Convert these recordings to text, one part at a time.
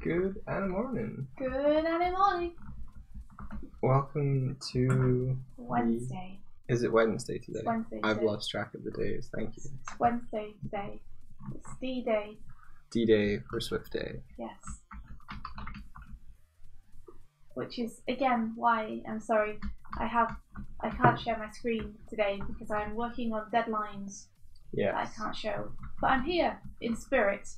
Good morning. Good morning. Welcome to Wednesday. Is it Wednesday today? It's Wednesday I've today. lost track of the days. Thank you. It's Wednesday today. It's D-Day. D-Day for Swift Day. Yes. Which is again why I'm sorry I can't share my screen today because I'm working on deadlines that I can't show. But I'm here in spirit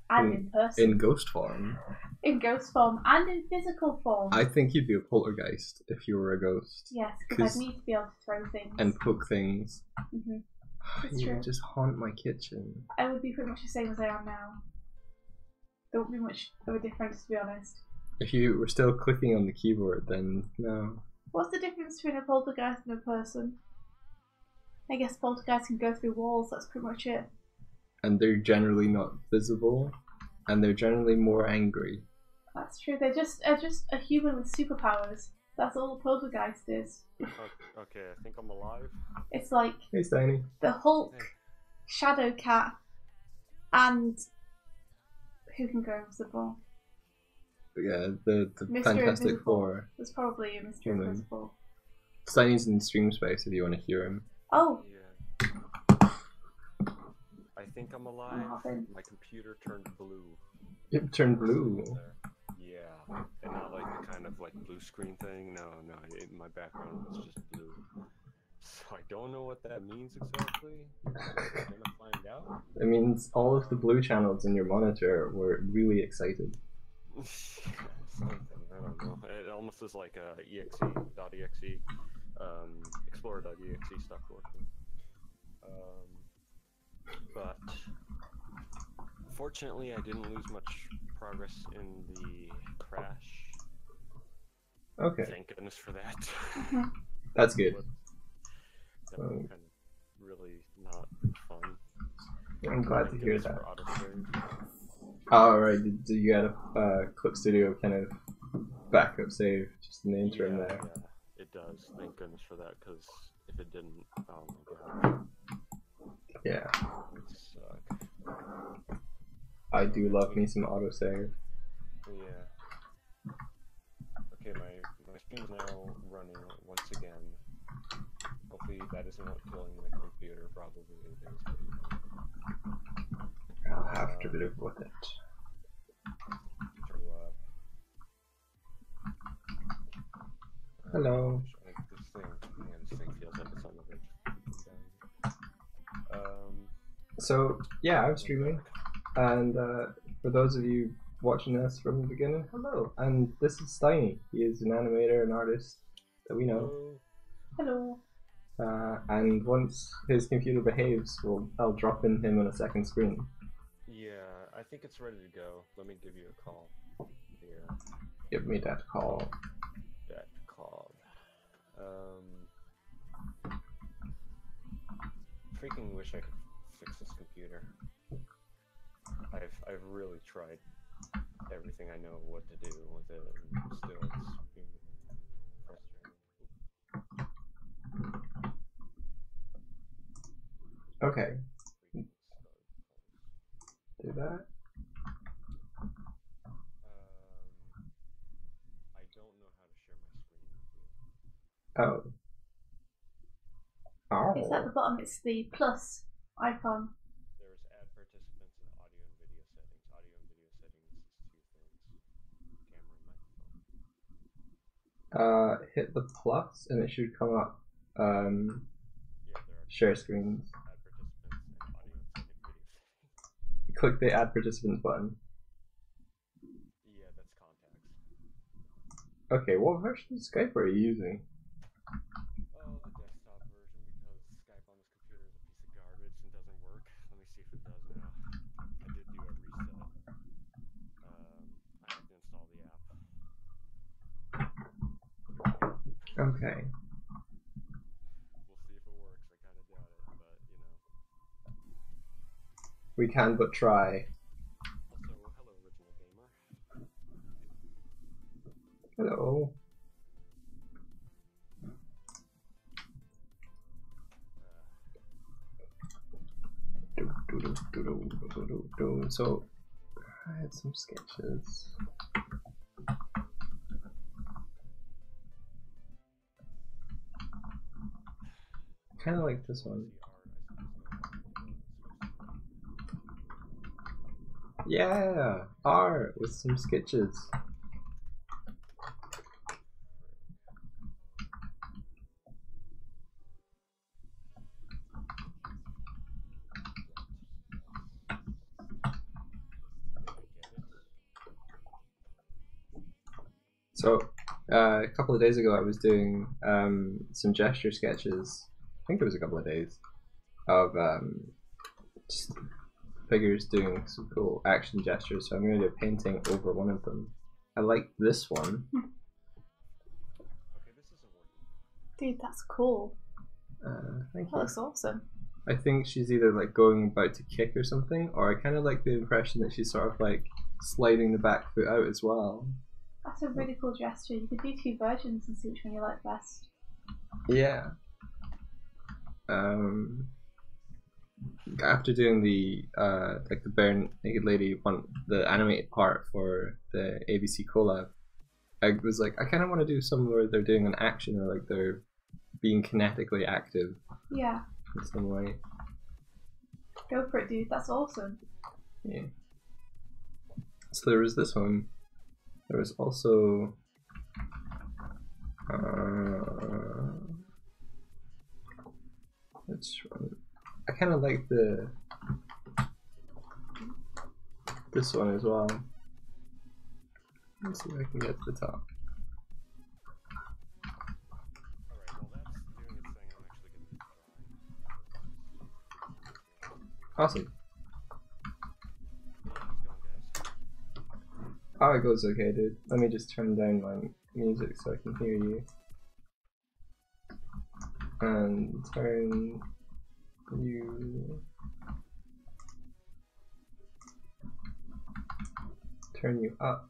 and in person. In ghost form. In ghost form and in physical form. I think you'd be a poltergeist if you were a ghost. Yes, because I need to be able to throw things. And poke things. Mm-hmm. It's You true. would just haunt my kitchen. I would be pretty much the same as I am now. There won't be much of a difference, to be honest. If you were still clicking on the keyboard, then no. What's the difference between a poltergeist and a person? I guess poltergeists can go through walls, that's pretty much it. And they're generally not visible, and they're generally more angry. That's true, they're just a human with superpowers. That's all a poltergeist is. Okay, I think I'm alive. It's like Hey, Steiny. the Hulk, Shadow Cat, and who can go invisible? Yeah, the Mr. Fantastic Invisible. Four. There's probably a Mr. Invisible. Steiny's in stream space if you want to hear him. Oh! Yeah. I think I'm alive. My computer turned blue. It turned blue. Yeah, and not like the kind of like blue screen thing. No, my background was just blue. So I don't know what that means exactly. I'm gonna find out. It means all of the blue channels in your monitor were really excited. Something, I don't know. It almost is like exe.exe, explorer.exe stopped working. But fortunately, I didn't lose much progress in the crash. Okay. Thank goodness for that. That's good. That was kind of really not fun. I'm glad to hear that. Autosave. Oh, right. Did you get a Clip Studio kind of backup save just in the interim there? Yeah, it does. Thank goodness for that, because if it didn't, oh my god. Yeah. It would suck. I do love me some autosave. Yeah. Okay, my stream's now running once again. Hopefully that isn't what killing the computer. Probably it is. I'll have to live with it. Hello. This thing feels like it's on the ridge. So, yeah, I'm streaming. And for those of you watching us from the beginning, hello. And this is Steiny. He is an animator and artist that we know. Hello. And once his computer behaves, I'll drop in him on a second screen. Yeah, I think it's ready to go. Let me give you a call. Here. Give me that call. That call. Freaking wish I could fix this computer. I've really tried everything I know what to do with it, and still it's being frustrating. Okay. Do that. I don't know how to share my screen with you. Oh. Oh. It's at the bottom, it's the plus icon. There's add participants in audio and video settings. Audio and video settings is two things. Camera and microphone. Hit the plus and it should come up. Yeah, there are Share screens. add participants in audio and video settings. Click the add participants button. Yeah, that's contacts. Okay, what version of Skype are you using? Oh, the desktop version, because Skype on this computer is a piece of garbage and doesn't work. Let me see if it does now. I did do a reset. I have to install the app. Okay. We'll see if it works. I kind of doubt it, but you know. We can but try. Also, hello, original gamer. Hello. So, I had some sketches. kind of like this one. Yeah, art with some sketches. So, a couple of days ago I was doing some gesture sketches. I think it was a couple of days of just figures doing some cool action gestures. So I'm going to do a painting over one of them. I like this one. Okay, this isn't working. Dude, that's cool. Thank you. That looks awesome. I think she's either like going about to kick or something, or I kind of like the impression that she's sort of like sliding the back foot out as well. That's a really cool gesture. You could do 2 versions and see which one you like best. Yeah. After doing the like the bare naked lady one, the animated part for the ABC collab, I was like, I kind of want to do some where they're doing an action or like they're being kinetically active. Yeah. In some way. Go for it, dude. That's awesome. Yeah. So there was this one. There was also which one? I kind of like this one as well. Let's see if I can get to the top. Awesome. Oh, it goes okay, dude. Let me just turn down my music so I can hear you. And turn you up.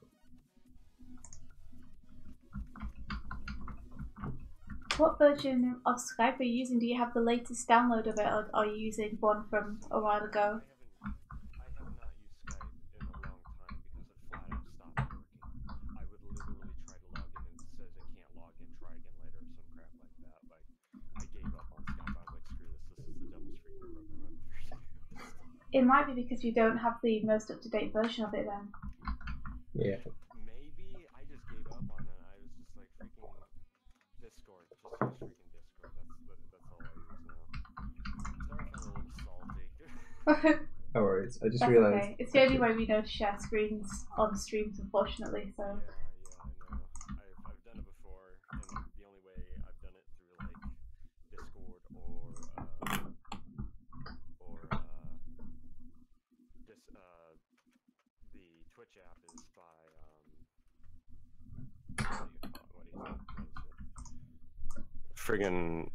What version of Skype are you using? Do you have the latest download of it, or are you using one from a while ago? I have not used Skype in a long time because it flat out stopped working. I would literally try to log in and it says it can't log in, try again later or some crap like that. Like, I gave up on Skype. I was like, screw this, this is the dumbest freaking program I've ever used. It might be because you don't have the most up-to-date version of it then. Yeah. Maybe I just gave up on it. I was just like freaking Discord. Just use freaking Discord. That's all I use now. Sorry if I'm a little salty. No worries. I just That's realized. okay. It's the only way we know to share screens on streams, unfortunately. So. Yeah, I know. I've done it before, and the only way I've done it through like Discord or the Twitch app is by what is it? Friggin'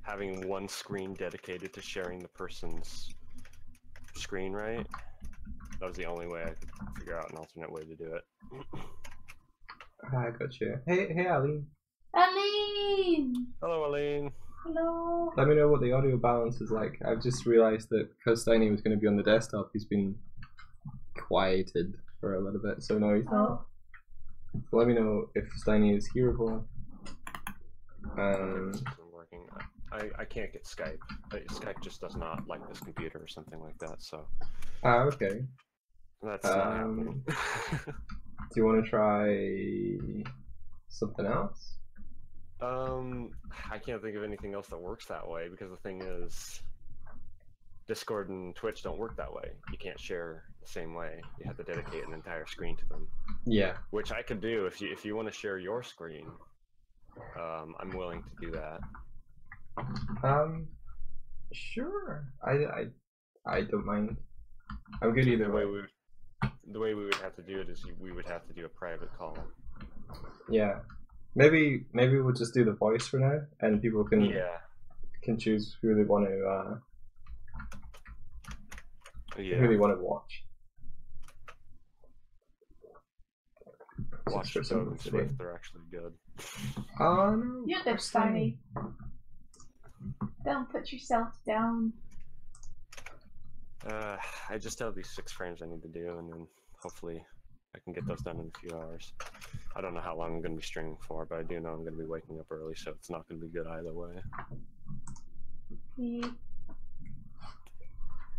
having one screen dedicated to sharing the person's screen, right? That was the only way I could figure out an alternate way to do it. I got you. Hey, Aline. Aline! Hello, Aline. Hello. Let me know what the audio balance is like. I've just realized that because Steiny was going to be on the desktop, he's been quieted for a little bit, so now he's not. So let me know if Steiny is hearable. This isn't working. I can't get Skype. Skype just does not like this computer or something like that, so. Okay. That's not happening. Do you want to try something else? I can't think of anything else that works that way because the thing is, Discord and Twitch don't work that way. You can't share the same way. You have to dedicate an entire screen to them. Yeah. Which I could do if you want to share your screen. I'm willing to do that. Sure. I don't mind. I'm good either way. The way we would have to do it is we would have to do a private call. Yeah. Maybe we'll just do the voice for now, and people can choose who they want to who they want to watch. Watch Doig and Swift, they're actually good. Oh no. You're good, Steiny. Don't put yourself down. I just have these 6 frames I need to do, and then hopefully I can get those done in a few hours. I don't know how long I'm going to be streaming for, but I do know I'm going to be waking up early, so it's not going to be good either way. Yeah.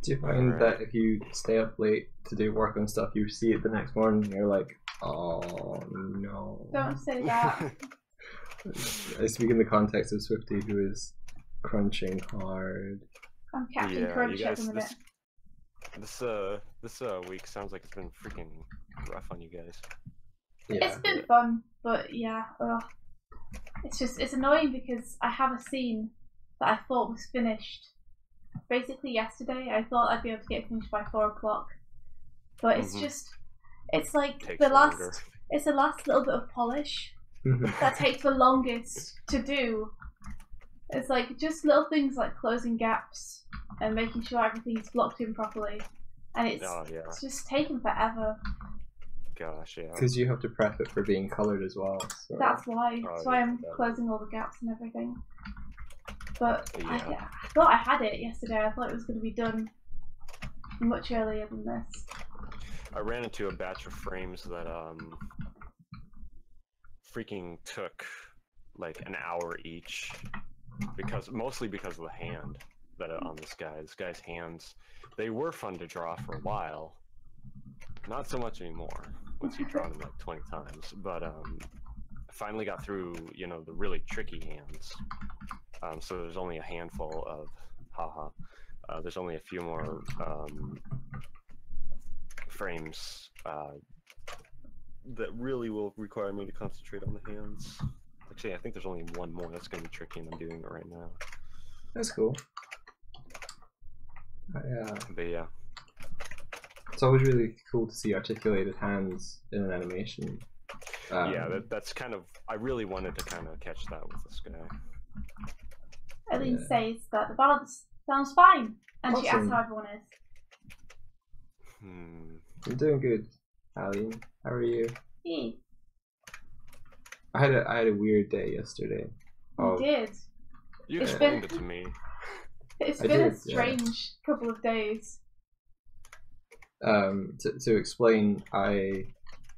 Do you find that if you stay up late to do work on stuff, you see it the next morning and you're like, oh no. Don't say that. I speak in the context of Swifty, who is crunching hard. I'm Captain Crunch at the minute. This week sounds like it's been freaking rough on you guys. Yeah. It's been fun, but yeah, it's annoying because I have a scene that I thought was finished. Basically yesterday, I thought I'd be able to get it finished by 4 o'clock, but it's just, it's like Takes the last, longer. it's the last little bit of polish that takes the longest to do. It's like just little things like closing gaps and making sure everything's blocked in properly, and it's just taken forever. Gosh, yeah. Because you have to prep it for being coloured as well. So. That's why. That's why I'm closing all the gaps and everything. But I thought I had it yesterday. I thought it was going to be done much earlier than this. I ran into a batch of frames that freaking took like an hour each, mostly because of the hand that on this guy. This guy's hands, they were fun to draw for a while. Not so much anymore. Once you've drawn them like 20 times, but I finally got through, the really tricky hands. So there's only a handful of, there's only a few more frames that really will require me to concentrate on the hands. Actually, I think there's only one more that's going to be tricky, and I'm doing it right now. That's cool. But yeah. It's always really cool to see articulated hands in an animation. Yeah, that's kind of, I really wanted to kind of catch that with this guy. Eileen says that the balance sounds fine, and awesome. She asks how everyone is. I'm doing good, Eileen. How are you? Yeah. I had a weird day yesterday. You did. You explained it to me. It's been a strange couple of days. To explain, I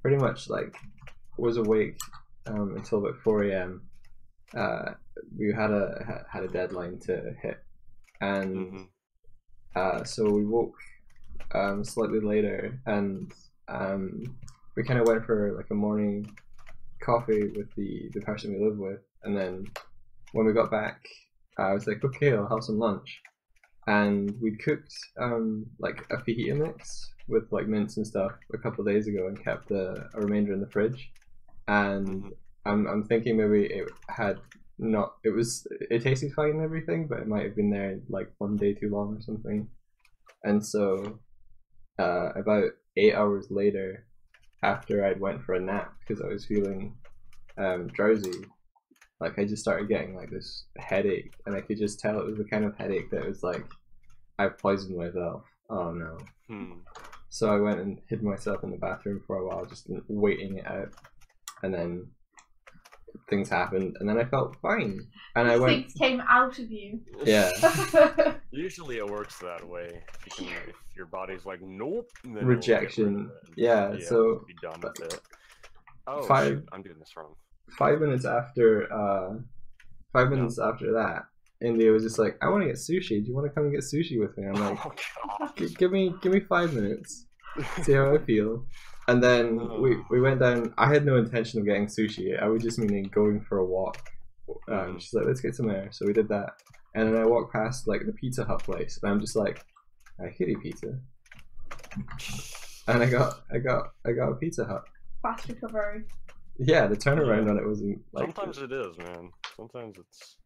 pretty much was awake until about 4 a.m. We had a deadline to hit, and so we woke slightly later, and we kind of went for like a morning coffee with the person we live with, and then when we got back, I was like, okay, I'll have some lunch. And we'd cooked like a fajita mix with like mince and stuff a couple of days ago and kept a remainder in the fridge. And I'm thinking maybe it tasted fine and everything, but it might have been there like one day too long or something. And so about 8 hours later, after I'd went for a nap because I was feeling drowsy, like I just started getting like this headache, and I could just tell it was the kind of headache that was like, I've poisoned myself. Oh no. So I went and hid myself in the bathroom for a while, just waiting it out, and then things happened, and then I felt fine. And things came out of you. Yeah. Usually it works that way. If your body's like, nope. Then rejection. Yeah. So be done with it. Oh, shoot, I'm doing this wrong. 5 minutes after that, India was just like, I want to get sushi. Do you want to come and get sushi with me? I'm like, give me 5 minutes, see how I feel. And then we went down. I had no intention of getting sushi. I was just meaning going for a walk. She's like, let's get some air. So we did that. And then I walked past like the Pizza Hut place, and I'm just like, I could eat pizza. And I got a Pizza Hut. Fast recovery. Yeah, the turnaround on it wasn't like. Sometimes it is, man. Sometimes it's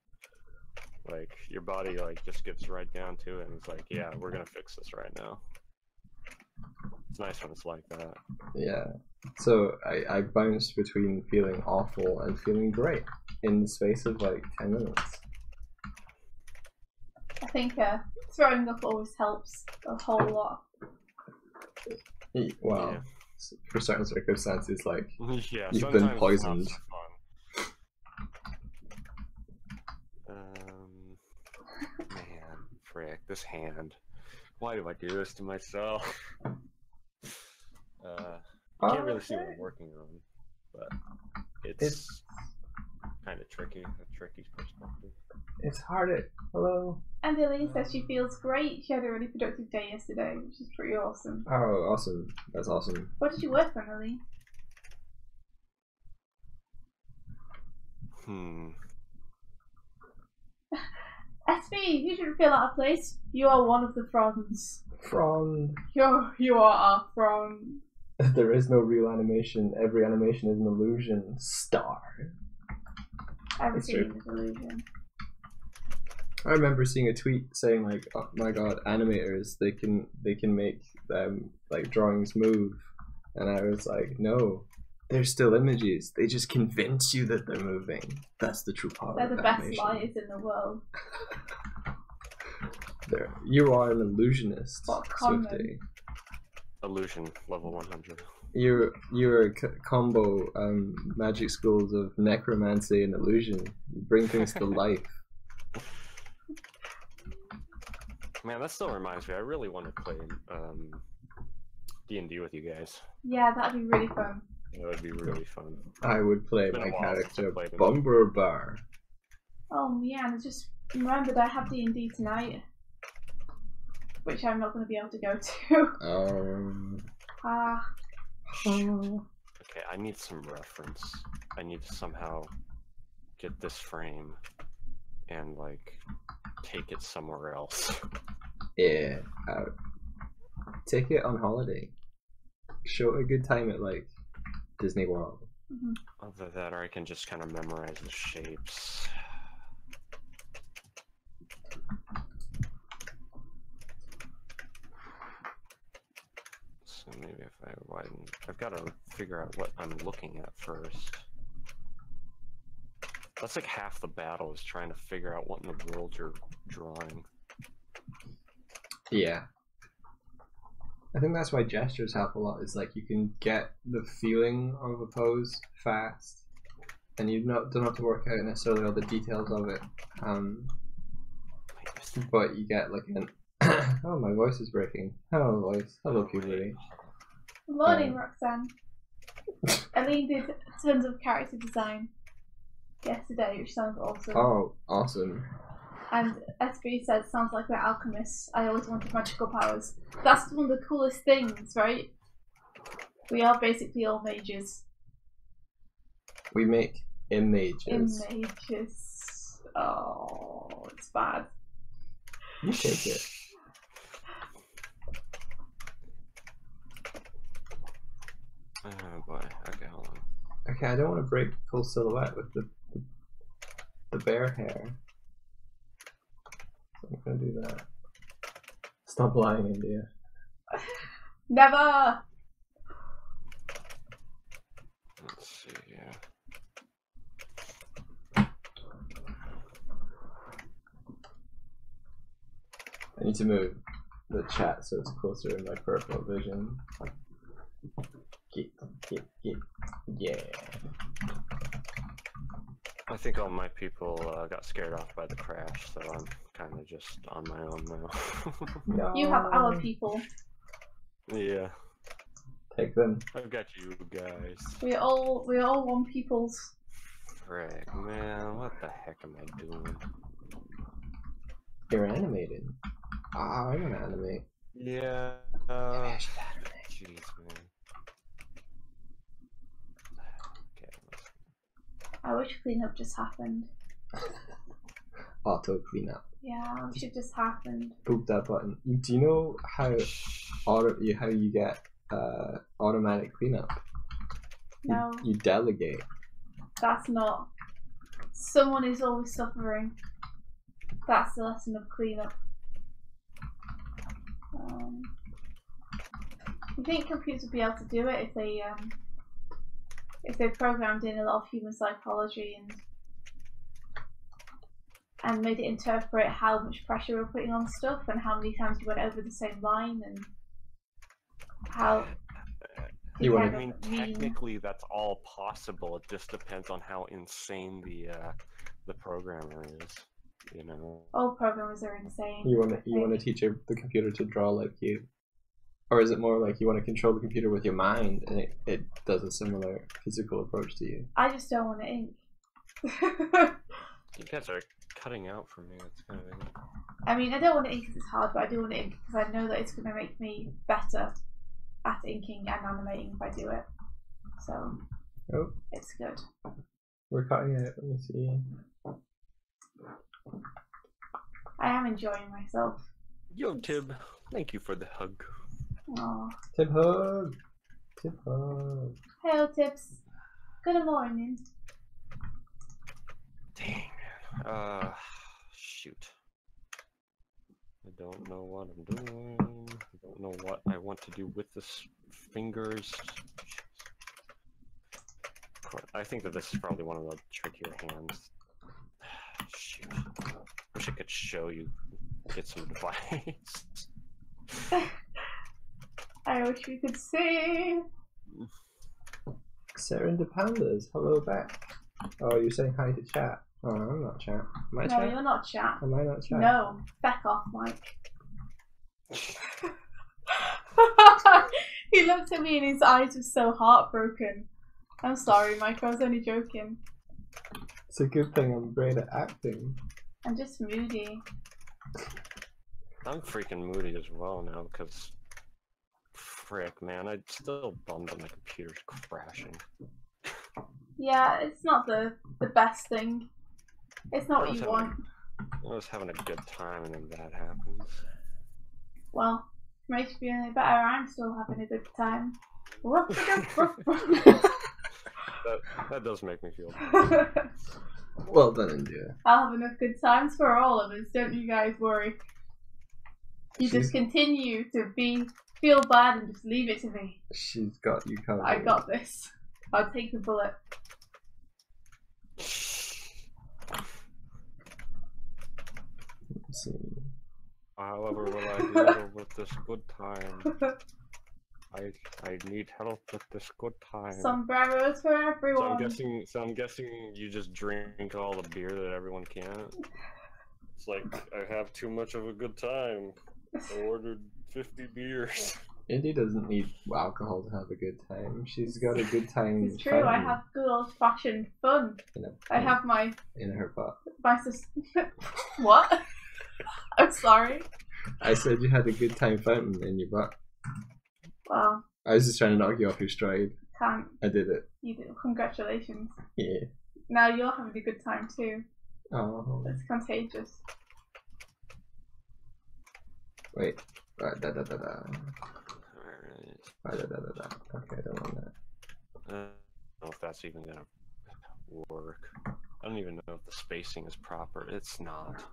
like your body like just gets right down to it, and it's like, yeah, we're gonna fix this right now. It's nice when it's like that. Yeah. So I bounced between feeling awful and feeling great in the space of like 10 minutes. I think throwing up always helps a whole lot. Well, yeah. For certain circumstances, like yeah, you've been poisoned. Man, frick, this hand. Why do I do this to myself? You can't really see what I'm working on, but it's kind of tricky. A tricky perspective. It's hard. Hello. And Ellie says she feels great. She had a really productive day yesterday, which is pretty awesome. Oh, awesome. That's awesome. What did you work on, Ellie? SB, you shouldn't feel out of place. You are one of the fronds. Frond. You are our frond. There is no real animation. Every animation is an illusion. Star. Everything is illusion. I remember seeing a tweet saying like, "Oh my god, animators! They can make them like drawings move," and I was like, "No, they're still images. They just convince you that they're moving. That's the true power." They're the best animation. liars in the world. You are an illusionist, What Swifty. Illusion level 100. You're a combo magic schools of necromancy and illusion. You bring things to life. Man, that still reminds me. I really want to play D&D with you guys. Yeah, that'd be really fun. That would be really fun. I would play my character Bumberbar. Oh yeah, and I just remembered I have D&D tonight, which I'm not going to be able to go to. Okay, I need some reference. I need to somehow get this frame and like take it somewhere else. Yeah, take it on holiday. Show it a good time at like Disney World. Other that, or I can just kind of memorize the shapes. So maybe if I widen, I've got to figure out what I'm looking at first. That's like half the battle, is trying to figure out what in the world you're drawing. Yeah. I think that's why gestures help a lot, is like you can get the feeling of a pose fast and you don't have to work out necessarily all the details of it. But you get like an oh, my voice is breaking. Hello voice. Hello puberty. Good morning, Roxanne. Aline did tons of character design yesterday, which sounds awesome. Oh, awesome. And SB said, sounds like we're alchemists. I always wanted magical powers. That's one of the coolest things, right? We are basically all mages. We make images. Images. Oh, it's bad. You take it. Oh boy. Okay, hold on. Okay, I don't want to break full silhouette with the bear hair. So I'm gonna do that. Stop lying, India. Never! Let's see, yeah. I need to move the chat so it's closer in my peripheral vision. Yeah. I think all my people got scared off by the crash, so I'm kind of just on my own now. No. You have our people. Yeah. Take them. I've got you guys. We're all one peoples. Frick, man, what the heck am I doing? You're animated. Ah, I'm gonna animate. Yeah. Jeez, man. Okay. I wish cleanup just happened. Auto cleanup. Yeah, it should just happened. Poop that button. Do you know how you get automatic cleanup? No. You delegate. That's not. Someone is always suffering. That's the lesson of cleanup. You think computers would be able to do it if they programmed in a lot of human psychology and made it interpret how much pressure we're putting on stuff and how many times you went over the same line and how. I mean, technically that's all possible. It just depends on how insane the programmer is. You know. All programmers are insane. You want to teach the computer to draw like you, Or is it more like you want to control the computer with your mind and it does a similar physical approach to you? I just don't want to ink. You guys are cutting out for me. It's kind of. I mean, I don't want to ink because it's hard, but I do want to ink because I know that it's going to make me better at inking and animating if I do it. So, it's good. We're cutting it. Let me see. I am enjoying myself. Yo, Tib, thank you for the hug. Aww. Tip hug. Tip hug. Hello, Tips. Good morning. Dang. Shoot. I don't know what I'm doing. I don't know what I want to do with this fingers. I think that this is probably one of the trickier hands. Shoot. Wish I could show you. Get some advice. I wish we could see. Serendipandas, hello back. Oh, you're saying hi to chat. Oh, I'm not chat. Am I No, chat? you're not chat. Am I not chat? No, back off, Mike. He looked at me and his eyes were so heartbroken. I'm sorry, Mike, I was only joking. It's a good thing I'm great at acting. I'm just moody. I'm freaking moody as well now because, frick, man, I'm still bummed when the computer's crashing. Yeah, it's not the best thing. It's not what you want. I was having a good time and then that happens. Well, makes me feel any better. I'm still having a good time. that does make me feel better. Well done, India. I'll have enough good times for all of us, don't you guys worry. You just continue to feel bad and just leave it to me. She's got you covered. I got this. I'll take the bullet. Let's see. However will I deal with this good time? I need help with this good time. Sombreros for everyone. So I'm guessing you just drink all the beer that everyone can. It's like I have too much of a good time. I ordered 50 beers. Indy doesn't need alcohol to have a good time. She's got a good time. It's true. I have good old-fashioned fun. I have my in her butt. My sister. What? I'm sorry. I said you had a good time fountain in your butt. Well, I was just trying to knock you off your stride. Can't. I did it. You do. Congratulations. Yeah. Now you're having a good time too. Oh. It's contagious. Wait. Da da da da. Alright. Da da da da. Okay, I don't want that. I don't know if that's even gonna work. I don't even know if the spacing is proper. It's not.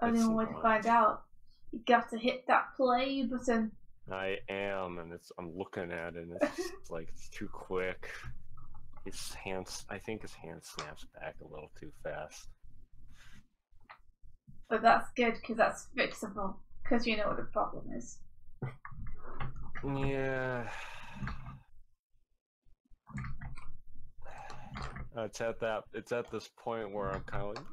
Only one way to find out. You got to hit that play button. I am, and I'm looking at it, and it's like it's too quick. I think his hand snaps back a little too fast. But that's good, because that's fixable. Because you know what the problem is. Yeah. It's at this point where I'm kind of like,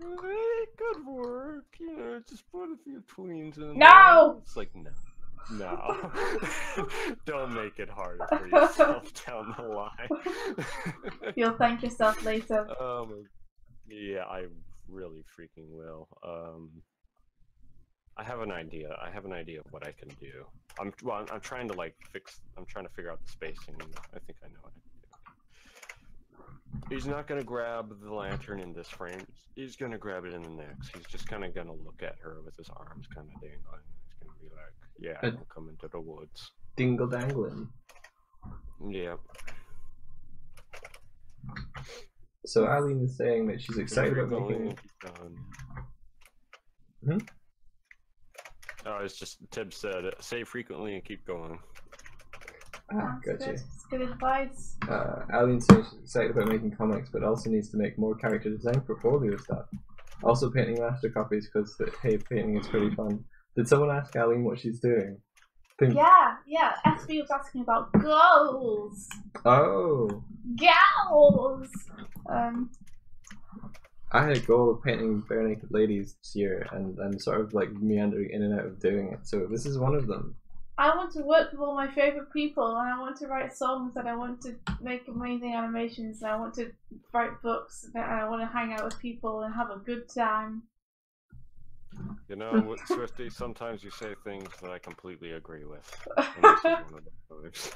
good work, you know, just put a few tweens in. No! It's like, no. Don't make it harder for yourself down the line. You'll thank yourself later. Yeah, I really freaking will. I have an idea. I have an idea of what I can do. I'm trying to I'm trying to figure out the spacing. I think I know what I can do. He's not gonna grab the lantern in this frame. He's gonna grab it in the next. He's just kind of gonna look at her with his arms kind of dangling. He's gonna be like, "Yeah, I'll come into the woods." Dingle dangling. Yeah. So Eileen is saying that she's excited about making. Oh, it's just Tib said, "Say frequently and keep going." Ah, gotcha. It's good advice. Eileen says she's excited about making comics, but also needs to make more character design portfolio stuff. Also painting master copies because painting is pretty fun. Did someone ask Eileen what she's doing? Yeah. SB was asking about goals. Oh. Gals. I had a goal of painting bare naked ladies this year, and I'm sort of like meandering in and out of doing it. So this is one of them. I want to work with all my favorite people, and I want to write songs, and I want to make amazing animations, and I want to write books, and I want to hang out with people and have a good time. You know, Swifty, sometimes you say things that I completely agree with. And this is one of those.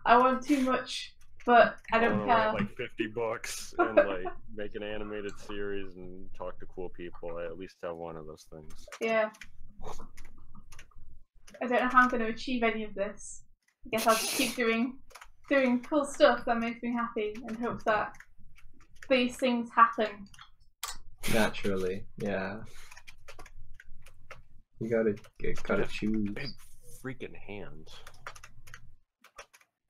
I want too much, but I don't care. Write like 50 books and like make an animated series and talk to cool people. I at least have one of those things. Yeah. I don't know how I'm going to achieve any of this. I guess I'll just keep doing cool stuff that makes me happy and hope that these things happen. Naturally, yeah. You gotta choose. Big freaking hand.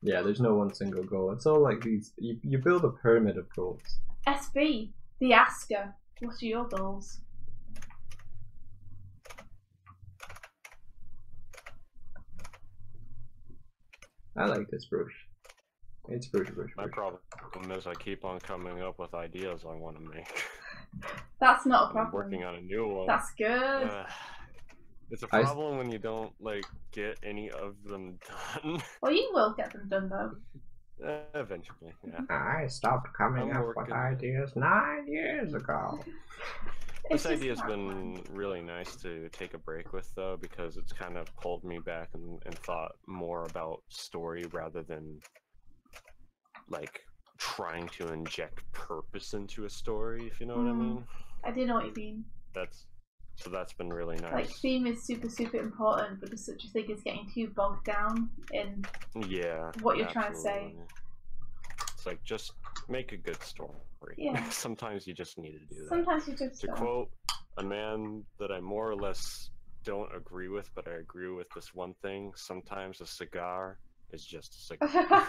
Yeah, there's no one single goal. It's all like these. You build a pyramid of goals. SB, the Asker. What are your goals? I like this brush. It's brush. My problem is I keep on coming up with ideas I want to make. That's not a problem. I'm working on a new one. That's good. It's a problem when you don't like get any of them done. Well, you will get them done though. Eventually, yeah. I stopped coming up with ideas 9 years ago. This idea's been really nice to take a break with, though, because it's kind of pulled me back and thought more about story rather than, like, trying to inject purpose into a story, if you know what I mean. I do know what you mean. So that's been really nice. Like, theme is super important, but there's such a thing as getting too bogged down in what you're trying to say. It's like, just make a good story. Yeah. Sometimes you just need to do that. Sometimes you just To quote a man that I more or less don't agree with, but I agree with this one thing, sometimes a cigar is just a cigar.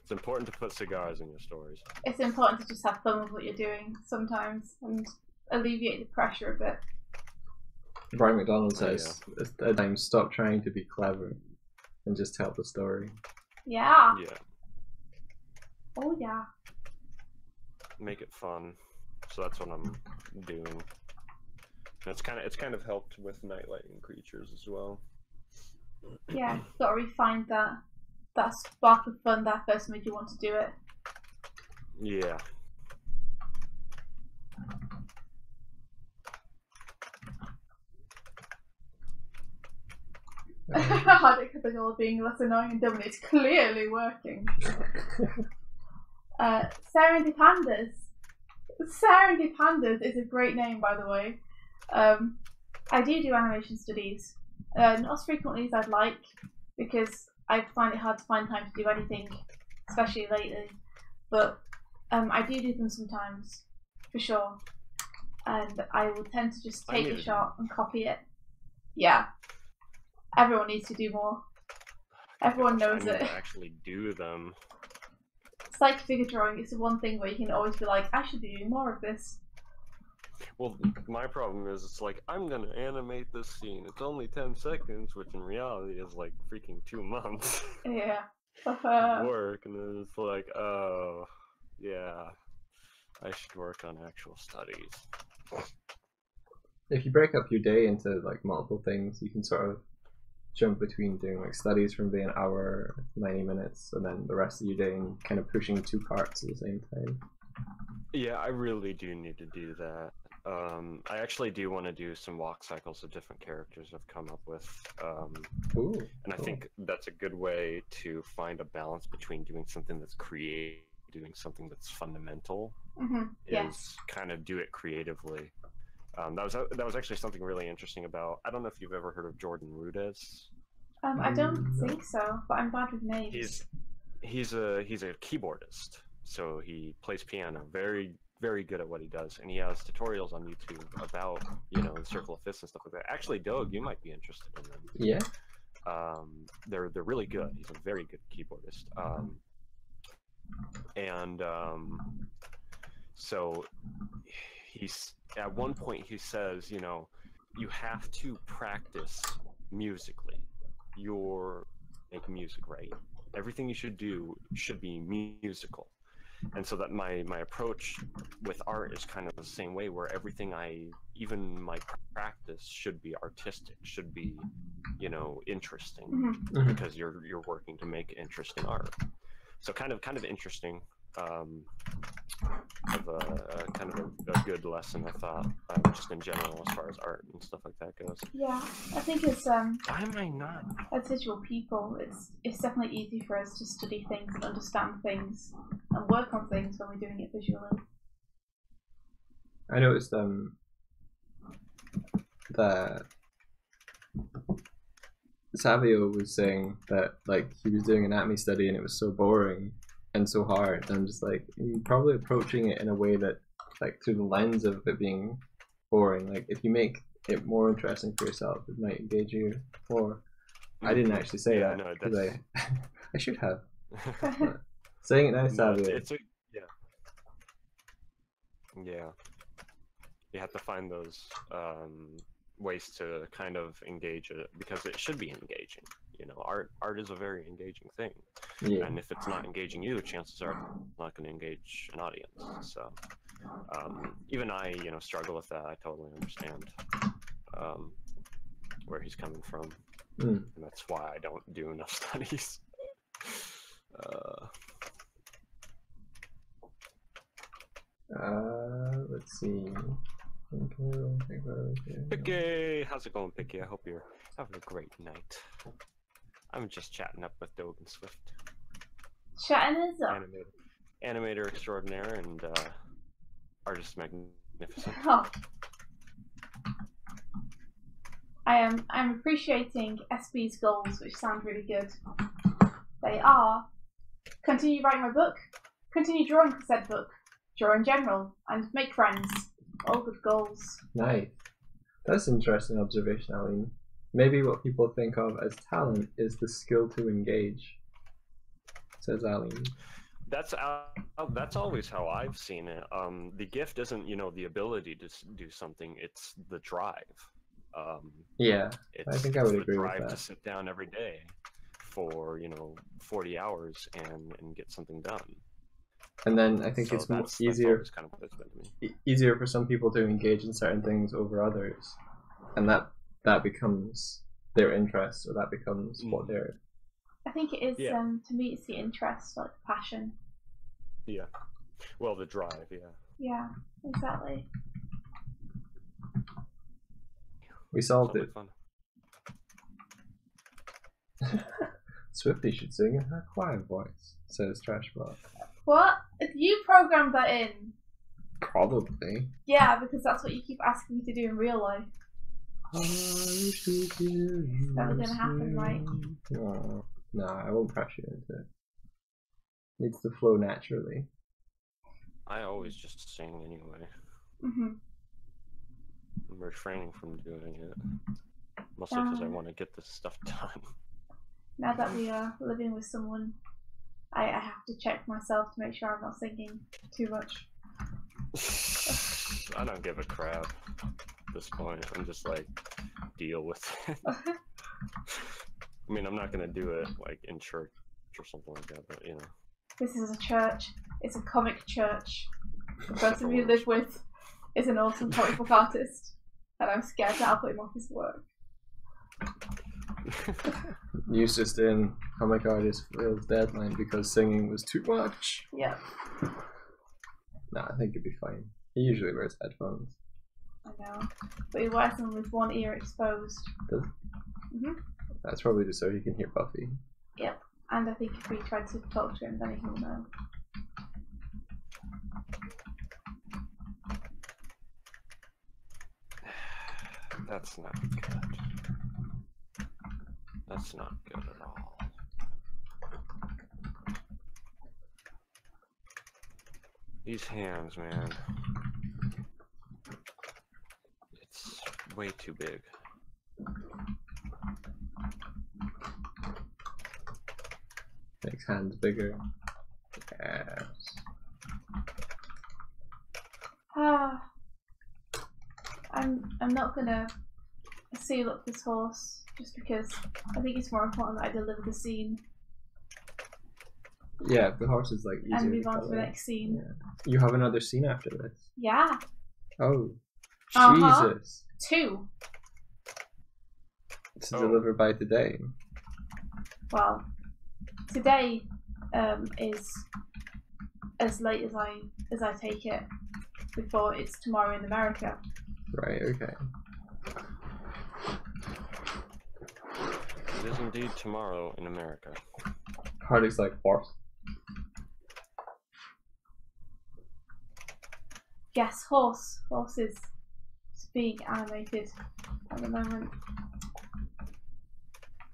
It's important to put cigars in your stories. It's important to just have fun with what you're doing sometimes and alleviate the pressure a bit. Brian McDonald says, at times, stop trying to be clever and just tell the story. Yeah. Yeah. Oh yeah. Make it fun. So that's what I'm doing. And it's kind of helped with Nightlighting Creatures as well. Yeah, gotta refine that spark of fun that first made you want to do it. Yeah. Hard it the goal of being less annoying and dumb, and it's clearly working. Serendipandas. Serendipandas is a great name, by the way. I do animation studies, not as frequently as I'd like, because I find it hard to find time to do anything, especially lately. But I do them sometimes, for sure. And I will tend to just take a shot and copy it. Yeah. Everyone needs to do more. Everyone knows it. I need to actually do them. It's like figure drawing. It's the one thing where you can always be like, I should be doing more of this. Well, my problem is, it's like, I'm gonna animate this scene. It's only 10 seconds, which in reality is like freaking 2 months. Yeah. Work, and then it's like, oh, yeah, I should work on actual studies. If you break up your day into like multiple things, you can sort of jump between doing like studies for maybe an hour, 90 minutes, and then the rest of your day and kind of pushing 2 parts at the same time. Yeah, I really do need to do that. I actually do want to do some walk cycles of different characters I've come up with. Ooh, and I think that's a good way to find a balance between doing something that's creative, doing something that's fundamental. Yes. Kind of do it creatively. That was actually something really interesting about. I don't know if you've ever heard of Jordan Rudess. I don't think so, but I'm bad with names. He's a keyboardist, so he plays piano, very good at what he does, and he has tutorials on YouTube about the circle of fifths and stuff like that. Actually, Doig, you might be interested in them. Yeah. They're really good. He's a very good keyboardist. So he's at one point he says, you have to practice musically. You're making music, right? Everything you should do should be musical. And so that my approach with art is kind of the same way, where everything even my practice should be artistic, should be, you know, interesting, because you're working to make interesting art. So kind of interesting. Of a kind of a good lesson, I thought, just in general as far as art and stuff like that goes. Yeah, I think it's why am I not? As visual people, it's definitely easy for us to study things and understand things and work on things when we're doing it visually. I noticed that Savio was saying that like he was doing an anatomy study and it was so boring and so hard. And I'm just like, you're probably approaching it in a way that, like, through the lens of it being boring. Like, if you make it more interesting for yourself, it might engage you more. I didn't actually say that because I should have. Saying it now, Savio. Yeah. You have to find those ways to kind of engage it, because it should be engaging. You know, art is a very engaging thing. Yeah. And if it's not engaging you, chances are it's not going to engage an audience. So even I, you know, struggle with that. I totally understand where he's coming from, and that's why I don't do enough studies. Let's see. Picky, how's it going, Picky? I hope you're having a great night. I'm just chatting up with Doig and Swift. Chatting is up. Animator extraordinaire and artist magnificent. Oh. I'm appreciating SB's goals, which sound really good. They are continue writing my book, continue drawing for said book, draw in general, and make friends. All good goals. Nice. That's an interesting observation, Aline. Maybe what people think of as talent is the skill to engage, says Aline. That's always how I've seen it. The gift isn't, you know, the ability to do something; it's the drive. Yeah, I think I would agree with that. The drive to sit down every day for, you know, 40 hours and get something done. And then I think it's easier easier for some people to engage in certain things over others, and that becomes their interest, or that becomes what they're. I think it is. To me, it's the interest, like the passion. Yeah. Well, the drive. Yeah. Yeah. Exactly. We solved it. Swifty should sing in her quiet voice, says Trashbot. What? If you programmed that in? Probably. Yeah, because that's what you keep asking me to do in real life. It's never gonna happen, right? No, I won't pressure you into it. It needs to flow naturally. I always just sing anyway. I'm refraining from doing it. Mostly because I want to get this stuff done. Now that we are living with someone, I have to check myself to make sure I'm not singing too much. I don't give a crap at this point. I'm just like, deal with it. I mean, I'm not going to do it like in church or something like that, but you know. This is a church. It's a comic church. The person we live with is an awesome comic book artist, and I'm scared that I'll put him off his work. Just in comic artist Will's deadline because singing was too much. Yeah. Nah, I think it'd be fine. He usually wears headphones. I know, but he wears them with one ear exposed. Does he? That's probably just so he can hear Buffy. Yep, and I think if we tried to talk to him, then he will know. That's not good. That's not good at all. These hands, man. It's way too big. Makes hands bigger. Yes. I'm not gonna seal up this horse just because I think it's more important that I deliver the scene. Yeah, the horse is like easier and move to on to the color. next scene. Yeah. You have another scene after this? Yeah. Oh. Uh-huh. Jesus. 2. To deliver by today. Well, today is as late as I take it before it's tomorrow in America. Right, okay. It is indeed tomorrow in America. Hardy's like horse. Yes, horse. Horse is being animated at the moment.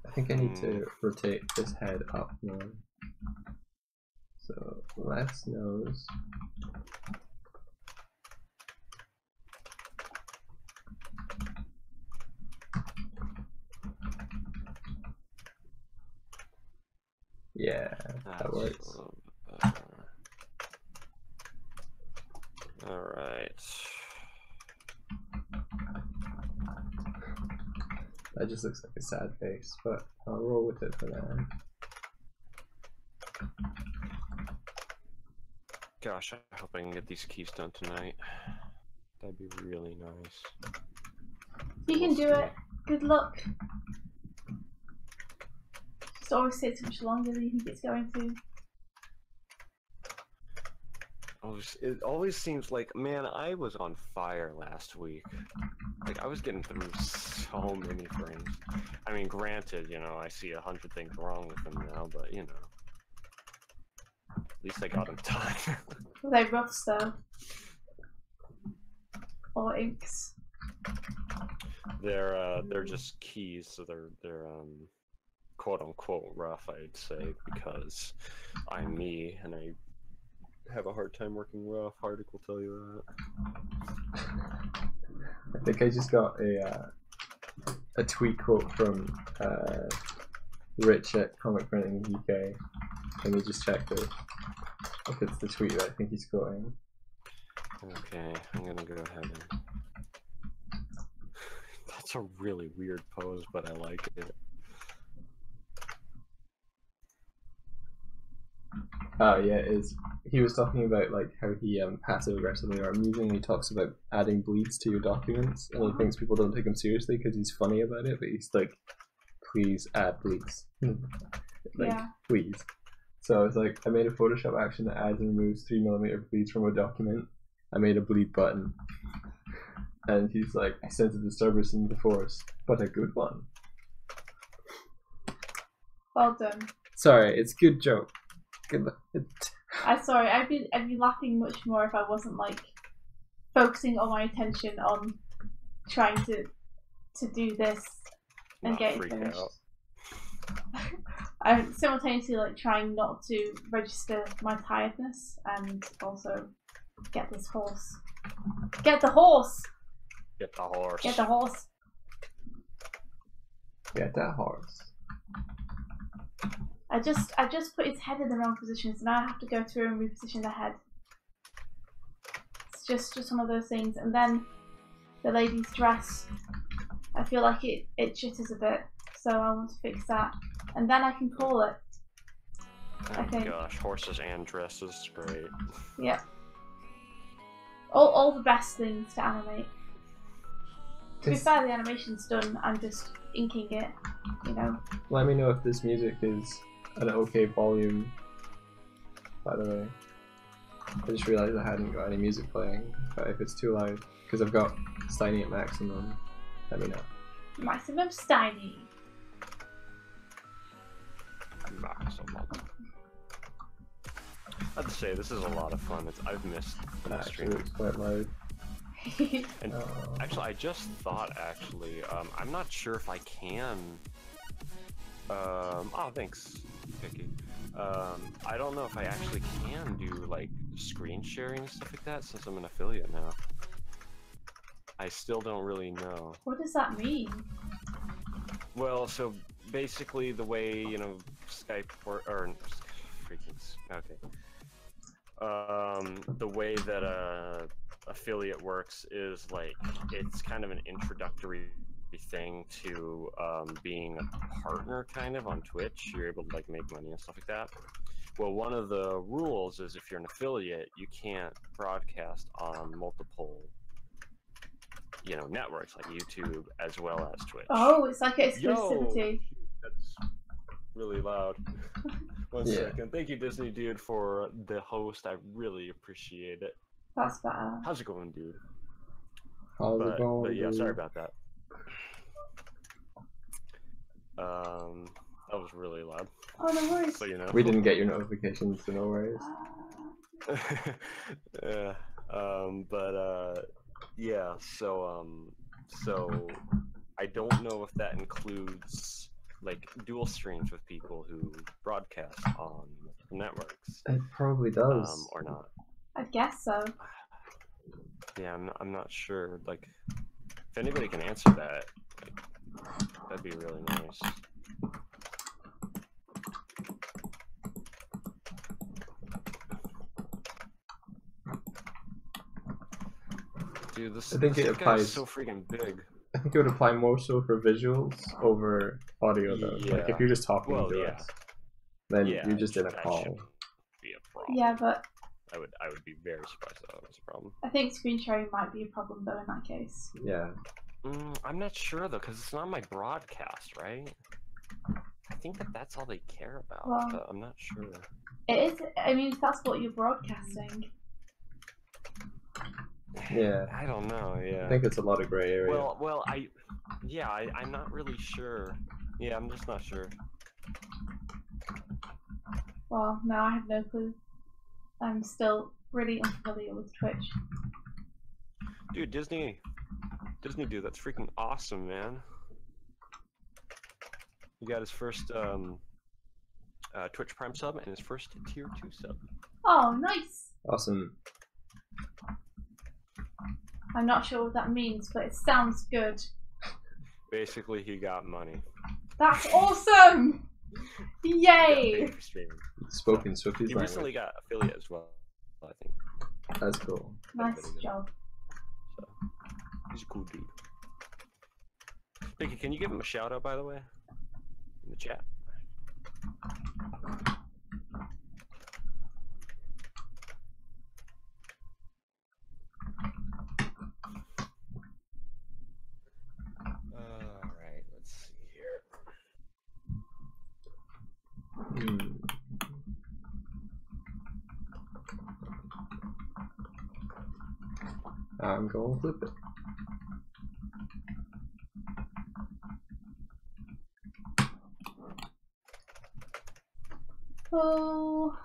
I think I need to rotate this head up more. So less nose. Yeah, that works. Alright. That just looks like a sad face, but I'll roll with it for now. Gosh, I hope I can get these keys done tonight. That'd be really nice. You can do it. Good luck. Just always takes much longer than you think it's going to. It always seems like, man, I was on fire last week. Like, I was getting through so many frames. I mean, granted, you know, I see 100 things wrong with them now, but, you know. At least I got them done. Were they roughs though? Or inks? They're just keys, so they're quote unquote rough, I'd say, because I'm me and I have a hard time working rough. Hardic will tell you that. I think I just got a tweet quote from Rich at Comic Printing UK. Let me just check this. If it's the tweet that I think he's quoting. Okay, I'm gonna go ahead and... That's a really weird pose, but I like it. Oh yeah, he was talking about like how he passive aggressively or amusingly talks about adding bleeds to your documents, and he thinks people don't take him seriously because he's funny about it, but he's like, please add bleeds. Like, yeah. Please. So I was like, I made a Photoshop action that adds and removes 3mm bleeds from a document. I made a bleed button. And he's like, I sense a disturbance in the force, but a good one. Well done. Sorry, it's a good joke. Good. I'm sorry. I'd be laughing much more if I wasn't like focusing all my attention on trying to do this and get it finished. I'm simultaneously like trying not to register my tiredness and also get this horse. Get the horse! Get the horse. Get the horse. Get that horse. I just put his head in the wrong position, so now I have to go through and reposition the head. It's just one of those things. And then the lady's dress, I feel like it jitters a bit, so I want to fix that. And then I can call it. Oh my gosh, horses and dresses, great. Yep. All the best things to animate. To be fair, the animation's done, I'm just inking it, you know. Let me know if this music is an okay volume, by the way. I just realised I hadn't got any music playing, but if it's too loud, because I've got Steiny at maximum, let me know. Maximum Steiny. Maximum. I'd say this is a lot of fun. I've missed the stream. It's quite loud. And actually, I just thought, I'm not sure if I can. Oh, thanks, Vicky. I don't know if I actually can do like screen sharing and stuff like that since I'm an affiliate now. I still don't really know. What does that mean? Well, so basically the way, you know, Skype or freaking okay. The way that affiliate works is like it's kind of an introductory thing to being a partner kind of on Twitch. You're able to like make money and stuff like that. Well, one of the rules is if you're an affiliate, you can't broadcast on multiple, you know, networks like YouTube as well as Twitch. Oh, it's like exclusivity. Yo, that's really loud. One second. Thank you, Disney Dude, for the host. I really appreciate it. That's better. How's it going, dude? How's it going, but yeah, dude? sorry about that. That was really loud. Oh, no worries. So, you know. We didn't get your notifications, so no worries. Yeah. Yeah. So I don't know if that includes like dual streams with people who broadcast on networks. It probably does. Or not. I guess so. Yeah, I'm not sure. Like, if anybody can answer that, like, that'd be really nice. Dude, this, I think this it applies. is so freaking big. I think it would apply more so for visuals over audio, though. Yeah. Like if you're just talking to us, then you're just in a call. Be a problem. Yeah, but I would be very surprised that was a problem. I think screen sharing might be a problem though in that case. Yeah. I'm not sure though, because it's not my broadcast, right? I think that's all they care about, Well, but I'm not sure. It is. I mean, that's what you're broadcasting. Yeah. I don't know. Yeah. I think it's a lot of gray area. Well, I'm not really sure. Yeah, I'm just not sure. Well, no, I have no clue. I'm still really unfamiliar with Twitch. Dude, Disney dude, that's freaking awesome, man. He got his first Twitch Prime sub and his first tier 2 sub. Oh, nice. Awesome. I'm not sure what that means, but it sounds good. Basically, he got money. That's awesome! Yay! Spoken Swifty's He language. recently got affiliate as well, I think. That's cool. Nice job. So, he's a cool dude. Vicky, can you give him a shout out, by the way? In the chat. Alright, let's see here. I'm going to flip it. Oh,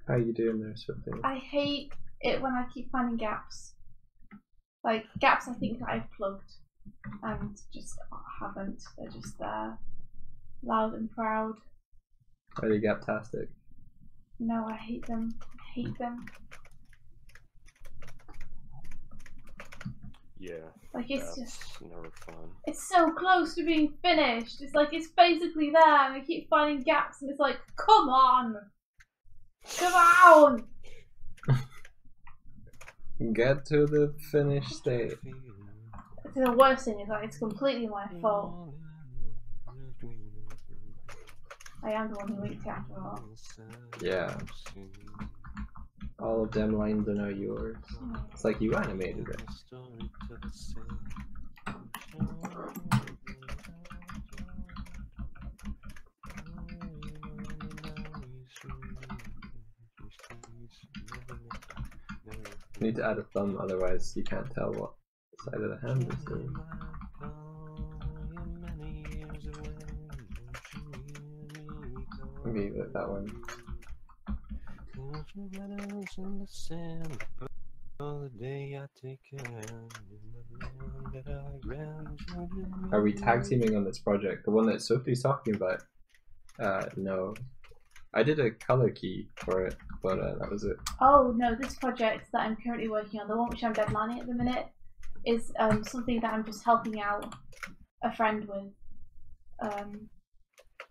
How you doing there, Swifty? I hate it when I keep finding gaps. Like, gaps I think that I've plugged and just haven't. They're just there. Loud and proud. Are they gaptastic? No, I hate them. I hate them. Yeah. Like, it's that's just... never fun. It's so close to being finished. It's like, it's basically there and I keep finding gaps and it's like, come on! Come on! Get to the finish state. The worst thing is that it's completely my fault. I am the one who leaked it after all. Yeah. All of them lines are now yours. It's like you animated it. You need to add a thumb, otherwise you can't tell what side of the hand is doing. Maybe like that one. Are we tag teaming on this project? The one that Sophie's talking about? No. I did a color key for it, but that was it. Oh no, this project that I'm currently working on, the one which I'm deadlining at the minute, is something that I'm just helping out a friend with.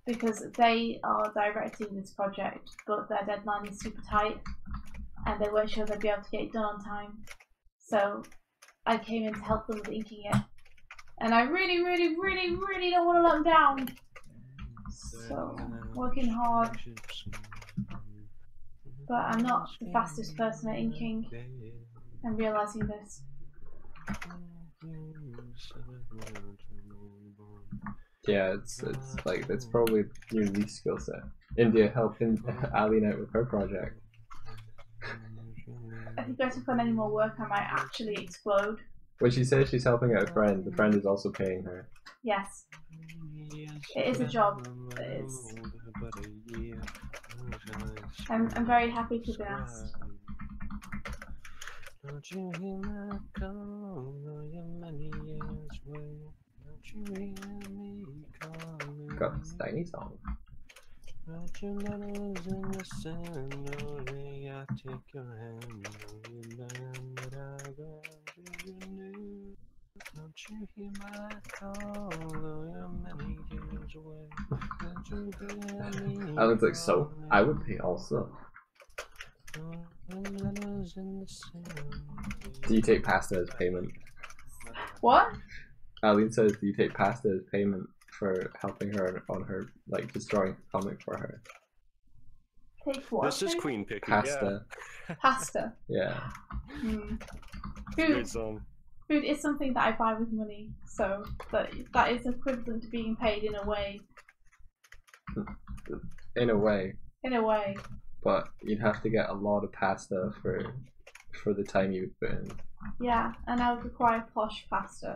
Because they are directing this project, but their deadline is super tight, and they weren't sure they'd be able to get it done on time. So I came in to help them with inking it, and I really, really, really, really don't want to let them down. So, working hard, but I'm not the fastest person at inking. I'm realizing this. Yeah, it's like that's probably your least skill set. India helping Aline out with her project. I think if I took on any more work, I might actually explode. When she says she's helping out a friend, the friend is also paying her. Yes. It is a job. It is. I'm very happy to be asked. Don't you hear my call? You're many years away. Don't you hear me calling? Got this tiny song. Write your letters in the sand, only I take your hand. Know you learn that I gradually knew. Don't you hear my call? You're many years away. Don't you hear me? I look like so. I would pay also. Do you take pasta as payment? What? Aline says, do you take pasta as payment for helping her on her, like, just drawing a comic for her? Take what? This is Queen Picky. Pasta. Yeah. Pasta. Yeah. Food. Food is something that I buy with money, so that is equivalent to being paid in a way. In a way. In a way. But you'd have to get a lot of pasta for the time you would put in. Yeah, and I would require posh pasta.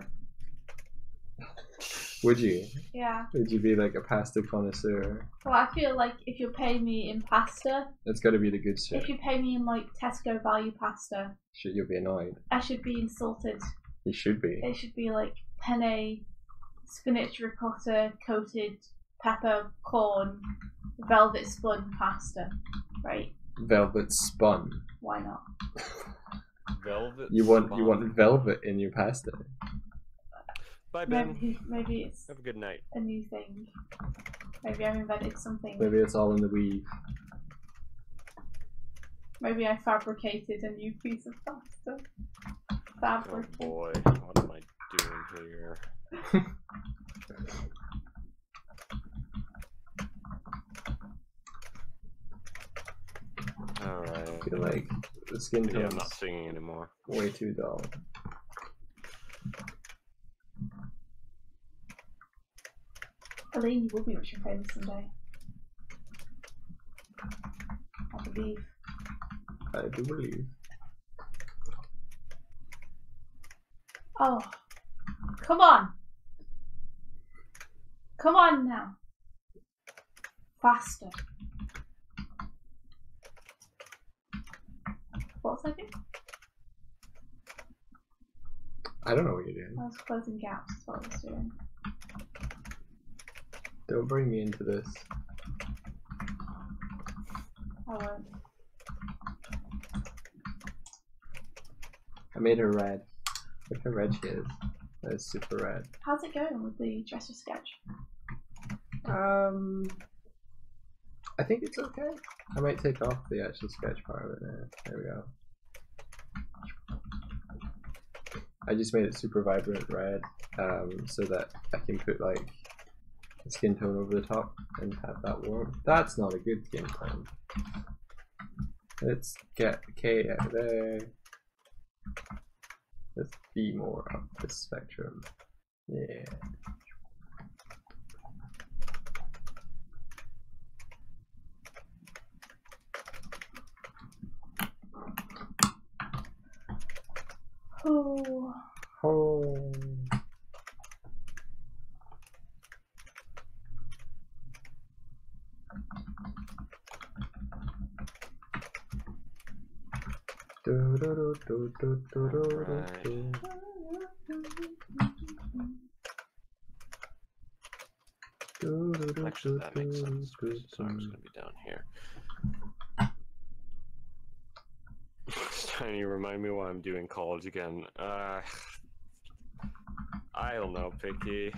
Would you? Yeah. Would you be like a pasta connoisseur? Well, I feel like if you pay me in pasta, it's got to be the good shit. If you pay me in like Tesco value pasta, you'll be annoyed. I should be insulted. You should be. It should be like penne, spinach ricotta, coated pepper, corn, velvet spun pasta, right? Velvet spun. Why not? Velvet. You want velvet in your pasta. Bye, Ben. Maybe it's have a good night. A new thing. Maybe I've invented something. Maybe it's all in the weave. Maybe I fabricated a new piece of pasta. Fabric. Oh boy, what am I doing here? Alright. I feel like the skin tone's I'm not singing anymore. Way too dull. Elaine, you will be much famous someday. I believe. I do believe. Oh, come on! Come on now! Faster. What was I doing? I don't know what you're doing. I was closing gaps, that's what I was doing. Don't bring me into this. I won't. I made her red. Look how red she is. That is super red. How's it going with the dresser sketch? I think it's okay. I might take off the actual sketch part of it now. There we go. I just made it super vibrant red, so that I can put like a skin tone over the top and have that warmth. That's not a good skin tone. Let's get K out of there. Let's be more up the spectrum. Yeah. Oh. Oh. Do, do, do, do, do, do, do. Actually, that makes sense. Because the arm's going to be down here. You remind me why I'm doing college again. I don't know, Picky.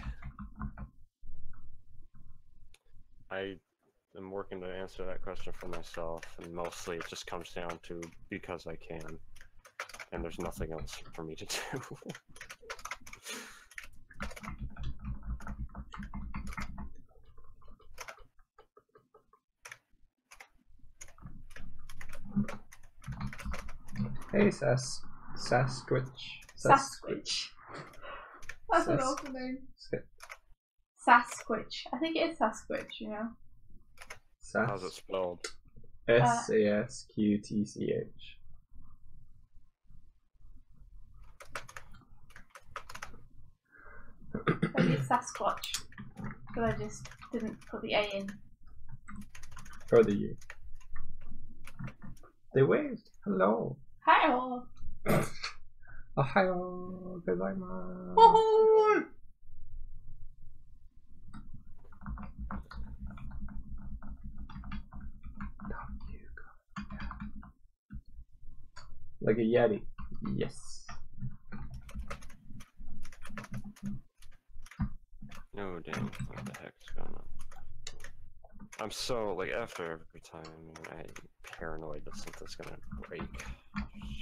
I am working to answer that question for myself, and mostly it just comes down to because I can, and there's nothing else for me to do. Hey, Sasquatch. Sasquatch. That's an awful name. Sasquatch. I think it is Sasquatch, you know. How's it spelled? Sasqtch. Maybe it's Sasquatch. But I just didn't put the A in. Or the U. They waved. Hello. Hi-oh. Ohio. Gozaimasu. Woohoo! Like a Yeti. Yes. Oh damn, what the heck is going on? I'm so, like, after every time, I'm paranoid that something's gonna break.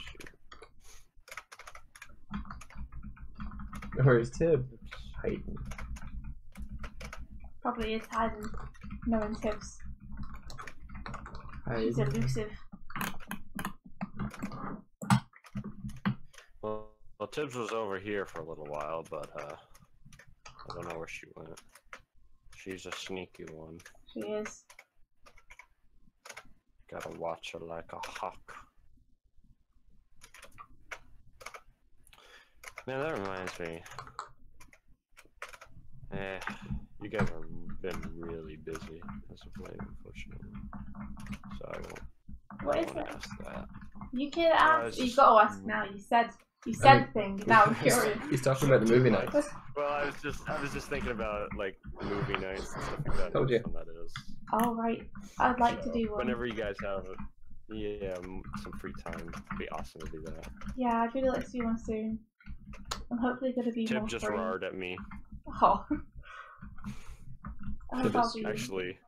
Shoot. Where's Tib? Hiding. Probably is hiding. Knowing tips. She's Hiding. elusive. Well, Tibbs was over here for a little while, but I don't know where she went. She's a sneaky one. She is. Gotta watch her like a hawk. Man, that reminds me. You guys have been really busy as of late, unfortunately. So I won't. What is wanna it? ask that. You can ask. it's You just- got to ask now. You said things. Now I'm curious. He's talking about the movie night. Well, I was just thinking about like movie nights and stuff like that. Told you. When that is. Oh right. I'd like to do one. Whenever you guys have, some free time, it'd be awesome to do that. Yeah, I'd really like to do one soon. I'm hopefully going to be Tib more just free. roared at me. Oh. I hope Tib I'll is be. Actually,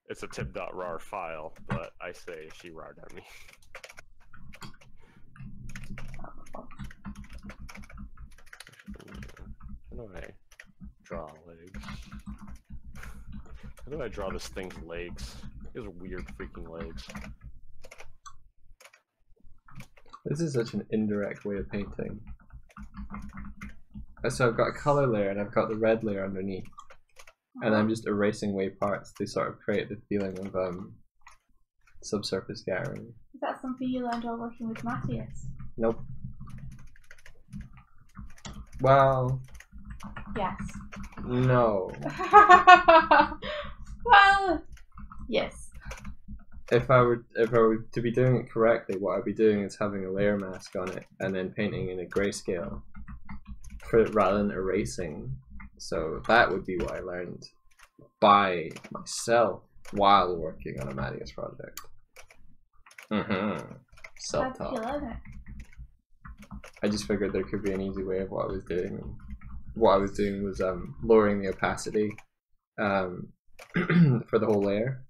it's a tib.rar file, but I say she roared at me. How do I draw legs? How do I draw this thing's legs? These are weird freaking legs. This is such an indirect way of painting. So I've got a color layer and I've got the red layer underneath. And I'm just erasing away parts to sort of create the feeling of subsurface scattering. Is that something you learned while working with Matthias? Nope. Well, Yes. no. Well, yes. If I were to be doing it correctly, what I'd be doing is having a layer mask on it and then painting in a grayscale rather than erasing. So that would be what I learned by myself while working on a Matthias project. How did you Self-taught. learn it? I just figured there could be an easy way of what I was doing. And what I was doing was lowering the opacity for the whole layer.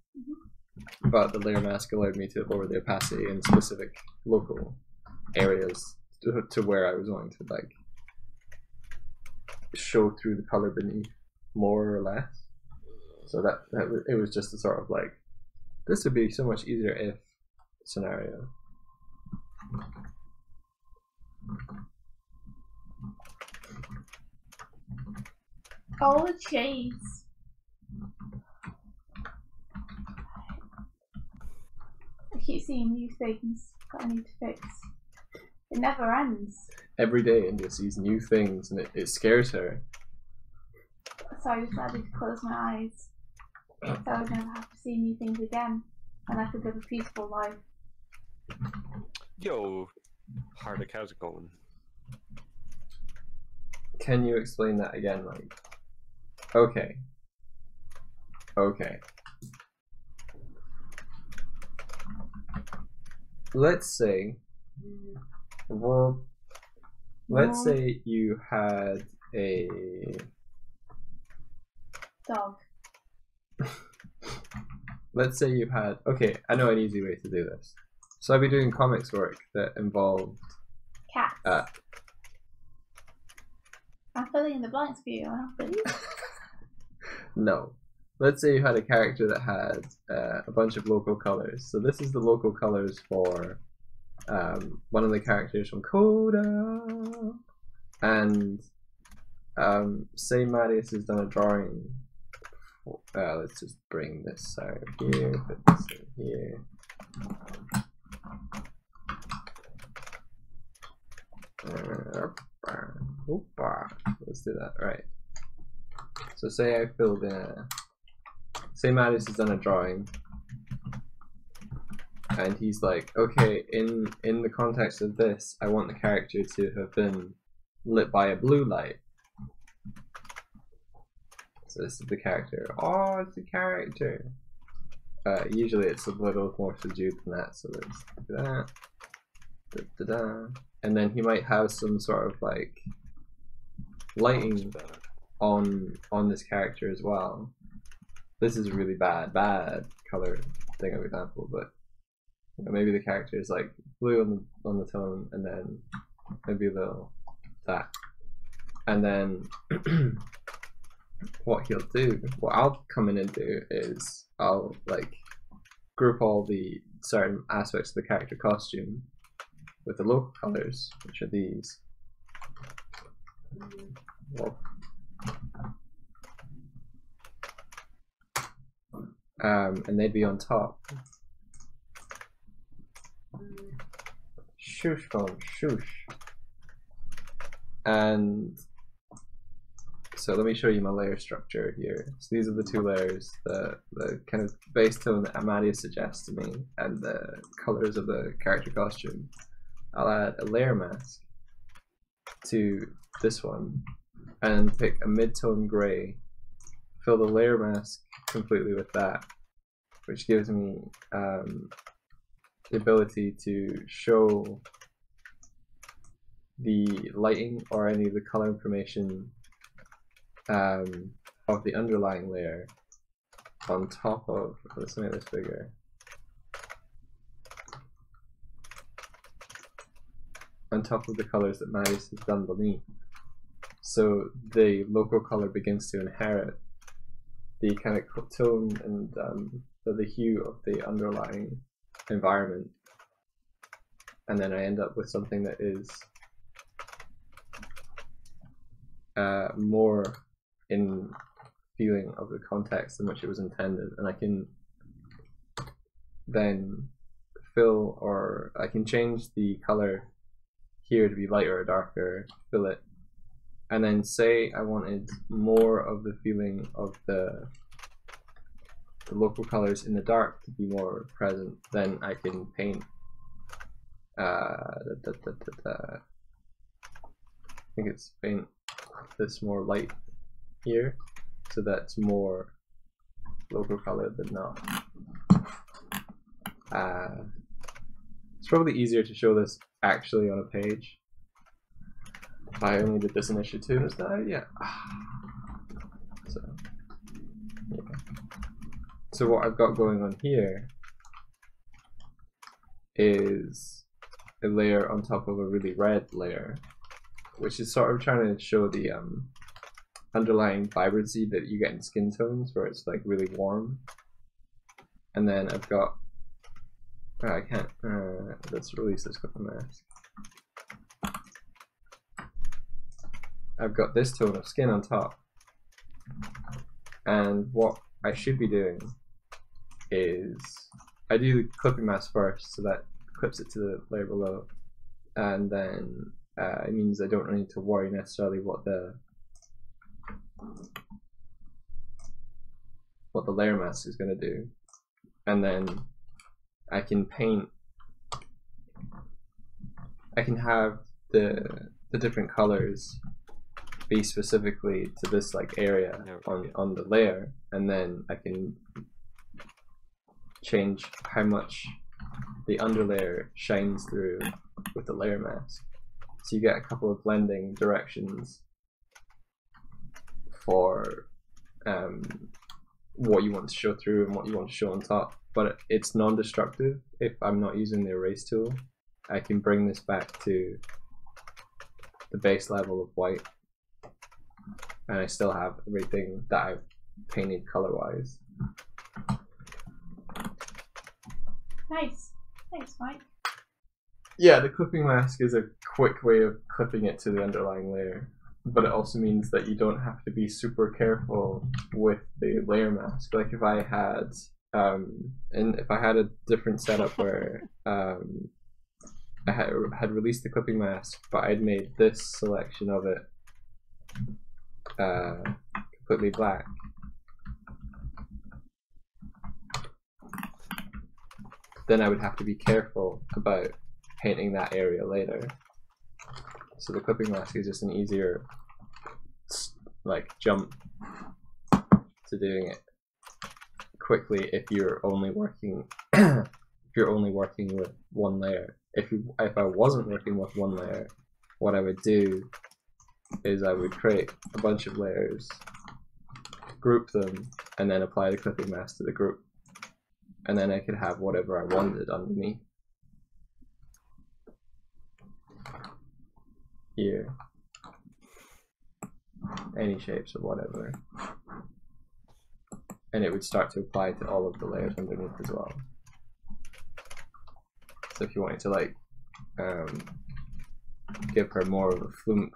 But the layer mask allowed me to lower the opacity in specific local areas to where I was wanting to like show through the color beneath more or less. So that it was just a sort of like, this would be so much easier if scenario. Oh, the cheese. I keep seeing new things that I need to fix. It never ends. Every day India sees new things and it scares her. So I decided to close my eyes. So I would never have to see new things again. And I could live a peaceful life. Yo, Hardik, how's it going? Can you explain that again, Mike? Okay. Okay. Let's say you had a Dog. let's say you had, okay, I know an easy way to do this. So I'd be doing comics work that involved Cats. I'm filling in the blanks for you, aren't I? no. Let's say you had a character that had a bunch of local colors. So this is the local colors for one of the characters from Coda, and say Marius has done a drawing. Let's just bring this out here, put this in here. Let's do that, right. So say I filled in say Marius has done a drawing, and he's like, okay, in the context of this, I want the character to have been lit by a blue light. So this is the character. Oh, it's the character. Usually it's a little more subdued than that, so let's do that. Da, da, da. And then he might have some sort of like lighting on this character as well. This is a really bad color thing of example, but you know, maybe the character is like blue on the tone, and then maybe a little that, and then what I'll come in and do is I'll like group all the certain aspects of the character costume with the local colors, which are these. Well, and they'd be on top. Shush, shush. And so let me show you my layer structure here. So these are the two layers, the kind of base tone that Amadia suggests to me, and the colors of the character costume. I'll add a layer mask to this one, and pick a mid-tone gray, fill the layer mask completely with that, which gives me the ability to show the lighting or any of the color information of the underlying layer on top of, let's make this bigger, on top of the colors that Marius has done beneath. So the local color begins to inherit the kind of tone and the hue of the underlying environment, and then I end up with something that is more in feeling of the context in which it was intended, and I can then fill, or I can change the color here to be lighter or darker, fill it, and then say I wanted more of the feeling of the local colors in the dark to be more present, then I can paint I think it's paint this more light here, so that's more local color than not. It's probably easier to show this actually on a page. I only did this in issue 2, is that yeah. So yeah. So what I've got going on here is a layer on top of a really red layer, which is sort of trying to show the underlying vibrancy that you get in skin tones, where it's like really warm. And then I've got, I can't, let's release this clip mask. I've got this tone of skin on top, and what I should be doing is I do the clipping mask first, so that clips it to the layer below, and then it means I don't need to worry necessarily what the layer mask is going to do, and then I can paint. I can have the different colors be specifically to this like area on the layer, and then I can change how much the underlayer shines through with the layer mask. So you get a couple of blending directions for what you want to show through and what you want to show on top, but it's non-destructive. If I'm not using the erase tool, I can bring this back to the base level of white, and I still have everything that I've painted color-wise. Nice. Thanks, Mike. Yeah, the clipping mask is a quick way of clipping it to the underlying layer, but it also means that you don't have to be super careful with the layer mask. Like if I had, if I had a different setup where I had released the clipping mask, but I'd made this selection of it completely black. Then I would have to be careful about painting that area later. So the clipping mask is just an easier like jump to doing it quickly if you're only working if you're only working with one layer. If I wasn't working with one layer, what I would do is I would create a bunch of layers, group them, and then apply the clipping mask to the group. And then I could have whatever I wanted underneath. Here. Any shapes or whatever. And it would start to apply to all of the layers underneath as well. So if you wanted to like give her more of a flume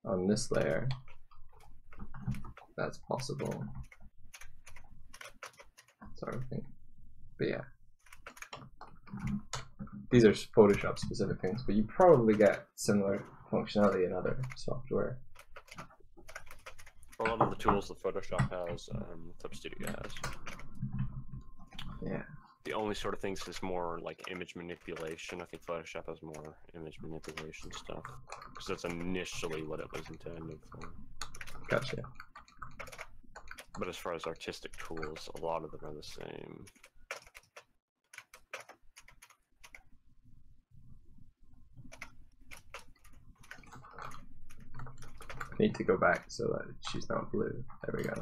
on this layer, that's possible. Sort of thing. But yeah. These are Photoshop specific things, but you probably get similar functionality in other software. A lot of the tools that Photoshop has, Clip Studio has. Yeah. The only sort of things is more like image manipulation. I think Photoshop has more image manipulation stuff, because that's initially what it was intended for. Gotcha. But as far as artistic tools, a lot of them are the same. Need to go back so that she's not blue. There we go.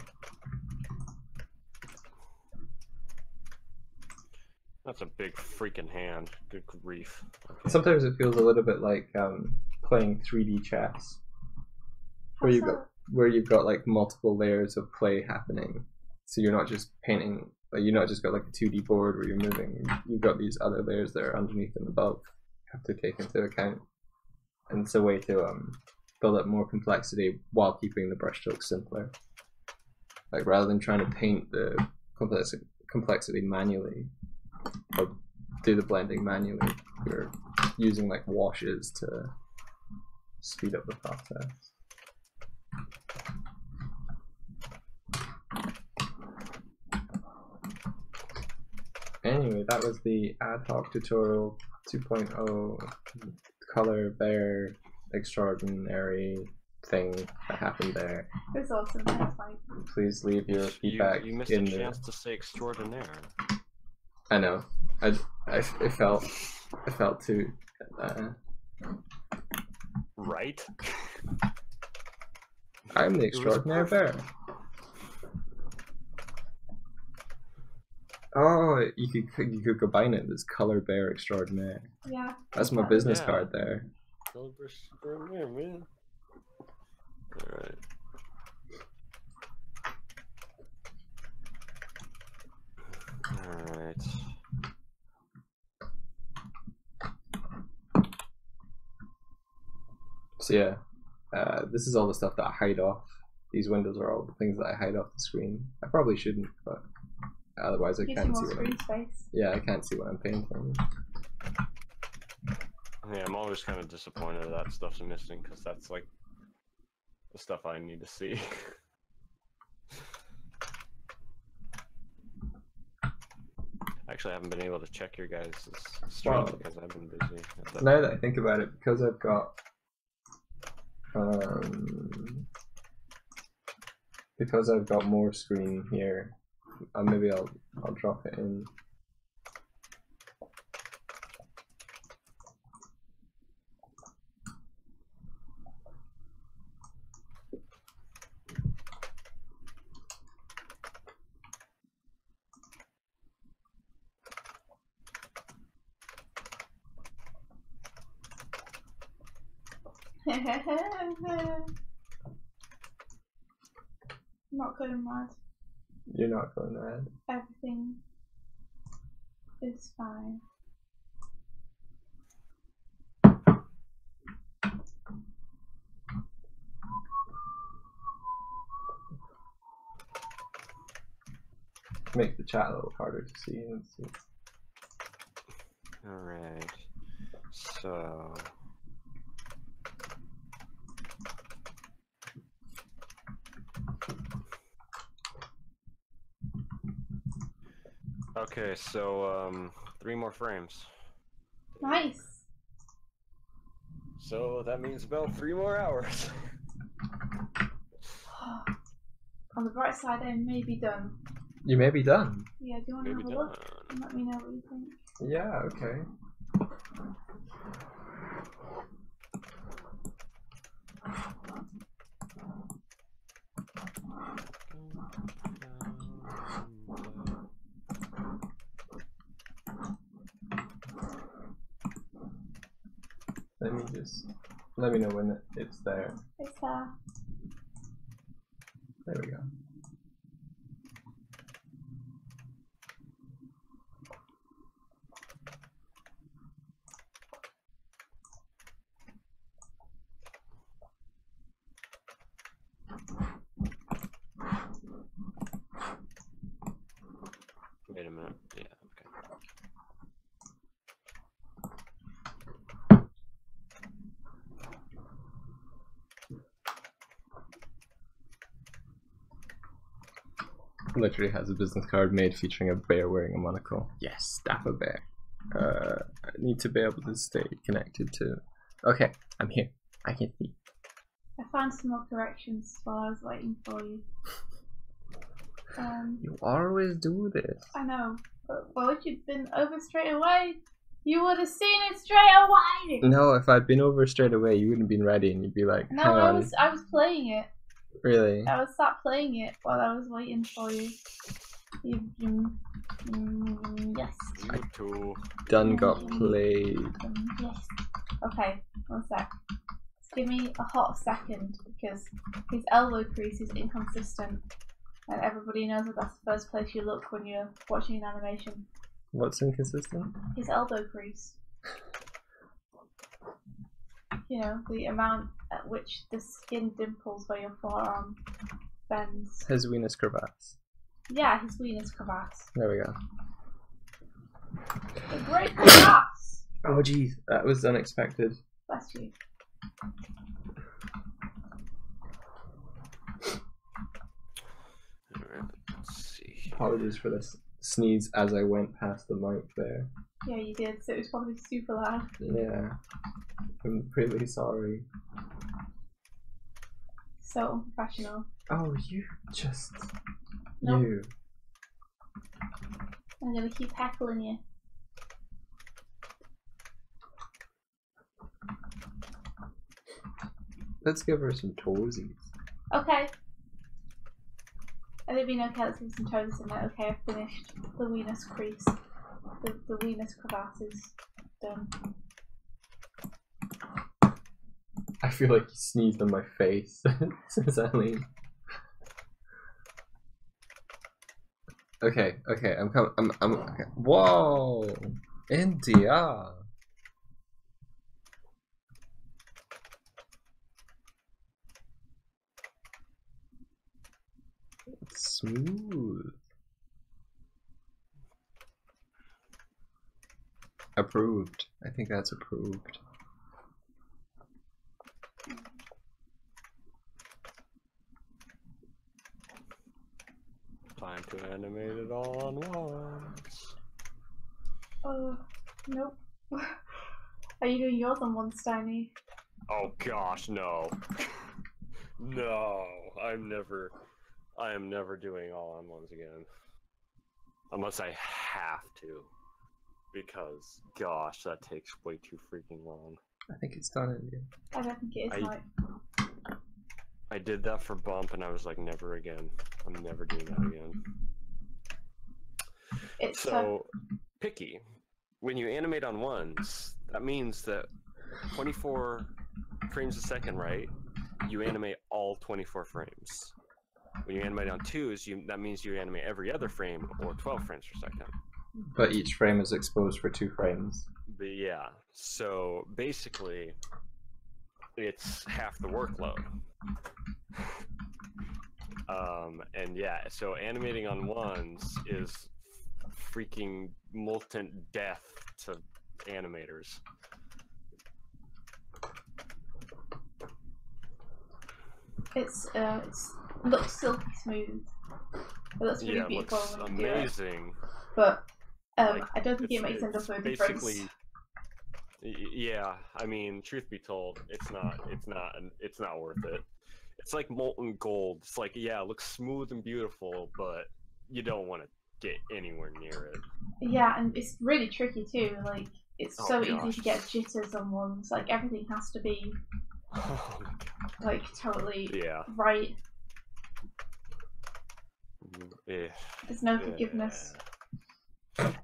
That's a big freaking hand. Good grief. Okay. Sometimes it feels a little bit like playing 3D chess, where you've got like multiple layers of play happening. So you're not just painting, like you're not just got like a 2D board where you're moving. You've got these other layers that are underneath and above. You have to take into account, and it's a way to build up more complexity while keeping the brushstrokes simpler. Like rather than trying to paint the complexity manually or do the blending manually, you're using like washes to speed up the process. Anyway, that was the ad hoc tutorial 2.0 color bear extraordinary thing that happened there. It was awesome. That's fine. Please leave your feedback. You missed in a chance to say extraordinaire. I know. It felt too. Right. I'm the extraordinary bear. Oh, you could combine it as color bear extraordinaire. Yeah. That's my business card there. Color bear extraordinaire, man. All right. All right. So yeah, this is all the stuff that I hide off. These windows are all the things that I hide off the screen. I probably shouldn't, but otherwise I can't see what yeah, I can't see what I'm painting. Yeah, I'm always kind of disappointed that stuff's missing, because that's like the stuff I need to see. Actually, I haven't been able to check your guys' stream because I've been busy. Now that I think about it, because I've got more screen here, maybe I'll drop it in. Not going mad. You're not going mad. Everything is fine. make the chat a little harder to see. Let's see. Alright. So... Okay, so 3 more frames. Nice. So that means about 3 more hours. On the bright side, I may be done. You may be done. Yeah, do you want to have a look and let me know what you think? Yeah, okay. Let me know when it's there. It's there. There we go. Wait a minute. Yeah, okay. Literally has a business card made featuring a bear wearing a monocle. Yes, Dapper Bear. I need to be able to stay connected to... Okay, I'm here. I can see. I found some more corrections while I was waiting for you. You always do this. I know, but well, if you'd been over straight away, you would have seen it straight away! No, if I'd been over straight away, you wouldn't have been ready and you'd be like, no, hang on. I was playing it. Really? I was sat playing it while I was waiting for you. Yes. You too. Done got played. Yes. Okay, 1 sec. Just give me a hot second because his elbow crease is inconsistent. And everybody knows that that's the first place you look when you're watching an animation. What's inconsistent? His elbow crease. You know, the amount at which the skin dimples where your forearm bends. His Venus crevasse. Yeah, his Venus crevasse. There we go. A great crevasse! Oh jeez, that was unexpected. Bless you. Alright, let's see. Apologies for this sneeze as I went past the mic there. Yeah, you did, so it was probably super loud. Yeah. I'm really sorry. So unprofessional. Oh, you just... Nope. You. I'm gonna keep heckling you. Let's give her some toesies. Okay. I didn't mean okay, let's give some toes in there. Okay, I've finished the Venus crease. The Venus crevasse is done. I feel like you sneezed on my face, Sally. Okay, I'm coming. I'm okay. Whoa! India! It's smooth. Approved. I think that's approved. Time to animate it all on once. Nope. Are you doing yours on one, Steiny? Oh gosh, no. No, I am never doing all on ones again. Unless I have to. Because, gosh, that takes way too freaking long. I think it's done, India. I don't think it is like. I did that for Bump and I was like, never again. I'm never doing that again. It's so, picky. When you animate on ones, that means that 24 frames a second, right? You animate all 24 frames. When you animate on twos, that means you animate every other frame or 12 frames per second. But each frame is exposed for 2 frames. But yeah, so basically, it's half the workload. And yeah, so animating on ones is freaking molten death to animators. It looks silky smooth. It looks really beautiful when you amazing. Do it. But I don't think it makes enough of a difference. Yeah, I mean, truth be told, it's not worth it. It's like molten gold. It's like, yeah, it looks smooth and beautiful, but you don't want to get anywhere near it. Yeah, and it's really tricky too. Like, it's so easy to get jitters on ones. Like, everything has to be like totally right. Yeah. There's no forgiveness.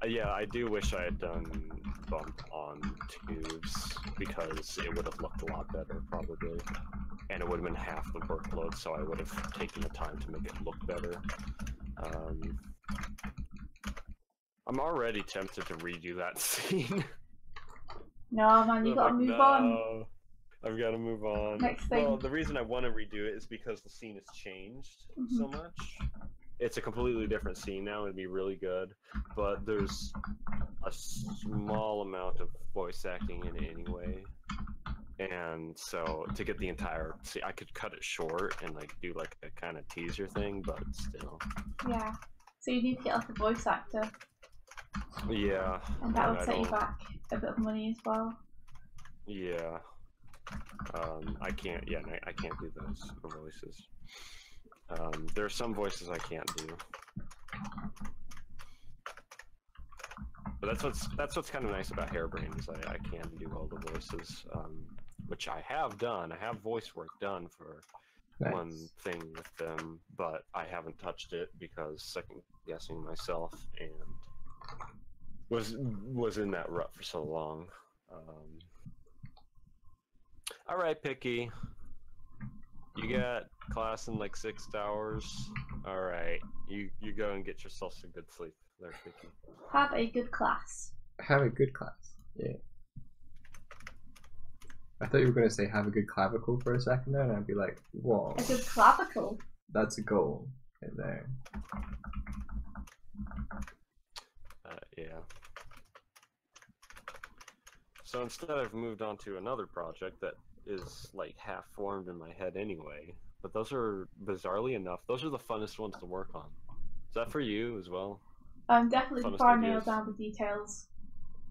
Yeah, I do wish I had done bump on tubes because it would have looked a lot better probably, and it would have been half the workload, so I would have taken the time to make it look better. I'm already tempted to redo that scene. No, man, you gotta move on. I've got to move on. Next thing. Well, the reason I want to redo it is because the scene has changed so much. It's a completely different scene now. It'd be really good, but there's a small amount of voice acting in it anyway, and so to get the entire, I could cut it short and like do like a kind of teaser thing, but still. Yeah. So you need to get like a voice actor. Yeah. And that would set you back a bit of money as well. Yeah. I can't. Yeah, I can't do those voices. There are some voices I can't do, but that's what's kind of nice about Hairbrain is I can do all the voices, which I have done. I have voice work done for one thing with them, but I haven't touched it because second guessing myself and was in that rut for so long. All right, Picky. You got class in like 6 hours. All right, you go and get yourself some good sleep there, Picky. Have a good class. Have a good class. Yeah. I thought you were going to say have a good clavicle for a second there, and I'd be like, whoa. A good clavicle? That's a goal in there. Yeah. So instead I've moved on to another project that is like half formed in my head anyway, but those are, bizarrely enough, those are the funnest ones to work on. Is that for you as well? Definitely before I nail down the details.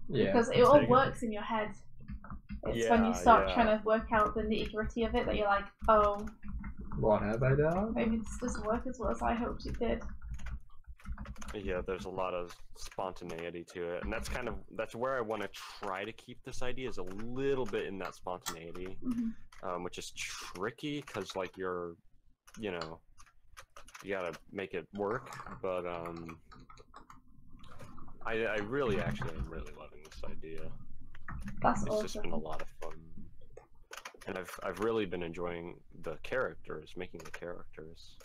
Yeah. Because it all works in your head. It's when you start trying to work out the nitty gritty of it that you're like, oh, what have I done? Maybe this doesn't work as well as I hoped it did. Yeah, there's a lot of spontaneity to it, and that's where I want to try to keep this idea, is a little bit in that spontaneity, which is tricky because like you gotta make it work. But I really am really loving this idea. That's It's just been a lot of fun, and I've really been enjoying the characters, making the characters.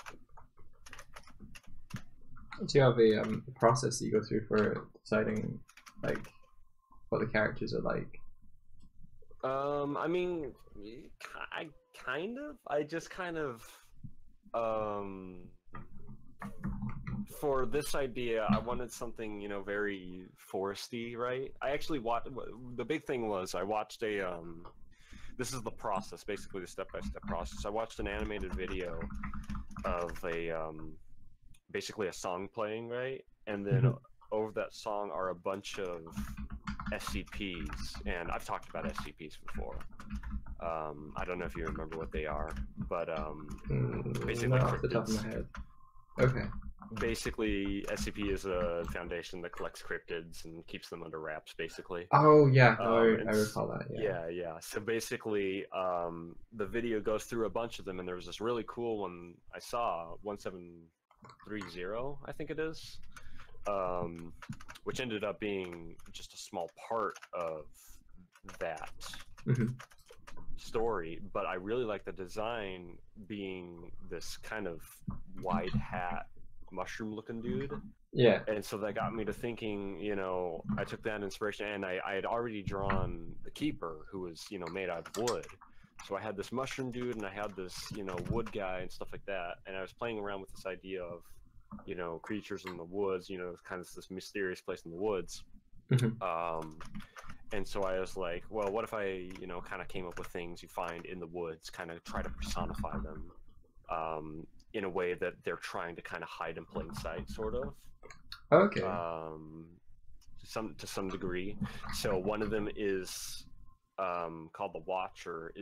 Do you have a process that you go through for deciding like what the characters are like? I mean, I just kind of for this idea, I wanted something, very foresty, right? I actually watched, the big thing was I watched this is the process, basically the step-by-step process. I watched an animated video of basically a song playing, right? And then over that song are a bunch of SCPs, and I've talked about SCPs before. I don't know if you remember what they are, but basically not off the top of my head. Okay. Basically, SCP is a foundation that collects cryptids and keeps them under wraps, basically. Oh yeah, I recall that. Yeah. So basically, the video goes through a bunch of them, and there was this really cool one I saw, 1730, I think it is, which ended up being just a small part of that story, but I really like the design being this kind of wide hat mushroom looking dude. Yeah. And so that got me to thinking, I took that inspiration, and I had already drawn the keeper, who was, made out of wood. So I had this mushroom dude, and I had this, you know, wood guy and stuff like that. And I was playing around with this idea of, you know, creatures in the woods. You know, kind of this mysterious place in the woods. And so I was like, well, what if I, you know, kind of came up with things you find in the woods, kind of try to personify them in a way that they're trying to kind of hide in plain sight, sort of. Okay. To some degree. So one of them is called the Watcher.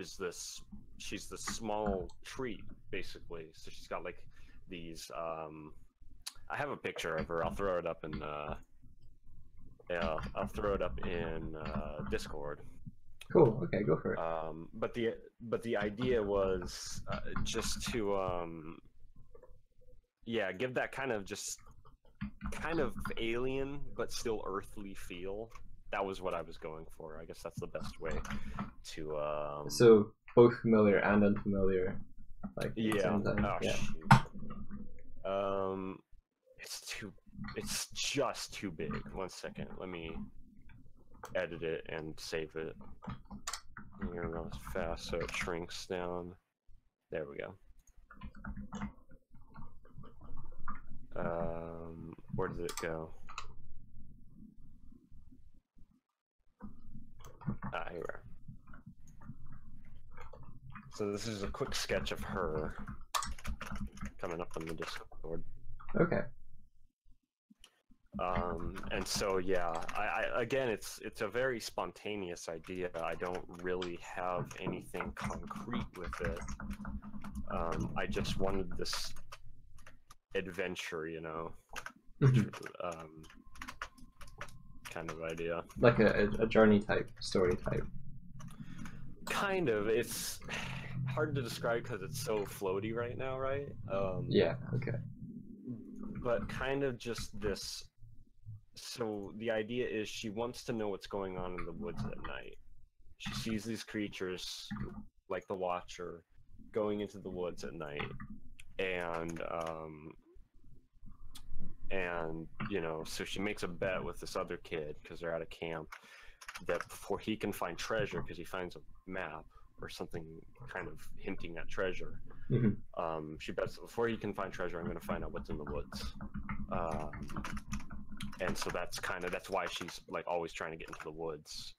She's this small tree, basically. So she's got like these. I have a picture of her. I'll throw it up in. I'll throw it up in Discord. Cool. Okay, go for it. But the idea was just to give that kind of alien but still earthly feel. That was what I was going for. I guess that's the best way to. So both familiar and unfamiliar, like yeah. Oh, yeah. Shoot. It's just too big. 1 second. Let me edit it and save it. I'm gonna run as fast so it shrinks down. There we go. Where did it go? Here we are. So this is a quick sketch of her coming up on the Discord. Okay. And so yeah, I again, it's a very spontaneous idea. I don't really have anything concrete with it. I just wanted this adventure, you know, kind of idea. Like a journey type, story type. Kind of. It's hard to describe because it's so floaty right now, right? Yeah. Okay. But kind of just this. So the idea is she wants to know what's going on in the woods at night. She sees these creatures, like the Watcher, going into the woods at night, and you know, so she makes a bet with this other kid because they're at a camp that before he can find treasure, because he finds a map or something kind of hinting at treasure, she bets that before he can find treasure, I'm going to find out what's in the woods. And so that's why she's like always trying to get into the woods,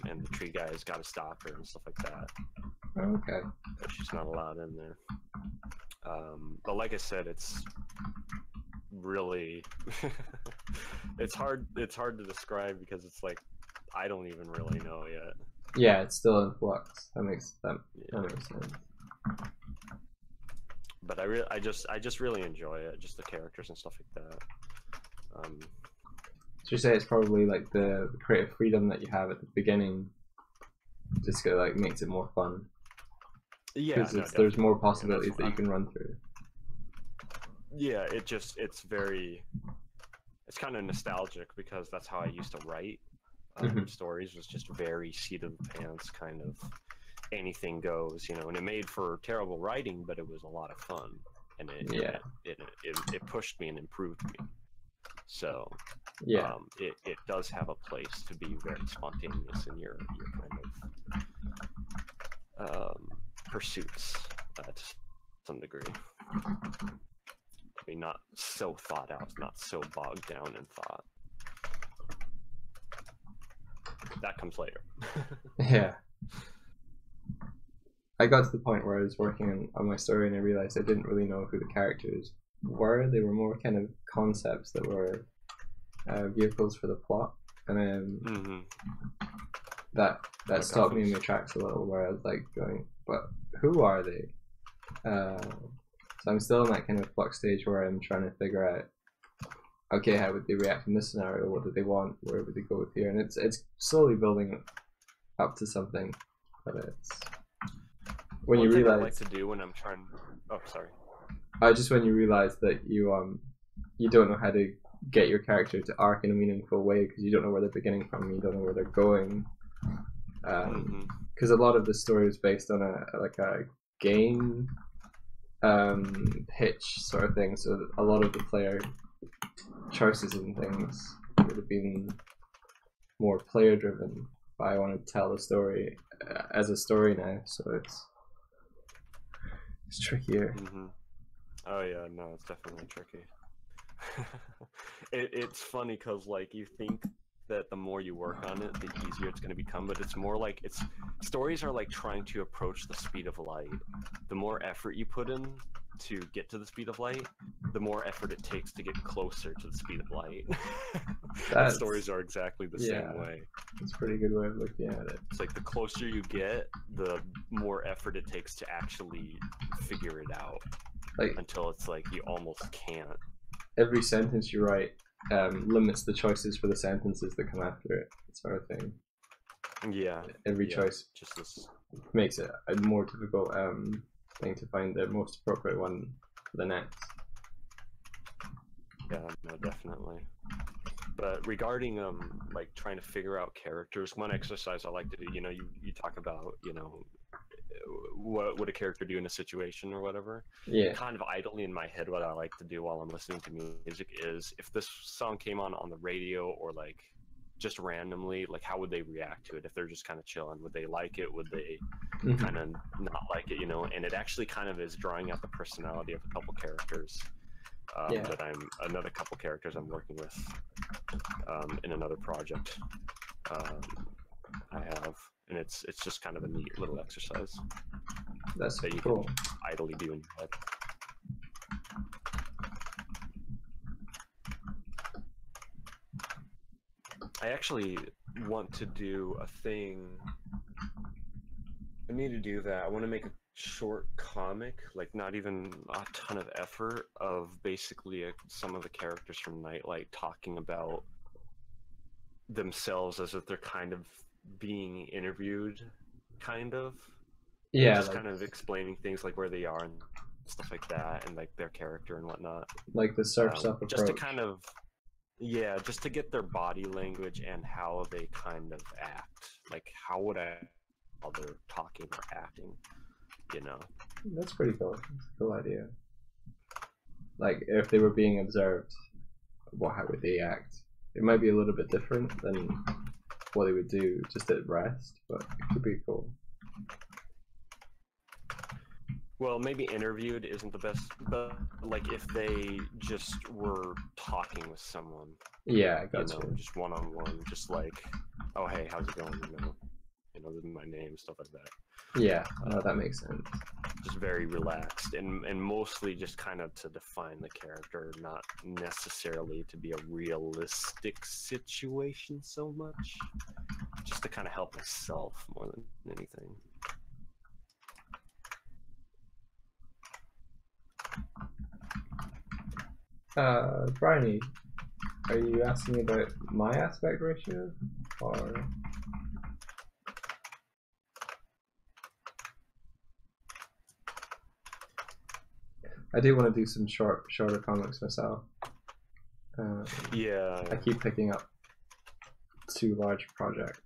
and the tree guy's got to stop her and stuff like that. Okay. But she's not allowed in there. But like I said, it's really it's hard to describe because it's like I don't even really know yet. Yeah, it's still in flux. That makes sense. But I just really enjoy it, just the characters and stuff like that. So you say it's probably like the creative freedom that you have at the beginning just like makes it more fun. Yeah, because there's more possibilities that you can run through. Yeah, it's kind of nostalgic because that's how I used to write stories. Was just very seat of the pants, kind of anything goes, you know. And it made for terrible writing, but it was a lot of fun, and it pushed me and improved me. So yeah, it does have a place to be very spontaneous in your kind of pursuits to some degree. I mean, not so thought out, not so bogged down in thought. That comes later. Yeah. I got to the point where I was working on my story and I realized I didn't really know who the characters were. They were more kind of concepts that were vehicles for the plot, and that stopped me in my tracks a little, where I was like going, but who are they? So I'm still in that kind of flux stage where I'm trying to figure out, okay, how would they react in this scenario? What do they want? Where would they go with here? And it's slowly building up to something, but it's when you realize. I like to do when I'm trying. Oh, sorry. Just when you realize that you don't know how to get your character to arc in a meaningful way because you don't know where they're beginning from, you don't know where they're going. Because a lot of the story is based on a game pitch sort of thing, so a lot of the player choices and things would have been more player driven. but I want to tell the story as a story now, so it's trickier. Mm-hmm. Oh yeah, no, it's definitely tricky. It's funny because like you think that the more you work on it, the easier it's going to become, but it's more like stories are like trying to approach the speed of light. The more effort you put in to get to the speed of light, the more effort it takes to get closer to the speed of light. And stories are exactly the same way. It's a pretty good way of looking at it. It's like the closer you get, the more effort it takes to actually figure it out. Like until it's like you almost can't. Every sentence you write limits the choices for the sentences that come after it, sort of thing. Yeah. Every choice just this makes it a more difficult thing to find the most appropriate one for the next. Yeah, no, definitely. But regarding like trying to figure out characters, one exercise I like to do, you know, you talk about, you know, what would a character do in a situation or whatever. Yeah. Kind of idly in my head, what I like to do while I'm listening to music is if this song came on the radio or like just randomly, like how would they react to it? If they're just kind of chilling, would they like it? Would they kind of not like it? You know, and it actually kind of is drawing out the personality of a couple characters. That another couple characters I'm working with in another project I have, and it's just kind of a neat little exercise. That's that you cool. can idly do in your head. I actually want to do a thing. I need to do that. I want to make a short comic, like not even a ton of effort, of basically some of the characters from Nightlight talking about themselves as if they're kind of being interviewed, kind of. Yeah, just like, kind of explaining things like where they are and stuff like that, and like their character and whatnot. Like the surf's up approach. Just to kind of, yeah, just to get their body language and how they kind of act. Like how would while they're talking or acting, you know? That's pretty cool. That's a cool idea. Like if they were being observed, how would they act? It might be a little bit different than what they would do just at rest, but it could be cool. Well, maybe interviewed isn't the best, but like if they just were talking with someone. Yeah, I got you. Just one-on-one, just like, oh hey, how's it going? You know, this is my name, stuff like that. Yeah, no, that makes sense. Just very relaxed and mostly just kind of to define the character, not necessarily to be a realistic situation so much. Just to kind of help myself more than anything. Bryony, are you asking about my aspect ratio, or? I do want to do some shorter comics myself. Yeah. I keep picking up too large project.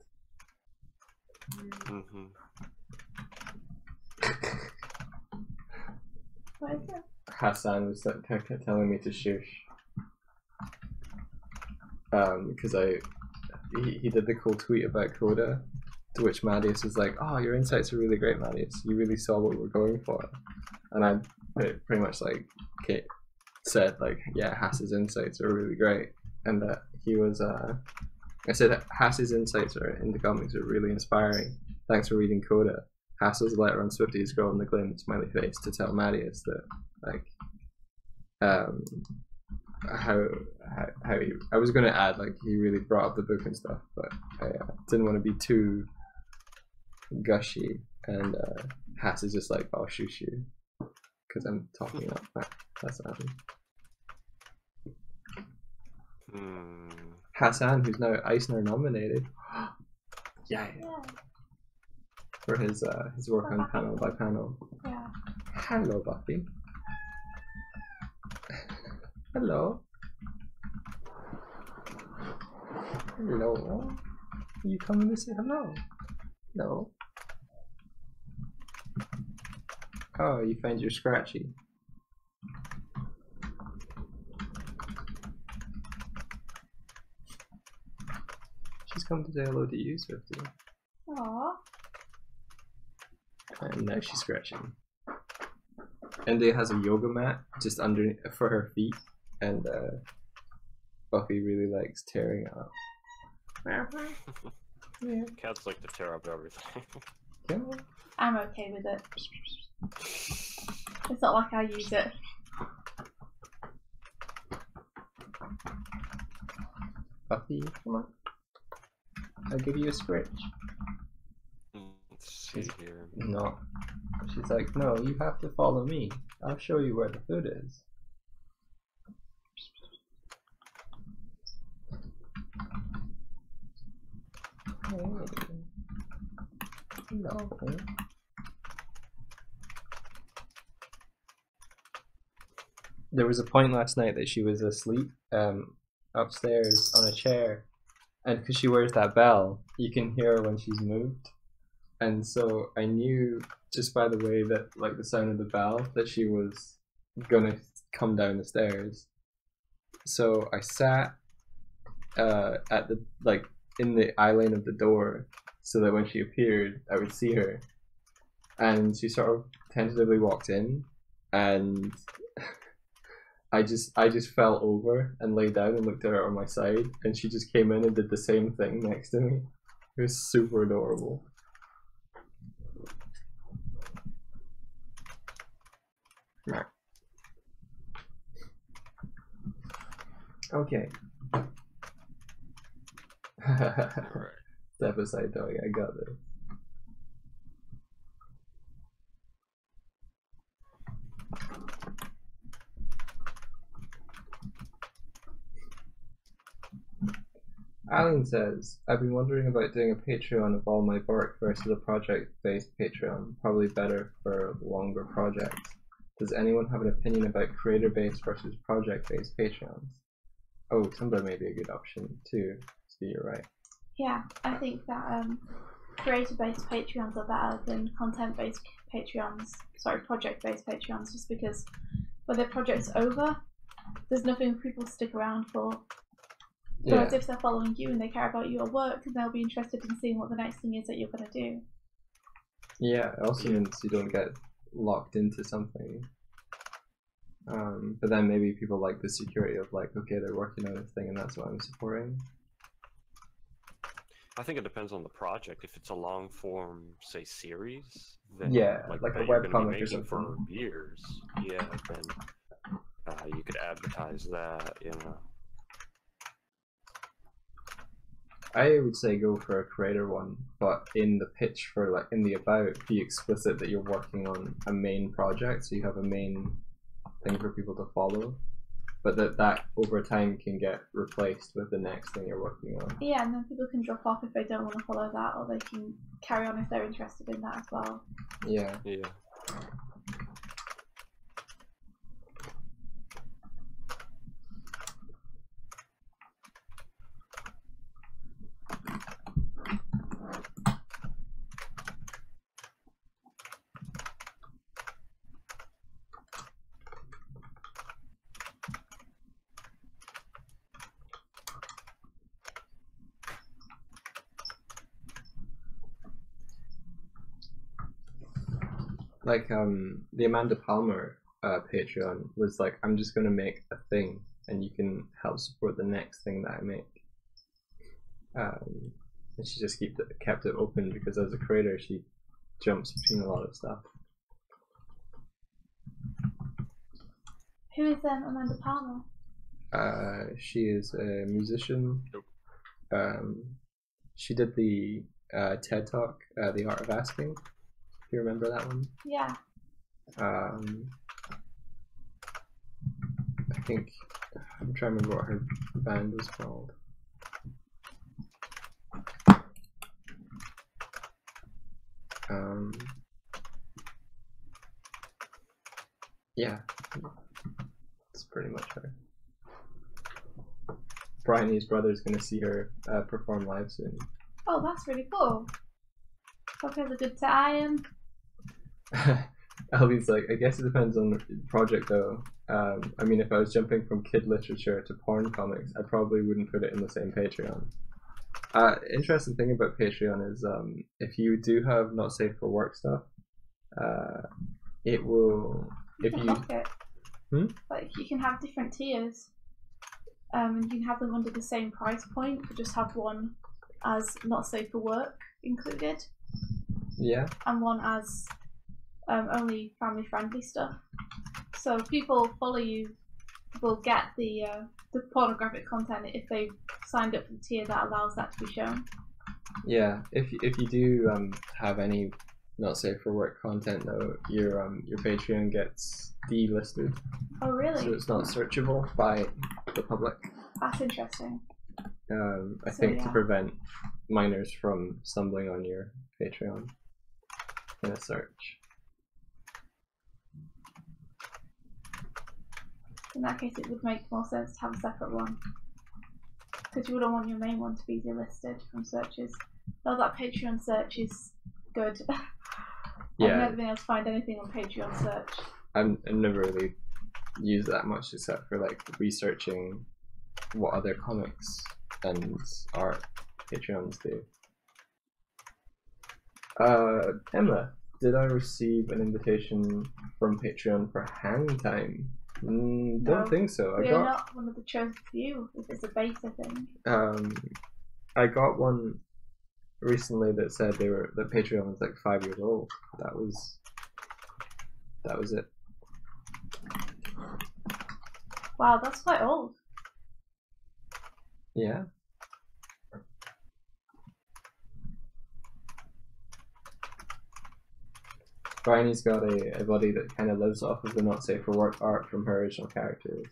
Mm-hmm. What is it? Hassan was telling me to shush. Because he did the cool tweet about Coda, to which Marius was like, "Oh, your insights are really great, Marius. You really saw what we're going for." And I pretty much like said like, "Yeah, Hass's insights are really great," and that he was. I said that Hass's insights in the comics are really inspiring. Thanks for reading Coda. Hass's letter on Swifty's girl in the Glen smiley face to tell Marius that like how he, I was going to add like he really brought up the book and stuff, but I didn't want to be too gushy, and Hass is just like, "I'll shoot you," because I'm talking up. That's Adam. Hassan, who's now Eisner nominated. Yeah. For his work on Panel by Panel. Yeah. Hello, Buffy. Hello. Hello. You coming to say hello? No. Oh, you find you're scratchy. She's come to say hello to you, Swifty. Aww. And now she's scratching. India has a yoga mat just under for her feet, and Buffy really likes tearing it up. Yeah. Cats like to tear up everything. Yeah. I'm okay with it. It's not like I use it. Buffy, come on. I'll give you a scratch. Let's see here. No. She's like, no, you have to follow me. I'll show you where the food is. Hey. Hello. There was a point last night that she was asleep upstairs on a chair, and because she wears that bell, you can hear her when she's moved. And so I knew just by the way that, like, the sound of the bell, that she was gonna come down the stairs. So I sat at the, like, in the eye lane of the door, so that when she appeared, I would see her. And she sort of tentatively walked in, and I just fell over and lay down and looked at her on my side, and she just came in and did the same thing next to me. It was super adorable. Right. Okay. Alright. Step aside, Doig. I got this. Alan says, I've been wondering about doing a Patreon of all my work versus a project-based Patreon, probably better for longer projects. Does anyone have an opinion about creator-based versus project-based Patreons? Oh, Tumblr may be a good option too, so you're right. Yeah, I think that creator-based Patreons are better than content-based Patreons, sorry, project-based Patreons, just because when their project's over, there's nothing for people to stick around for. Whereas if they're following you and they care about your work, they'll be interested in seeing what the next thing is that you're going to do. Yeah, it also means you don't get locked into something. But then maybe people like the security of, like, okay, they're working on a thing and that's what I'm supporting. I think it depends on the project. If it's a long form, say, series, then yeah, like a webcomic or something for years, yeah, then you could advertise that, you know. I would say go for a creator one, but in the pitch for, like, in the about, be explicit that you're working on a main project, so you have a main thing for people to follow, but that over time can get replaced with the next thing you're working on. Yeah, and then people can drop off if they don't want to follow that, or they can carry on if they're interested in that as well. Yeah. Yeah. Like, the Amanda Palmer Patreon was like, I'm just gonna make a thing, and you can help support the next thing that I make. And she just kept it open because as a creator, she jumps between a lot of stuff. Who is Amanda Palmer? She is a musician. Nope. She did the TED Talk, The Art of Asking. Do you remember that one? Yeah. I think I'm trying to remember what her band was called. Yeah, it's pretty much her. Bryony's brother's gonna see her perform live soon. Oh, that's really cool. Hope you have a good time. Albie's like, I guess it depends on the project though. I mean, if I was jumping from kid literature to porn comics, I probably wouldn't put it in the same Patreon. Interesting thing about Patreon is if you do have not safe for work stuff, it will. You can lock it. Like you can have different tiers. You can have them under the same price point, but just have one as not safe for work included. Yeah. And one as only family friendly stuff. So people follow you will get the pornographic content if they've signed up for the tier that allows that to be shown. Yeah, if you do have any not safe for work content though, your Patreon gets delisted. Oh really? So it's not searchable by the public. That's interesting. I think to prevent minors from stumbling on your Patreon in a search. In that case, it would make more sense to have a separate one. Because you wouldn't want your main one to be delisted from searches. Though that Patreon search is good. Yeah. I've never been able to find anything on Patreon search. I've never really used that much except for like researching what other comics and art Patreons do. Emma, did I receive an invitation from Patreon for hang time? Don't think so. We're not one of the chosen few if it's a beta thing. I got one recently that said that Patreon was like 5 years old. That was it. Wow, that's quite old. Yeah. Bryony's got a buddy that kind of lives off of the not safe for work art from her original characters.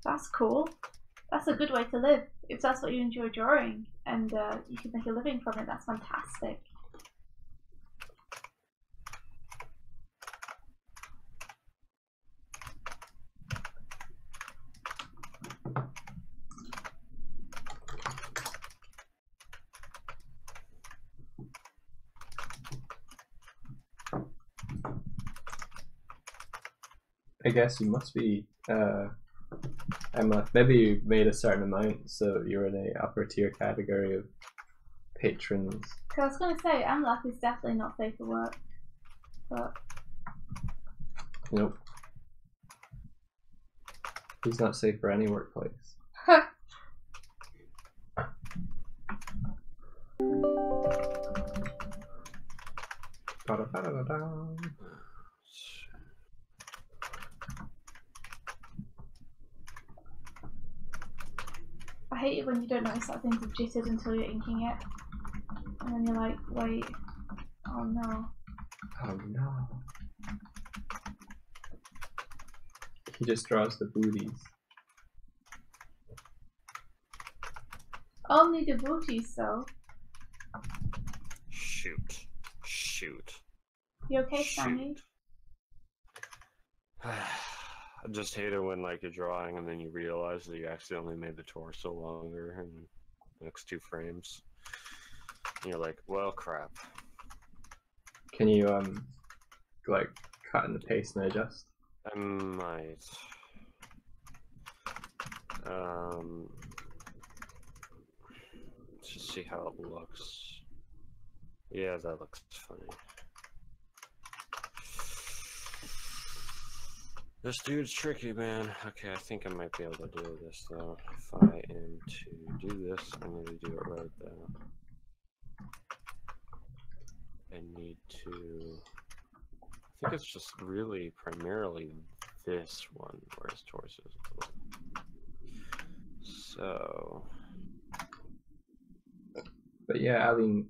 That's cool. That's a good way to live. If that's what you enjoy drawing and you can make a living from it, that's fantastic. I guess you must be Emma. Maybe you made a certain amount, so you're in a upper tier category of patrons. Cause I was gonna say, MLAP is definitely not safe for work, but nope, he's not safe for any workplace. I hate it when you don't notice that things have jittered until you're inking it. And then you're like, wait, oh no. Oh no. He just draws the booties. Only the booties though. Shoot. You okay, Sammy? I just hate it when like you're drawing and then you realize that you accidentally made the torso longer in the next 2 frames. And you're like, well, crap. Can you like cut and paste and adjust? I might. Let's just see how it looks. Yeah, that looks funny. This dude's tricky, man. Okay, I think I might be able to do this though. If I am to do this, I'm going to do it right though. I need to... I think it's just really primarily this one where his torso is. So... But yeah, Aline,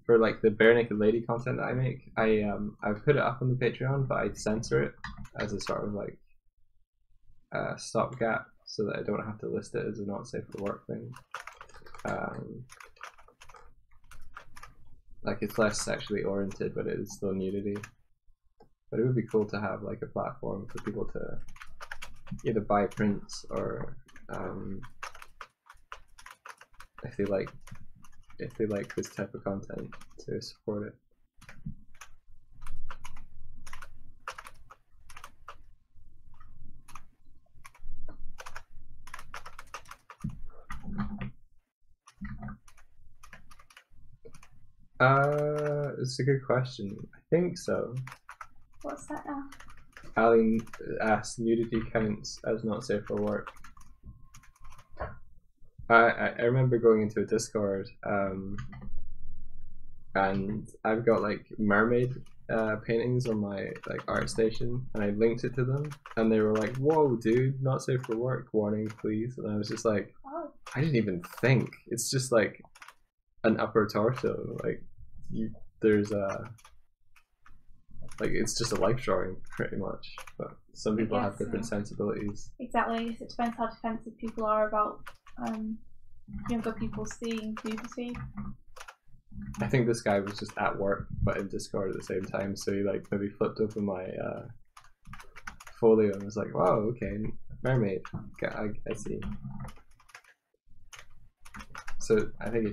for like the bare naked lady content that I make, I've put it up on the Patreon, but I censor it as a sort of like stopgap so that I don't have to list it as a not safe for work thing. Like it's less sexually oriented, but it is still nudity. But it would be cool to have like a platform for people to either buy prints or if they like this type of content, to support it. It's a good question. I think so. What's that now? Ali asked, nudity counts as not safe for work. I remember going into a Discord, and I've got like mermaid paintings on my like art station, and I linked it to them, and they were like, "Whoa, dude, not safe for work, warning, please." And I was just like, Oh. I didn't even think. It's just like an upper torso, like there's a like it's just a life drawing pretty much, but some people have different sensibilities. Exactly. I guess it depends how defensive people are about younger people seeing nudity. I think this guy was just at work but in Discord at the same time, so he like maybe flipped open my folio and was like, "Wow, okay, mermaid. Okay, I see." So I think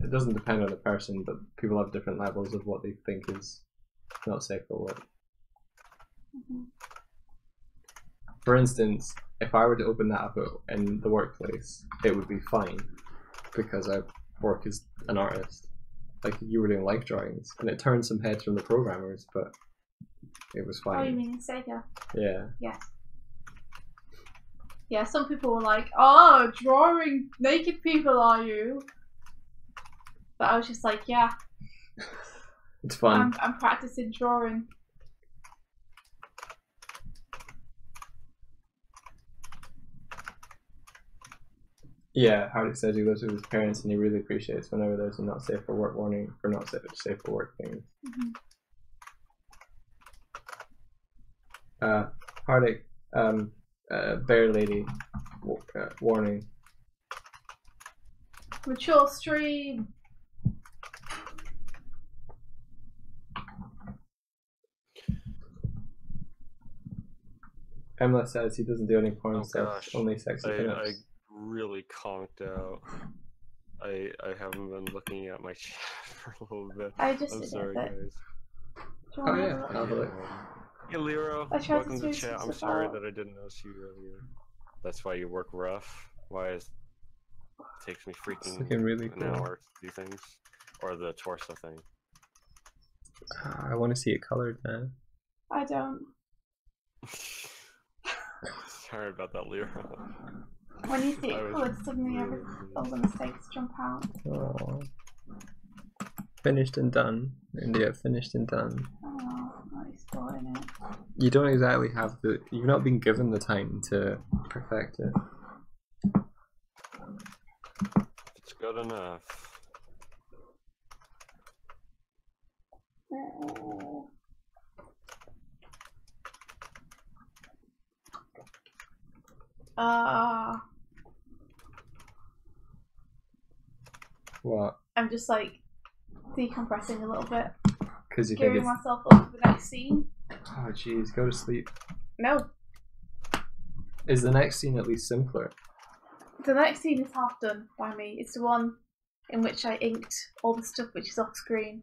it doesn't depend on the person, but people have different levels of what they think is not safe for work. Mm-hmm. For instance, if I were to open that up in the workplace, it would be fine because I work as an artist. Like you were doing life drawings, and it turned some heads from the programmers, but it was fine. Oh, you mean in Sega? Yeah. Yes. Yeah, some people were like, "Oh, drawing naked people, are you?" But I was just like, "Yeah, it's fun. I'm practicing drawing." Yeah, Hardy says he lives with his parents and he really appreciates whenever there's a not safe for work warning for not safe for work things. Mm-hmm. Hardy, bear lady, warning. Mature stream. Emma says he doesn't do any porn stuff, gosh. only sexy I pinups. really conked out. I haven't been looking at my chat for a little bit. I'm sorry, guys. Oh yeah, I'll have a look. Hey Lero, welcome to the chat. I'm sorry that I didn't notice you earlier. That's why you work rough. Why it takes me freaking really an hour to do things. Or the torso thing. I want to see it colored, man. I don't. Sorry about that, Lero. When you see it colored, suddenly all the mistakes jump out. Oh. Finished and done. India, finished and done. Oh, nice spoiling it. You don't exactly have the. You've not been given the time to perfect it. It's good enough. What? I'm just like decompressing a little bit. Because you gearing think it's... myself up for the next scene. Oh jeez, go to sleep. No. Is the next scene at least simpler? The next scene is half done by me. It's the one in which I inked all the stuff which is off screen.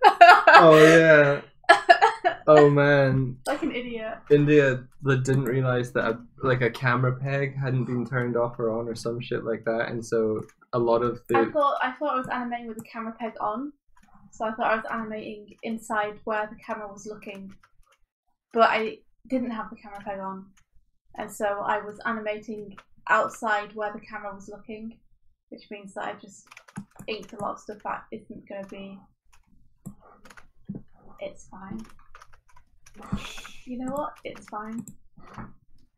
Oh yeah. Oh man. Like an idiot. India didn't realize that a camera peg hadn't been turned off or on or some shit like that, and so a lot of the... I thought I was animating with the camera peg on, so I thought I was animating inside where the camera was looking, but I didn't have the camera peg on, and so I was animating outside where the camera was looking, which means that I just inked a lot of stuff that isn't going to be... It's fine. You know what? It's fine.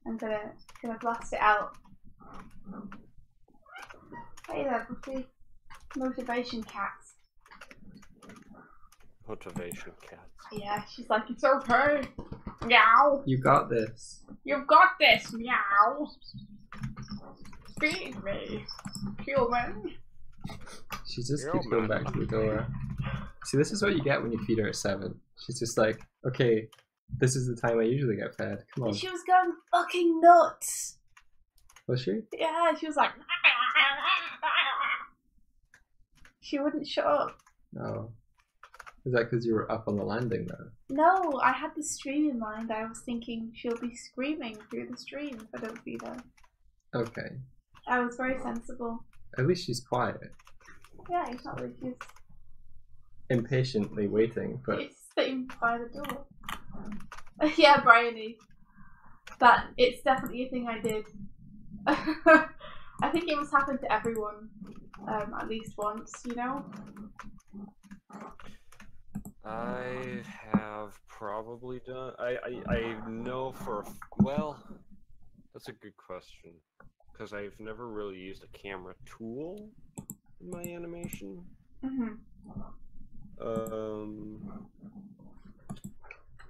I'm gonna blast it out. Hey there, Buffy. Motivation cats. Motivation cats. Yeah, she's like, it's okay. Meow. You got this. You've got this. Meow. Feed me, human. She just keeps going back to the door. See, this is what you get when you feed her at 7. She's just like, okay, this is the time I usually get fed. Come on. And she was going fucking nuts. Was she? Yeah, she was like... She wouldn't shut up. No. Is that because you were up on the landing though? No, I had the stream in mind. I was thinking she'll be screaming through the stream if I don't feed her. Okay. I was very sensible. At least she's quiet. Yeah, it's not like she's impatiently waiting, but It's sitting by the door. Yeah, Bryony. It's definitely a thing I did. I think it must happen to everyone, at least once, you know? I have probably done. I know for well, that's a good question because I've never really used a camera tool in my animation.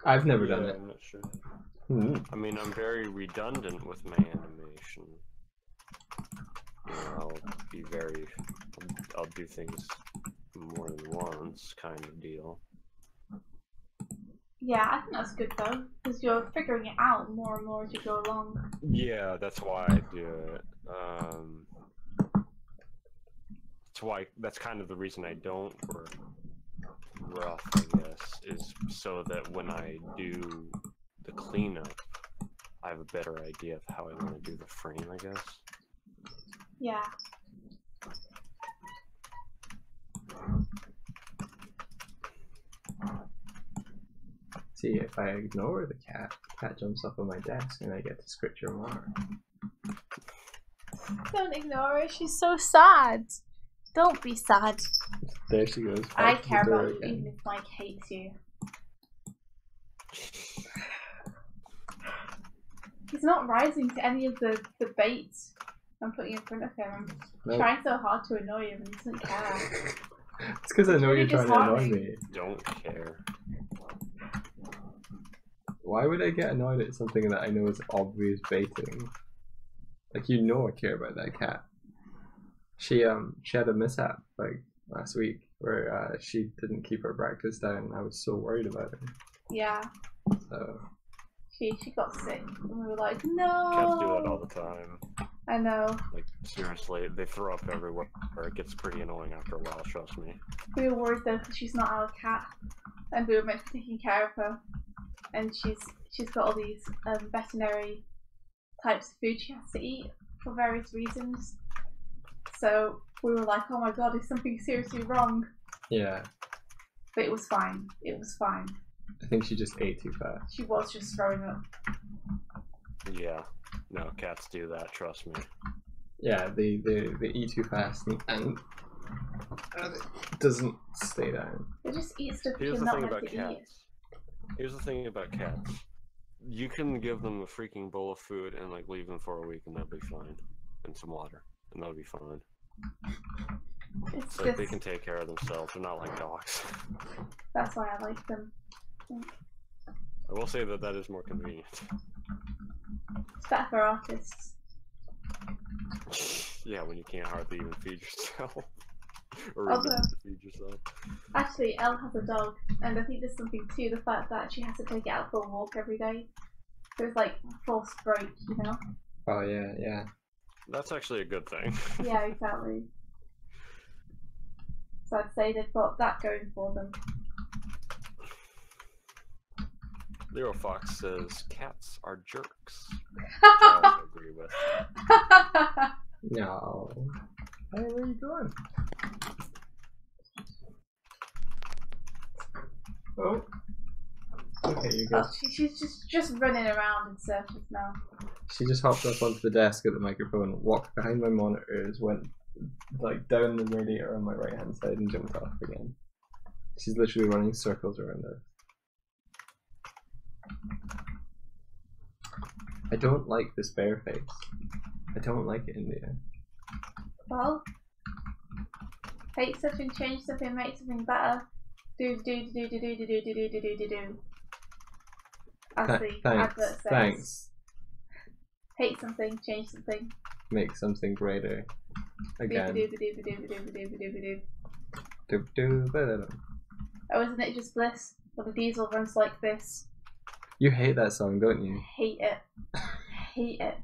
I've never done it. I'm not sure. Mm. I mean, I'm very redundant with my animation. You know, I'll do things more than once, kind of deal. Yeah, I think that's good though, because you're figuring it out more and more as you go along. Yeah, that's why I do it. That's kind of the reason I don't work rough, I guess, is so that when I do the cleanup, I have a better idea of how I want to do the frame, I guess. Yeah. See, if I ignore the cat jumps up on my desk and I get to scripture more. Don't ignore her, she's so sad. Don't be sad. There she goes. I care about you even if Mike hates you. He's not rising to any of the baits I'm putting in front of him. I'm trying so hard to annoy him and he doesn't care. It's because I know you're trying to annoy me. Don't care. Why would I get annoyed at something that I know is obvious baiting? Like, you know I care about that cat. She had a mishap like last week where she didn't keep her breakfast down and I was so worried about her. Yeah. So she got sick and we were like, no. Cats do that all the time. I know. Like, seriously, they throw up everywhere. It gets pretty annoying after a while, trust me. We were worried though because she's not our cat and we were meant to be taking care of her. And she's got all these veterinary types of food she has to eat for various reasons. So we were like, oh my god, is something seriously wrong? yeah. But it was fine. It was fine. I think she just ate too fast. She was just throwing up. Yeah. No, cats do that, trust me. Yeah, they eat too fast and it doesn't stay down. They just eat stuff Here's you're the not thing meant about to cats. eat. Here's the thing about cats. You can give them a freaking bowl of food and like leave them for a week and they'll be fine. And some water. And they'll be fine. It's So just, they can take care of themselves. They're not like dogs. that's why I like them. I will say that is more convenient. It's better for artists. Yeah, when you can't hardly even feed yourself. Or Although, remember to feed yourself. actually, Elle has a dog, and I think there's something to the fact that she has to take it out for a walk every day. So it's like a forced break, you know? Oh yeah, yeah. That's actually a good thing. Yeah, exactly. So I'd say they've got that going for them. Leo Fox says cats are jerks. Which I also agree with. No. Hey, where are you going? Oh. Okay, you Oh, guys. she's just running around in circles now. She just hopped up onto the desk at the microphone, walked behind my monitors, went like down the radiator on my right hand side and jumped off again. She's literally running circles around us. I don't like this bear face. I don't like it, India. Well, hate something, change something, make something better. Do. As the advert says. Thanks. Hate something, change something. Make something greater. Again. Oh, isn't it just bliss? Well, the diesel runs like this. You hate that song, don't you? Hate it. Hate it.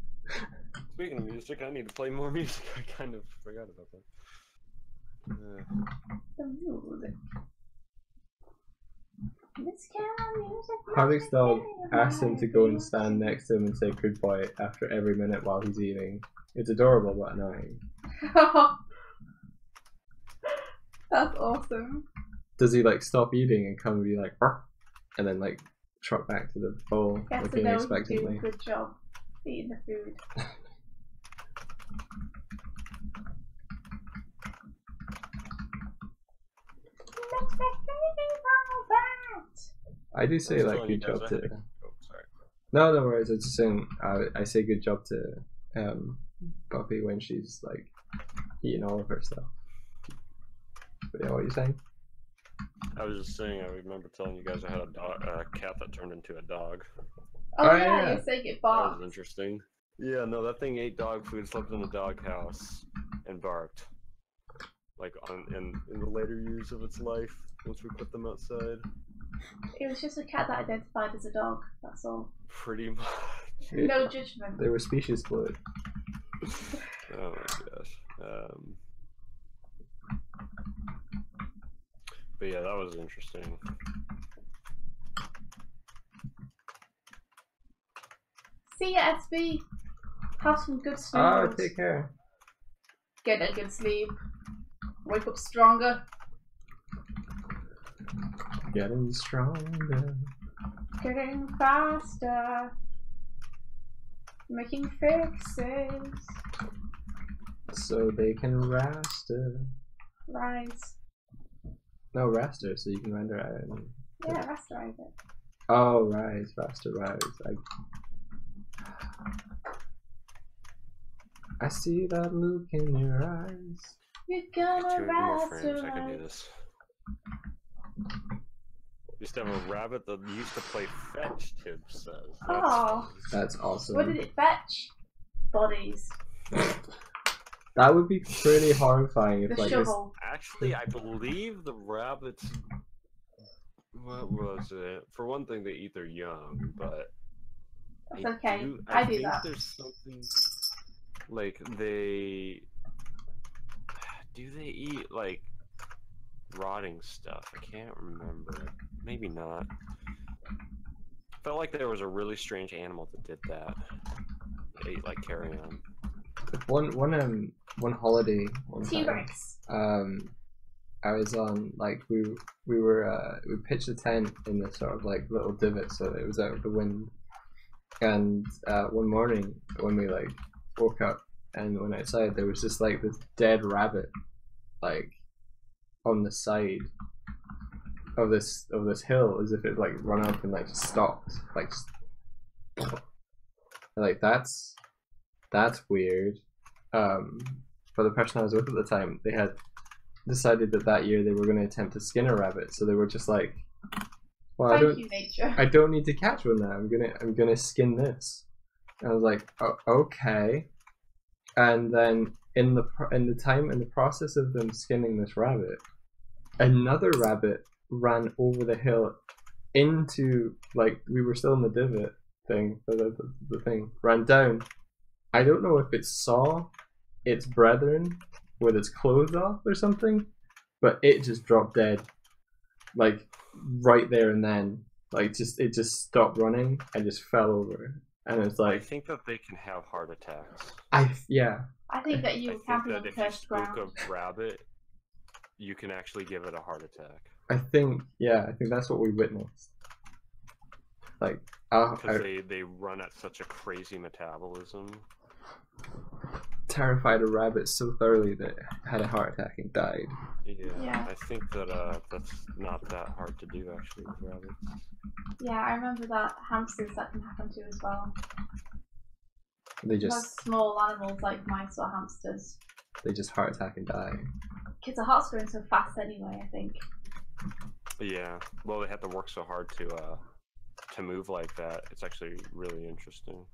Speaking of music, I need to play more music. I kind of forgot about that. The music. This kind of music. Harvick's dog asks him to go and stand next to him and say good boy after every minute while he's eating. It's adorable but annoying. That's awesome. does he like stop eating and come and be like, "Arr," and then like trot back to the bowl Gets to looking know you do a expectantly? good job eating the food. I do say I'm like telling you good guys, job I to. had a- oh, sorry. No, no worries. I was just saying. I say good job to Buffy when she's like eating all of her stuff. But yeah, what are you saying? I was just saying, I remember telling you guys I had a cat that turned into a dog. Oh, Oh, yeah, yeah. you're saying it That barked. was interesting. Yeah, no, that thing ate dog food, slept in a dog house, and barked. Like in the later years of its life, once we put them outside. It was just a cat that identified as a dog, that's all. Pretty much. No judgment. They were species fluid. Oh my gosh. But yeah, that was interesting. See ya, SB. Have some good sleep. Oh, take care. Get a good sleep. Wake up stronger. Getting stronger. Getting faster. Making fixes. So they can raster. Rise. No, raster, so you can render it. And... Yeah, rasterize it. Oh, rise, faster, rise. I see that look in your eyes. You're gonna Two more frames, I can do rasterize. this. Used to have a rabbit that used to play fetch, Tib says. That's Oh. That's awesome. What did it fetch? Bodies. That would be pretty horrifying if The like shovel. Actually, I believe the rabbits. What was it? For one thing, they eat their young, but That's okay. I do think that. there's something like they eat like rotting stuff? I can't remember. Maybe not. Felt like there was a really strange animal that did that. They ate like carrion. One holiday one time, T-Rex. I was on like we pitched a tent in this sort of like little divot so that it was out of the wind, and one morning when we like woke up and went outside, there was just like this dead rabbit like on the side of this hill, as if it like run up and like just stopped, like just, like that's weird. For the person I was with at the time, they had decided that year they were going to attempt to skin a rabbit, so they were just like, well, Thank you, nature. I don't need to catch one now. I'm gonna skin this. And I was like, oh, okay. And then in the process of them skinning this rabbit, another rabbit ran over the hill into, like, we were still in the divot thing, the thing ran down. I don't know if it saw its brethren with its clothes off or something, but it just dropped dead, like right there and then. Like it just stopped running and just fell over. And it's I like, think that they can have heart attacks. yeah. I think that you I were think camping that on the if you cursed spook ground. a rabbit, you can actually give it a heart attack. I think that's what we witnessed. Like, Because they run at such a crazy metabolism. terrified a rabbit so thoroughly that it had a heart attack and died. Yeah. I think that that's not that hard to do actually with rabbits. Yeah, I remember that hamsters that can happen to as well. They Most just small animals like mice or hamsters. heart attack and die. Kids' hearts growing so fast anyway, I think. Yeah. Well, they have to work so hard to move like that. It's actually really interesting.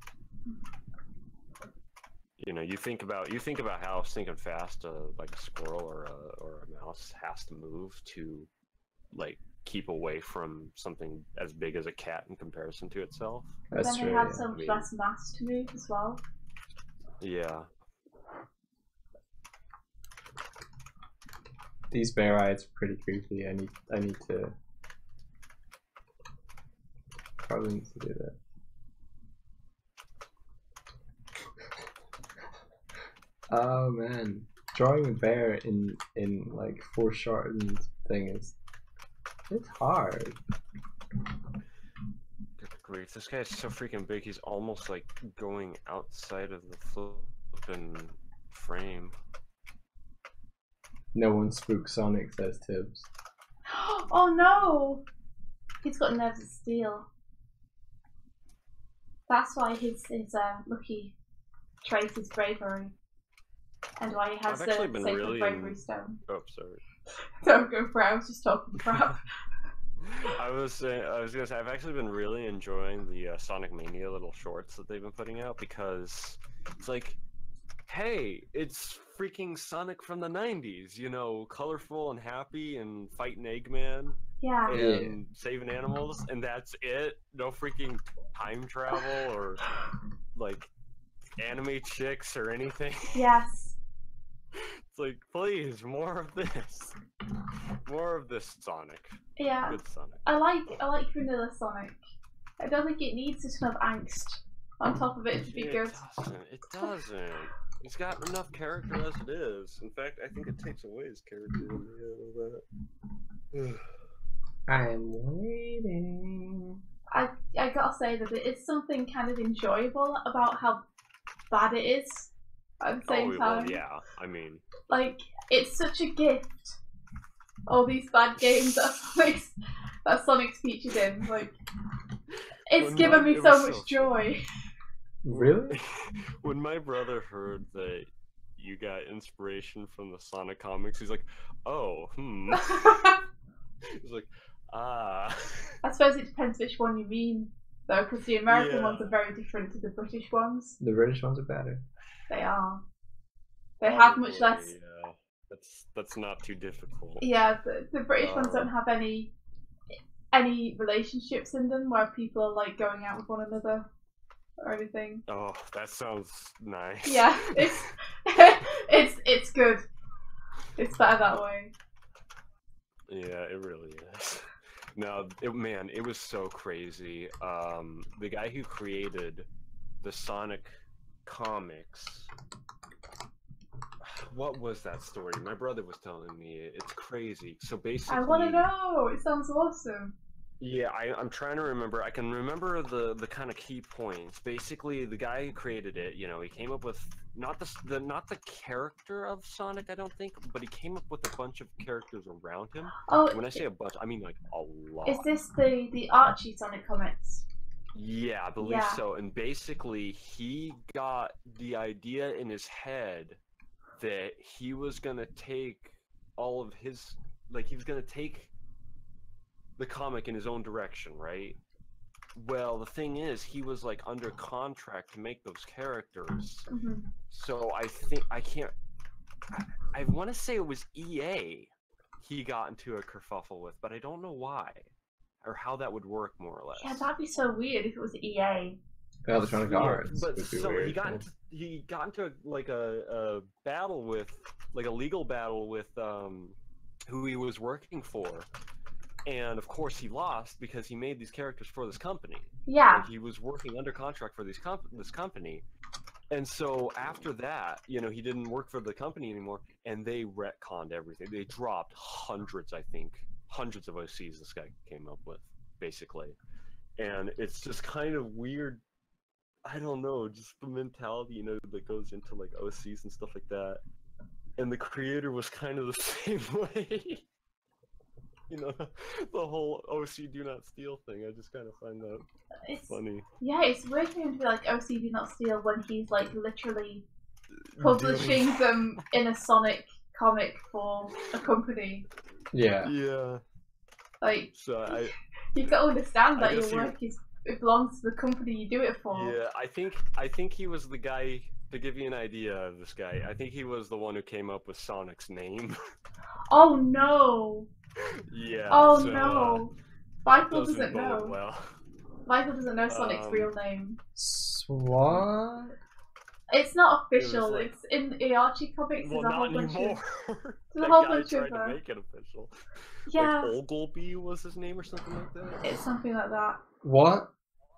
You know, you think about how thinking fast like a squirrel or a mouse has to move to like keep away from something as big as a cat in comparison to itself. But That's then true. they have Yeah. so much less mass to move as well. Yeah. These bear eyes are pretty creepy. I need to probably need to do that. Oh man, drawing a bear in like foreshortened thing is It's hard. Good grief, this guy's so freaking big, he's almost like going outside of the flippin' frame. No one spooks Sonic, says Tibbs. Oh no! He's got nerves of steel. That's why his lucky trait is bravery. And why he has the sacred bravery stone. Oh, sorry. Don't go for it, I was just talking crap. I was gonna say, I've actually been really enjoying the Sonic Mania little shorts that they've been putting out, because it's like, hey, it's freaking Sonic from the 90s, you know, colorful and happy and fighting Eggman. Yeah. And saving animals, and that's it? No freaking time travel or, like, anime chicks or anything? Yes. It's like, please, more of this. More of this Sonic. Yeah. Good Sonic. I like vanilla Sonic. I don't think it needs a ton of angst on top of it to be good. It doesn't. He's got enough character as it is. In fact, I think it takes away his character when you have that. I'm waiting. I gotta say that it is something kind of enjoyable about how bad it is at the same time. Well, yeah, I mean, like, it's such a gift. All these bad games that Sonic's featured in, like, it's given me so much joy. Really? When my brother heard that you got inspiration from the Sonic comics, he's like, "Oh, He's like, ah. I suppose it depends which one you mean, though, because the American ones are very different to the British ones. The British ones are better. They are. They have much less. Yeah, that's not too difficult. Yeah, the British ones don't have any relationships in them where people are like going out with one another or anything. Oh, that sounds nice. Yeah, it's good. It's better that way. Yeah, it really is. No, man, it was so crazy. The guy who created the Sonic comics, what was that story? My brother was telling me. It's crazy. So basically, I want to know. It sounds awesome. Yeah, I'm trying to remember. I can remember the kind of key points. Basically, the guy who created it, you know, he came up with not the character of Sonic, I don't think, but he came up with a bunch of characters around him. Oh, and when I say a bunch, I mean like a lot. Is this the Archie Sonic comics? Yeah, I believe so. And basically, he got the idea in his head that he was gonna take all of his, like, he was gonna take the comic in his own direction, right? Well, the thing is, he was like under contract to make those characters. Mm-hmm. So I think I want to say it was EA he got into a kerfuffle with, but I don't know why or how that would work, more or less. Yeah, that'd be so weird if it was EA. Electronic Arts. But so weird, he got into a battle with, like a legal battle with who he was working for. And of course he lost because he made these characters for this company. Yeah. Like, he was working under contract for this company. And so after that, you know, he didn't work for the company anymore, and they retconned everything. They dropped hundreds of OCs this guy came up with, basically. And it's just kind of weird. I don't know, just the mentality, you know, that goes into like OCs and stuff like that. And the creator was kind of the same way. You know, the whole OC do not steal thing. I just kind of find that funny. Yeah, it's weird for him to be like, OC do not steal when he's like literally publishing them in a Sonic comic for a company. Yeah. Yeah. Like, so you've got to understand that your work it belongs to the company you do it for. Yeah, I think he was the guy, to give you an idea of this guy, I think he was the one who came up with Sonic's name. Oh no! Yeah. Oh so, no! Michael doesn't know. Well. Michael doesn't know Sonic's real name. What? It's not official. It's in the Archie comics. Well, there's a whole not bunch anymore. There's a whole bunch tried of. to make it official. Yeah. Like Ogleby was his name or something like that. It's something like that. What?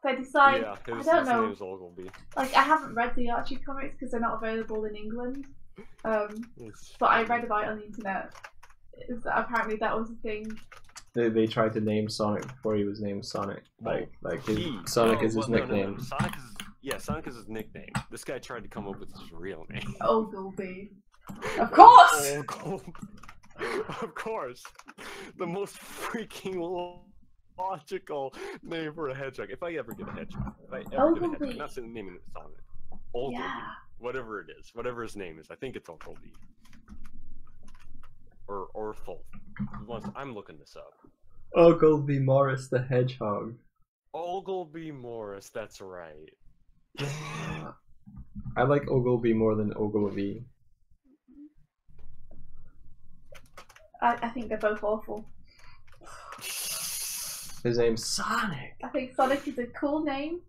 They decide. Yeah, I don't know. His name is Ogleby. Like, I haven't read the Archie comics because they're not available in England. But I read about it on the internet. Apparently that was a thing. they tried to name Sonic before he was named Sonic. Sonic is his nickname. No. Sonic is his nickname. This guy tried to come up with his real name. Ogilvy. Of course! Of course. The most freaking logical name for a hedgehog. If I ever get a hedgehog. I'm not saying naming it Sonic. Ogilvy. Yeah. Whatever it is. Whatever his name is. I think it's Ogilvy. Or Orthol. I'm looking this up. Ogilvy Morris the Hedgehog. Ogilvy Morris, that's right. I like Ogilvy more than Ogilvy. I think they're both awful. His name's Sonic. I think Sonic is a cool name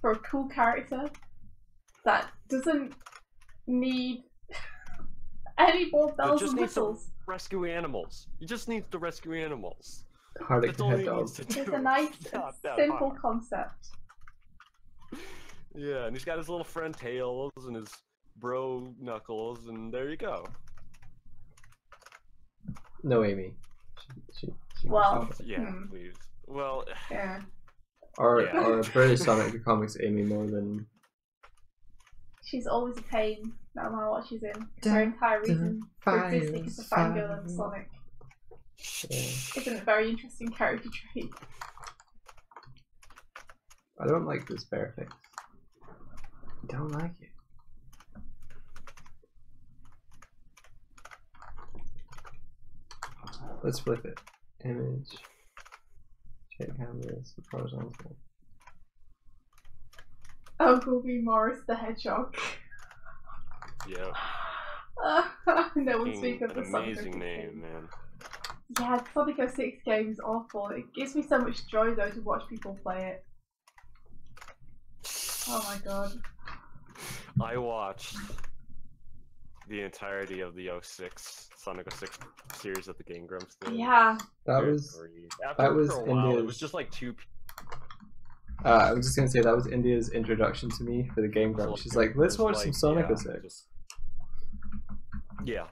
for a cool character that doesn't need any more bells and whistles. Rescue animals. You just need to rescue animals. Hardic the Hedgehog. It's a nice, simple concept. Yeah, and he's got his little friend Tails and his bro Knuckles, and there you go. No, Amy. Well, yeah, please. Well, yeah. Or British Sonic the comics Amy more than. She's always a pain, no matter what she's in. Her entire reason for existing is to fangirl over Sonic. Isn't it a very interesting character trait? I don't like this bear face. I don't like it. Let's flip it. Image. Check canvas. Horizontal. Ogilvy Morris the Hedgehog. Yeah. No one speak of the Sonic. Amazing name, man. Yeah, Sonic 06 game is awful. It gives me so much joy though to watch people play it. Oh my god. I watched the entirety of the Sonic 06 series at the Game Grumps did. Yeah. That was India's. It was just like two. I was just gonna say that was India's introduction to me for the Game Grumps. She's like, let's watch some Sonic 06. Yeah.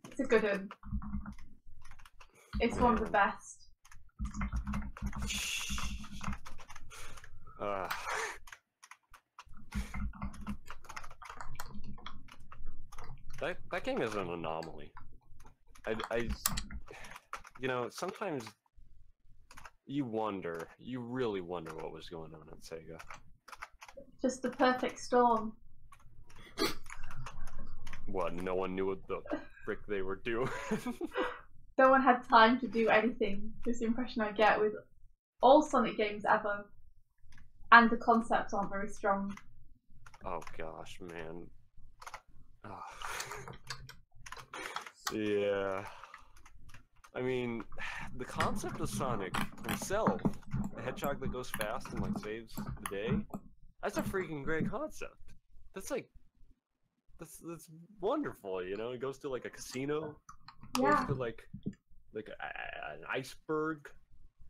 It's a good one. It's one of the best. That game is an anomaly. You know, sometimes you really wonder what was going on at Sega. Just the perfect storm. What, no one knew what the frick they were doing? No one had time to do anything. This impression I get with all Sonic games ever. And the concepts aren't very strong. Oh gosh, man. Oh. Yeah. I mean, the concept of Sonic himself, the hedgehog that goes fast and like saves the day, that's a freaking great concept. That's like, that's wonderful, you know? He goes to like a casino, goes to like an iceberg,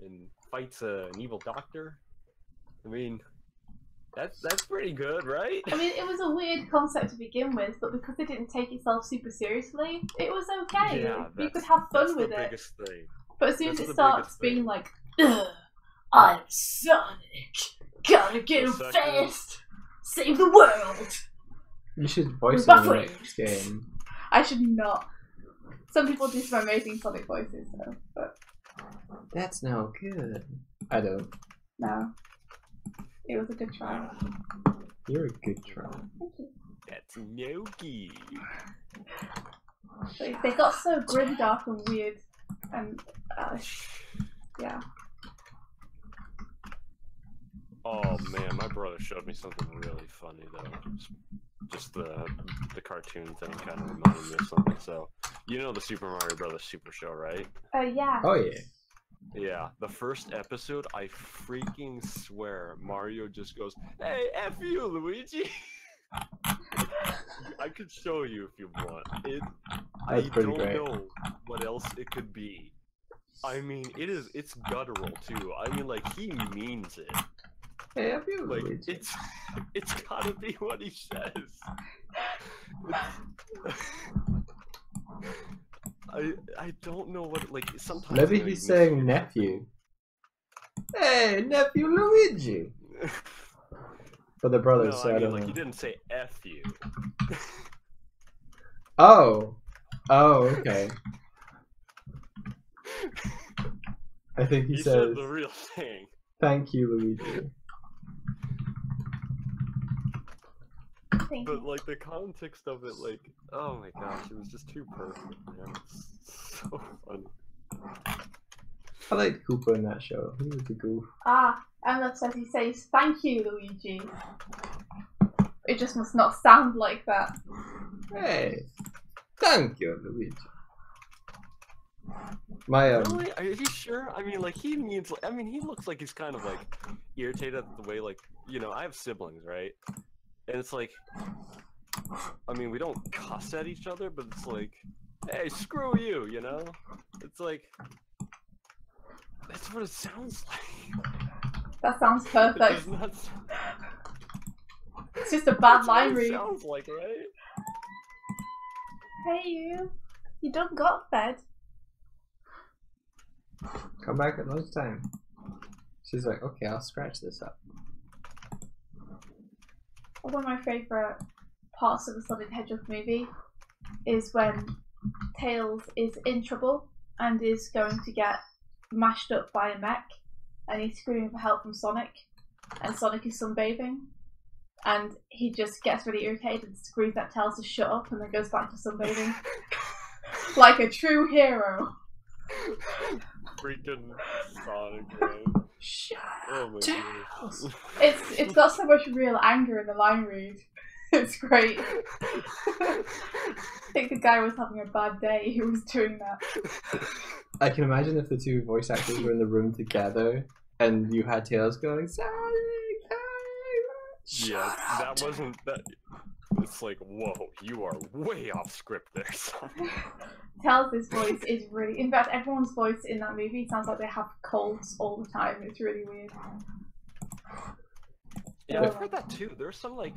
and fights an evil doctor. I mean, that's pretty good, right? I mean, it was a weird concept to begin with, but because it didn't take itself super seriously, it was okay. Yeah, you could have fun with it. That's the biggest thing. But as soon as it starts being like, I'm Sonic, gotta get him fast, save the world. You should voice it in the next game. I should not. Some people do some amazing Sonic voices, though. But that's no good. I don't. No. It was a good try. You're a good try. Thank you. That's no good. They got so grim, dark, and weird, and yeah. Oh man, my brother showed me something really funny though. Just the cartoon thing kind of reminded me of something. So, you know the Super Mario Brothers Super Show, right? Yeah. Oh yeah. Yeah, the first episode, I freaking swear, Mario just goes, "Hey, F you, Luigi!" I could show you if you want. I don't know what else it could be. I mean, it's guttural too. I mean, like, he means it. Hey, F you, like, Luigi. it's gotta be what he says. I don't know what, like, sometimes... Maybe you know, he's you miss saying your- nephew. Hey, nephew Luigi! For the brothers, No, so I I mean, don't like, know. he didn't say F you. Oh! Oh, okay. I think he He says, said the real thing. thank you, Luigi. Thank But, you. like, the context of it, like, oh my gosh, it was just too perfect, man. It's so funny. I liked Koopa in that show. He was a goof. Ah, Emma says he says thank you, Luigi. It just must not sound like that. Hey! Thank you, Luigi. My, Really? Are you sure? I mean, like, he means, I mean, he looks like he's kind of, like, irritated at the way, like, you know, I have siblings, right? And it's like, I mean, we don't cuss at each other, but it's like, hey, screw you, you know? It's like, that's what it sounds like. That sounds It perfect. does not It's just a bad that's what line it read. sounds like, right? Hey you done got fed. come back at lunchtime. She's like, okay, I'll scratch this up. One of my favourite parts of the Sonic the Hedgehog movie is when Tails is in trouble and is going to get mashed up by a mech, and he's screaming for help from Sonic, and Sonic is sunbathing, and he just gets really irritated and screams at Tails to shut up, and then goes back to sunbathing. Like a true hero. Freaking Sonic, man. Shut Oh my Tails! goodness. It's got so much real anger in the line read. It's great. I think the guy was having a bad day who was doing that. I can imagine if the two voice actors were in the room together and you had Tails going, Sonic, Yeah, that wasn't that. It's like, whoa, you are way off script there, son. Tails' voice is really. In fact, everyone's voice in that movie sounds like they have colds all the time. It's really weird. Yeah, I've heard that too. There's some like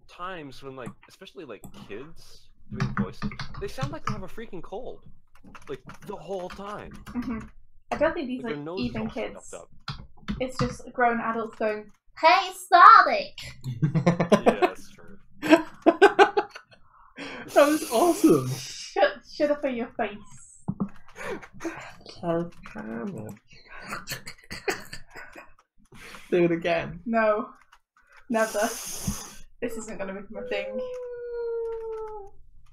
times when like, especially like kids doing voices, they sound like they have a freaking cold, like the whole time. I don't think these Like, are their nose is even all kids. stuffed It's just grown adults going, "Hey, Sonic!" up. Yeah, that's true. That was awesome. Shut up in your face. Do it again. No, never. This isn't going to become a thing.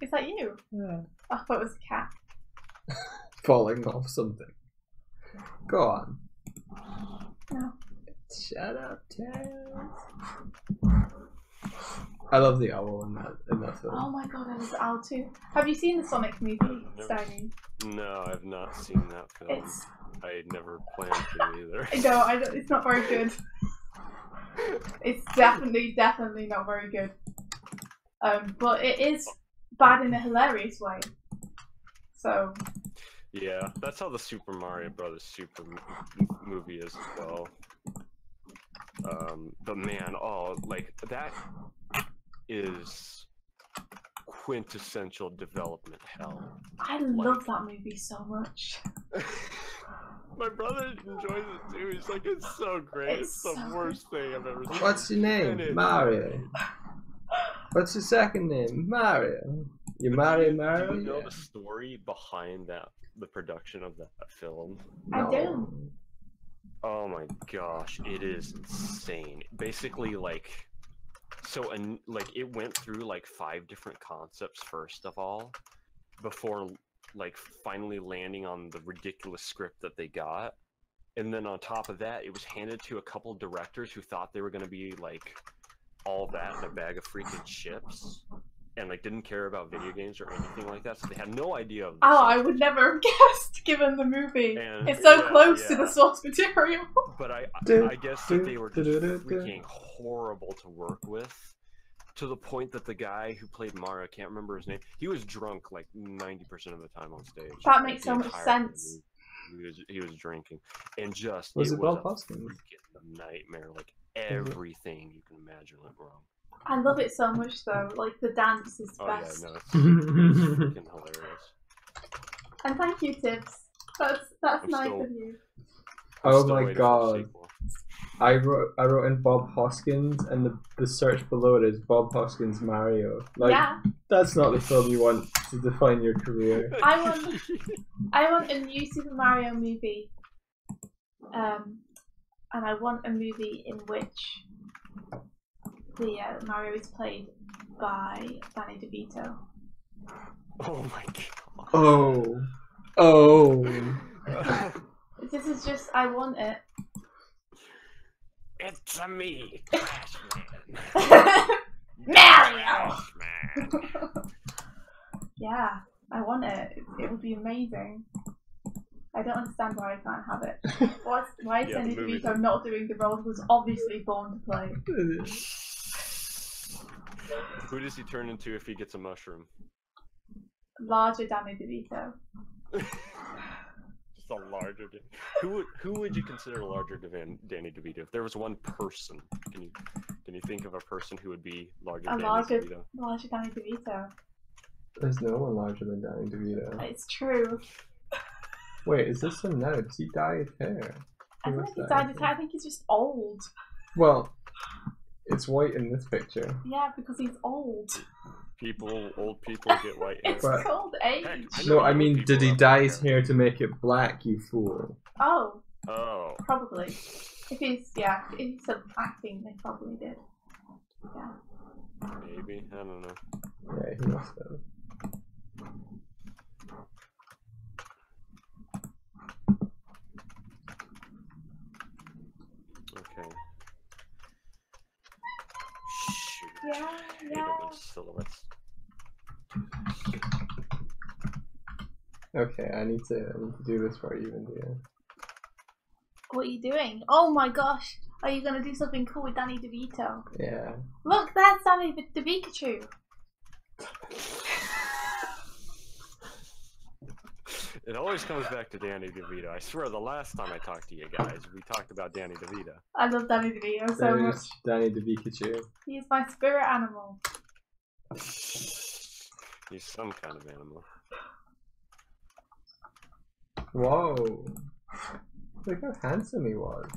Is that you? Yeah. I thought it was a cat. Falling off something. Go on. No. Shut up, Tails. I love the owl in that film. Oh my god, I love the owl too. Have you seen the Sonic movie, Steiny? No, I've not seen that film. It's. I never planned to either. No, I don't, it's not very good. It's definitely not very good. But it is bad in a hilarious way. So. Yeah, that's how the Super Mario Brothers Super movie is as well. But man, oh, like that is quintessential development hell. I love that movie so much. My brother enjoys it too. He's like, it's so great. It's the worst thing I've ever seen. What's your name? Mario. What's your second name? Mario. You Mario Mario? Do you know the story behind the production of that film? I do. Oh my gosh, it is insane. Basically, like, so and like it went through like 5 different concepts first of all, before like finally landing on the ridiculous script that they got, and then on top of that, it was handed to a couple directors who thought they were going to be like all that in a bag of freaking chips. And like didn't care about video games or anything like that, so they had no idea of. I would never have guessed, given the movie. And, it's so close to the source material. But I guess that they were just freaking horrible to work with, to the point that the guy who played Mario, I can't remember his name, he was drunk like 90% of the time on stage. That makes so much sense. He was drinking, and just was it was a Boston? freaking nightmare. Like everything you can imagine went wrong. I love it so much though. Like the dance is the Oh best. yeah, no, it's freaking hilarious. And thank you, Tibbs. That's nice still- of you. Oh Still my waiting for the god. sequel. I wrote in Bob Hoskins, and the search below it is Bob Hoskins Mario. Like, Yeah, that's not the film you want to define your career. I want a new Super Mario movie. And I want a movie in which the Mario is played by Danny DeVito. Oh my god. Oh. This is just, I want it. It's a me, Crash Man. Mario! Crash Man. Yeah, I want it. It would be amazing. I don't understand why I can't have it. Why is Yeah, Danny the movie DeVito not doing the role he was obviously born to play? Who does he turn into if he gets a mushroom? Larger Danny DeVito. Just a larger. Who would you consider a larger Danny DeVito? If there was one person, can you think of a person who would be larger than Danny DeVito? Larger Danny DeVito. There's no one larger than Danny DeVito. It's true. Wait, is this him now? Does he dye his hair? I don't think he's dyed his hair. I think he's just old. Well, it's white in this picture. Yeah, because he's old. Old people get white hair. It's But- called age. Heck, No, I young mean, people did he have dye white his hair to make it black, you fool? Oh, Oh. probably. If he's acting, they probably did. Yeah. Maybe. I don't know. Yeah, he must have. Okay. Shoot. Yeah, I hate it yeah. when silhouettes. Okay, I need to do this for you, India. What are you doing? Oh my gosh! Are you gonna do something cool with Danny DeVito? Yeah. Look, there's Danny DeVito. It always comes back to Danny DeVito. I swear, the last time I talked to you guys, we talked about Danny DeVito. I love Danny DeVito so much. There's Danny DeVito. He's my spirit animal. He's some kind of animal. Whoa. Look how handsome he was.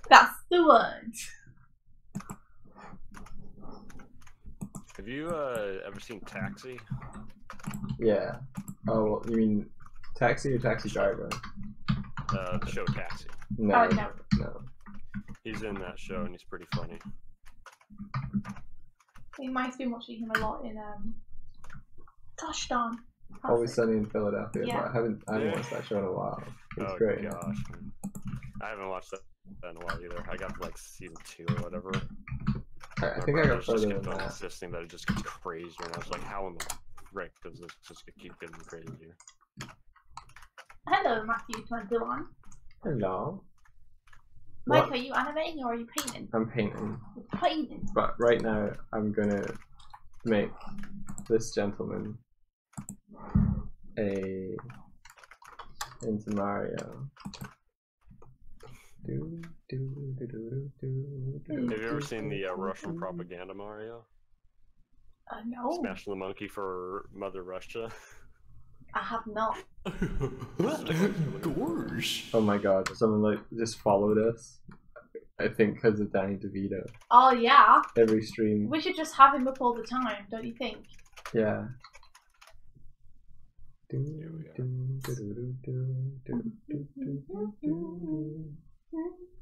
That's the one. Have you ever seen Taxi? Yeah. Oh, well, you mean Taxi or Taxi Driver? The show Taxi. No. Oh, no. No. He's in that show and he's pretty funny. He might have been watching him a lot in Touchdown. Always Sunny in Philadelphia, Yeah. but I haven't watched that show in a while. It's Oh great. gosh, man. I haven't watched that in a while either. I got to like season 2 or whatever. I My think I got brothers just further than kept on that. insisting that it just gets crazier, and I was like, how in the frick does this just keep getting crazier? Hello, Matthew21. Hello. Mike, What? are you animating or are you painting? I'm painting, Painting. but right now I'm gonna make this gentleman into Mario. Have you ever seen the Russian propaganda Mario? No, Smash the Monkey for Mother Russia? I have not. Oh my god, someone like just followed us. I think because of Danny DeVito. Oh yeah, Every stream. we should just have him up all the time, don't you think? Yeah.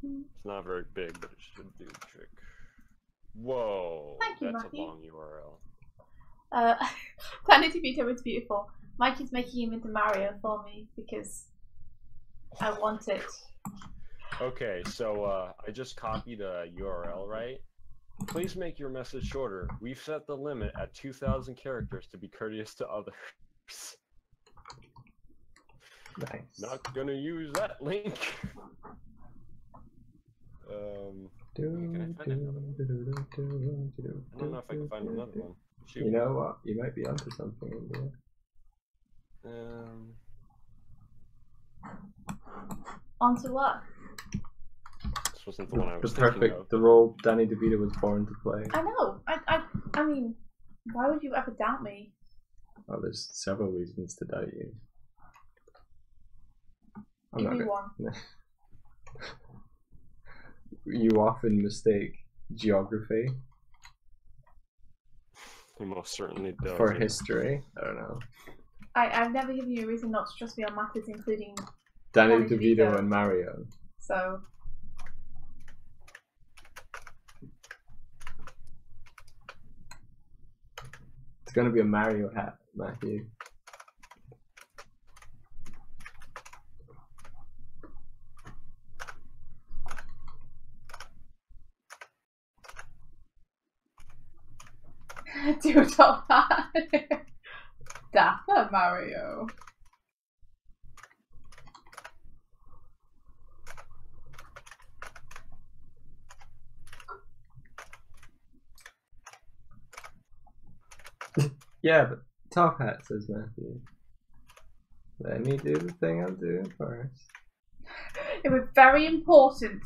It's not very big, but it should do the trick. Whoa! Thank you, that's Matthew. a long URL. Danny DeVito is beautiful. Mike is making him into Mario for me because I want it. Okay, so I just copied a URL, right? Please make your message shorter. We've set the limit at 2,000 characters to be courteous to others. Nice. Not gonna use that link. Can I find another one? I don't know if I can find another one. Shoot. You know what? You might be onto something in there. Onto what? This wasn't the one I The was thinking perfect, of. the role Danny DeVito was born to play. I know. I mean, Why would you ever doubt me? Oh, there's several reasons to doubt you. Give me one. You often mistake geography. He most certainly does. For history. I don't know. I've never given you a reason not to trust me on matters, including Danny DeVito and Mario. So. It's gonna be a Mario hat, Matthew. Dude, stop that. Dapper Mario. Yeah, but top hat, says Matthew. Let me do the thing I'm doing first. It was very important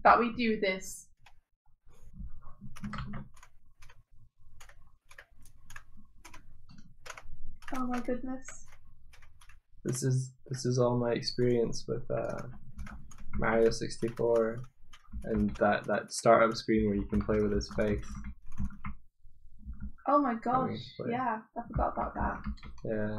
that we do this. Oh my goodness. This is all my experience with Mario 64 and that startup screen where you can play with his face. Oh my gosh, yeah, I forgot about that. Yeah.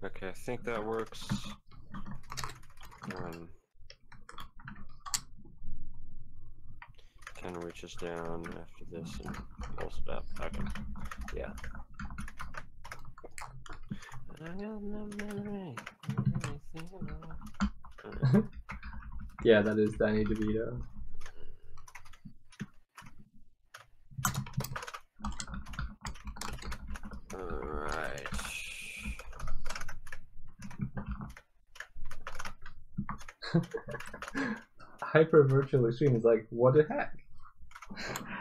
Okay, I think that works. Ken reaches down after this and pulls it up. Okay. Yeah. Yeah, that is Danny DeVito. Alright. Hyper virtual extreme is like, what the heck?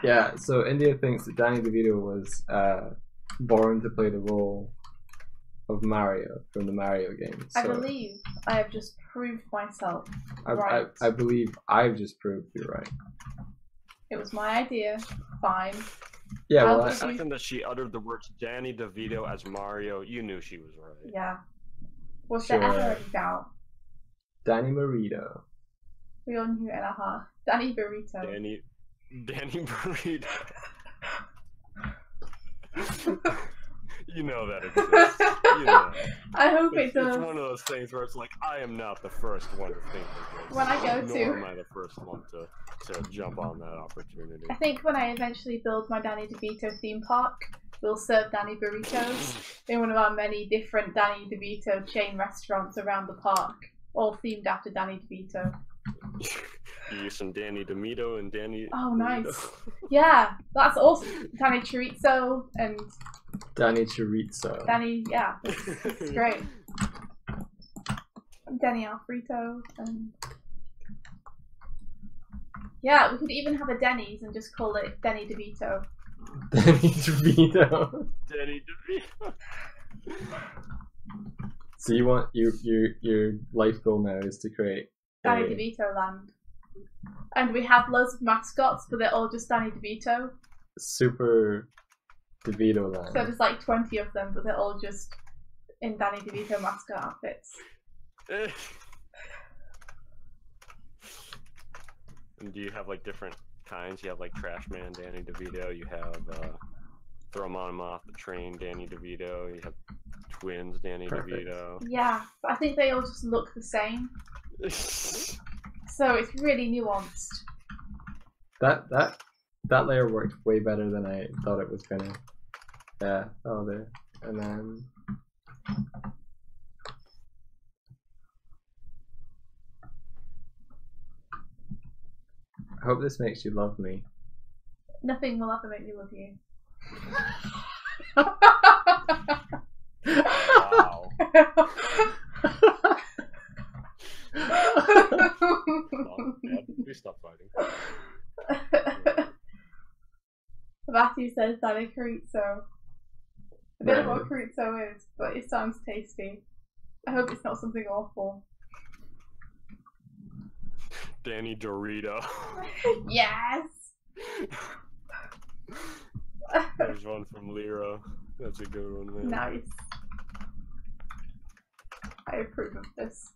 Yeah, so India thinks that Danny DeVito was born to play the role of Mario from the Mario games. I believe I have just proved myself right. I believe I've just proved you're right. It was my idea. Fine. Yeah, well, the second that she uttered the words Danny DeVito as Mario, you knew she was right. Yeah. Was there ever any doubt? Danny Marito. We all knew it in our heart. Danny Burrito. Danny Burrito. You know that exists. You know. I hope it does. It's one of those things where it's like, I am not the first one to think of this. When I go nor am I the first one to jump on that opportunity. I think when I eventually build my Danny DeVito theme park, we'll serve Danny Burritos in one of our many different Danny DeVito chain restaurants around the park, all themed after Danny DeVito. You use some Danny DeVito and Danny. Oh, nice. Yeah, that's awesome. Danny Chorizo and. Danny Chorizo. Danny, yeah, it's great. Danny Alfredo and. Yeah, we could even have a Denny's and just call it Danny DeVito. Danny DeVito. Danny DeVito. So you want your life goal now is to create Danny DeVito land. And we have loads of mascots, but they're all just Danny DeVito. Super DeVito land. So there's like 20 of them, but they're all just in Danny DeVito mascot outfits. And do you have like different kinds? You have like Trash Man Danny DeVito, you have Throw 'em on him off the train Danny DeVito, you have Twins Danny DeVito. Yeah, but I think they all just look the same. So it's really nuanced. That layer worked way better than I thought it was gonna. Yeah, oh there. And then I hope this makes you love me. Nothing will ever make me love you. Wow. Please stop fighting. Matthew says had a chorizo. I don't know what chorizo is, but it sounds tasty. I hope it's not something awful. Danny Dorito. Yes! There's one from Lero. That's a good one, man. Nice. I approve of this.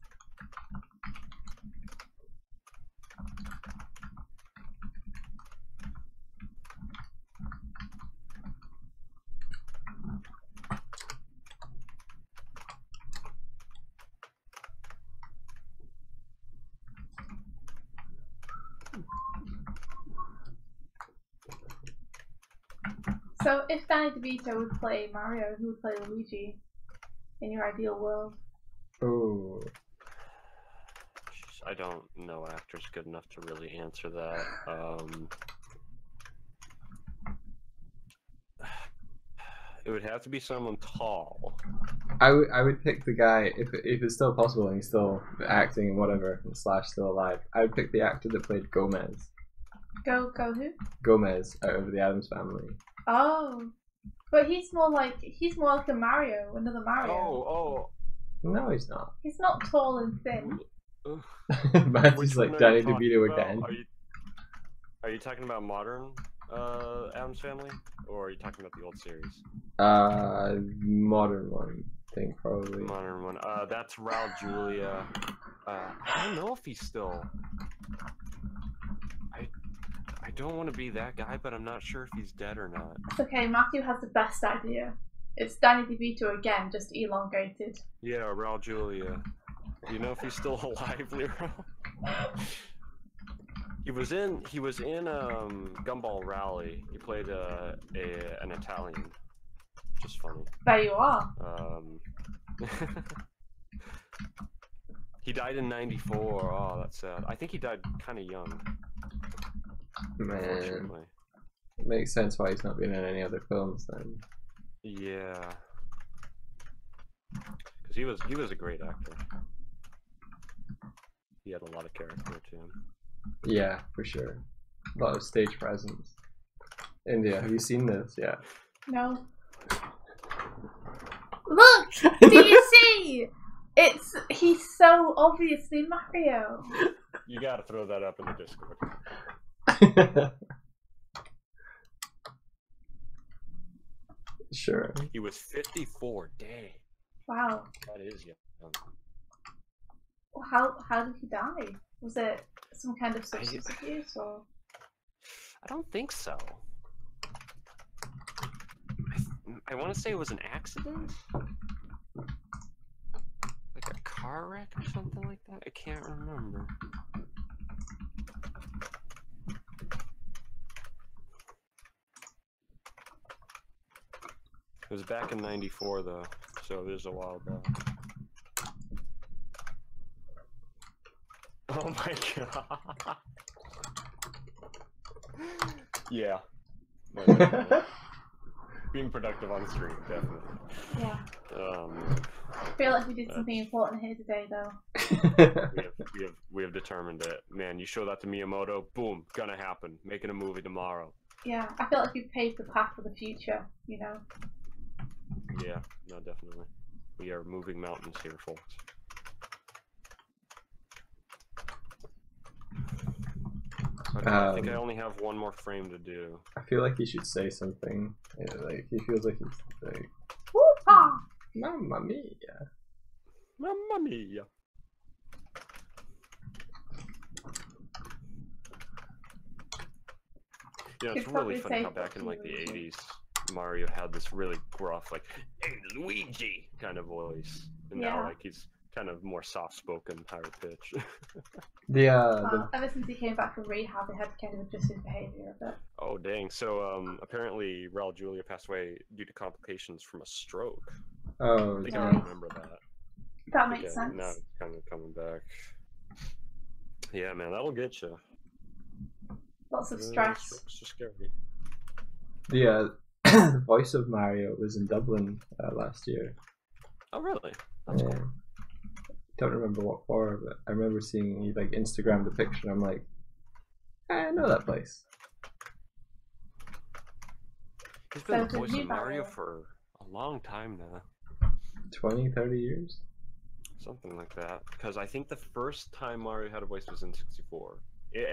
So, if Danny DeVito would play Mario, who would play Luigi in your ideal world? Oh. I don't know actors good enough to really answer that. It would have to be someone tall. I would pick the guy if it's still possible and he's still acting and whatever and slash still alive. I would pick the actor that played Gomez. Go who? Gomez out of the Addams Family. Oh, but he's more like a Mario, another Mario. Oh. No, he's not. He's not tall and thin. Matthew's like Danny DeVito again. Are you talking about modern Addams Family, or are you talking about the old series? Modern one, I think probably. Modern one. That's Raul Julia. I don't know if he's still. I don't want to be that guy, but I'm not sure if he's dead or not. It's okay, Matthew has the best idea. It's Danny DeVito again, just elongated. Yeah, Raul Julia. Do you know if he's still alive, Lero? He was in Gumball Rally. He played an Italian. Just funny. There you are. He died in '94. Oh, that's sad. I think he died kind of young. Man, it makes sense why he's not been in any other films then. Yeah, because he was a great actor. He had a lot of character to him. Yeah, for sure. A lot of stage presence. India, have you seen this? Yeah. No. Look! Do you see? He's so obviously Mario. You gotta throw that up in the Discord. Sure. He was 54. Dang. Wow. That is young. How did he die? Was it some kind of substance abuse or? I don't think so. I want to say it was an accident, like a car wreck or something like that. I can't remember. It was back in '94 though, so it is a while back. Oh my god. Yeah. No, definitely. Being productive on stream, definitely. Yeah. I feel like we did something important here today, though. we have determined it. Man, you show that to Miyamoto, boom, gonna happen. Making a movie tomorrow. Yeah, I feel like we've paved the path for the future, you know? Yeah, no, definitely. We are moving mountains here, folks. Okay, I think I only have one more frame to do. I feel like he should say something. Yeah, like he feels like he's like, Woo-ha! Mamma mia. Mamma mia. Yeah, it's really funny how back in like the 80s, Mario had this really gruff, like, "Hey Luigi" kind of voice, and now like he's kind of more soft-spoken, higher pitch. Ever since he came back from rehab, they had to kind of adjust his behavior a bit. Oh dang! So apparently Raul Julia passed away due to complications from a stroke. Oh, I think yeah. I remember that. That makes sense. Now it's kind of coming back. Yeah, man, that'll get you. Lots of stress. Strokes are scary. The voice of Mario was in Dublin last year. Oh really? That's cool. Don't remember what for, but I remember seeing he like Instagram the picture. And I'm like, I know that place. He's been So the for voice new of Mario Mario. for a long time now. 20, 30 years? Something like that. Because I think the first time Mario had a voice was in 64,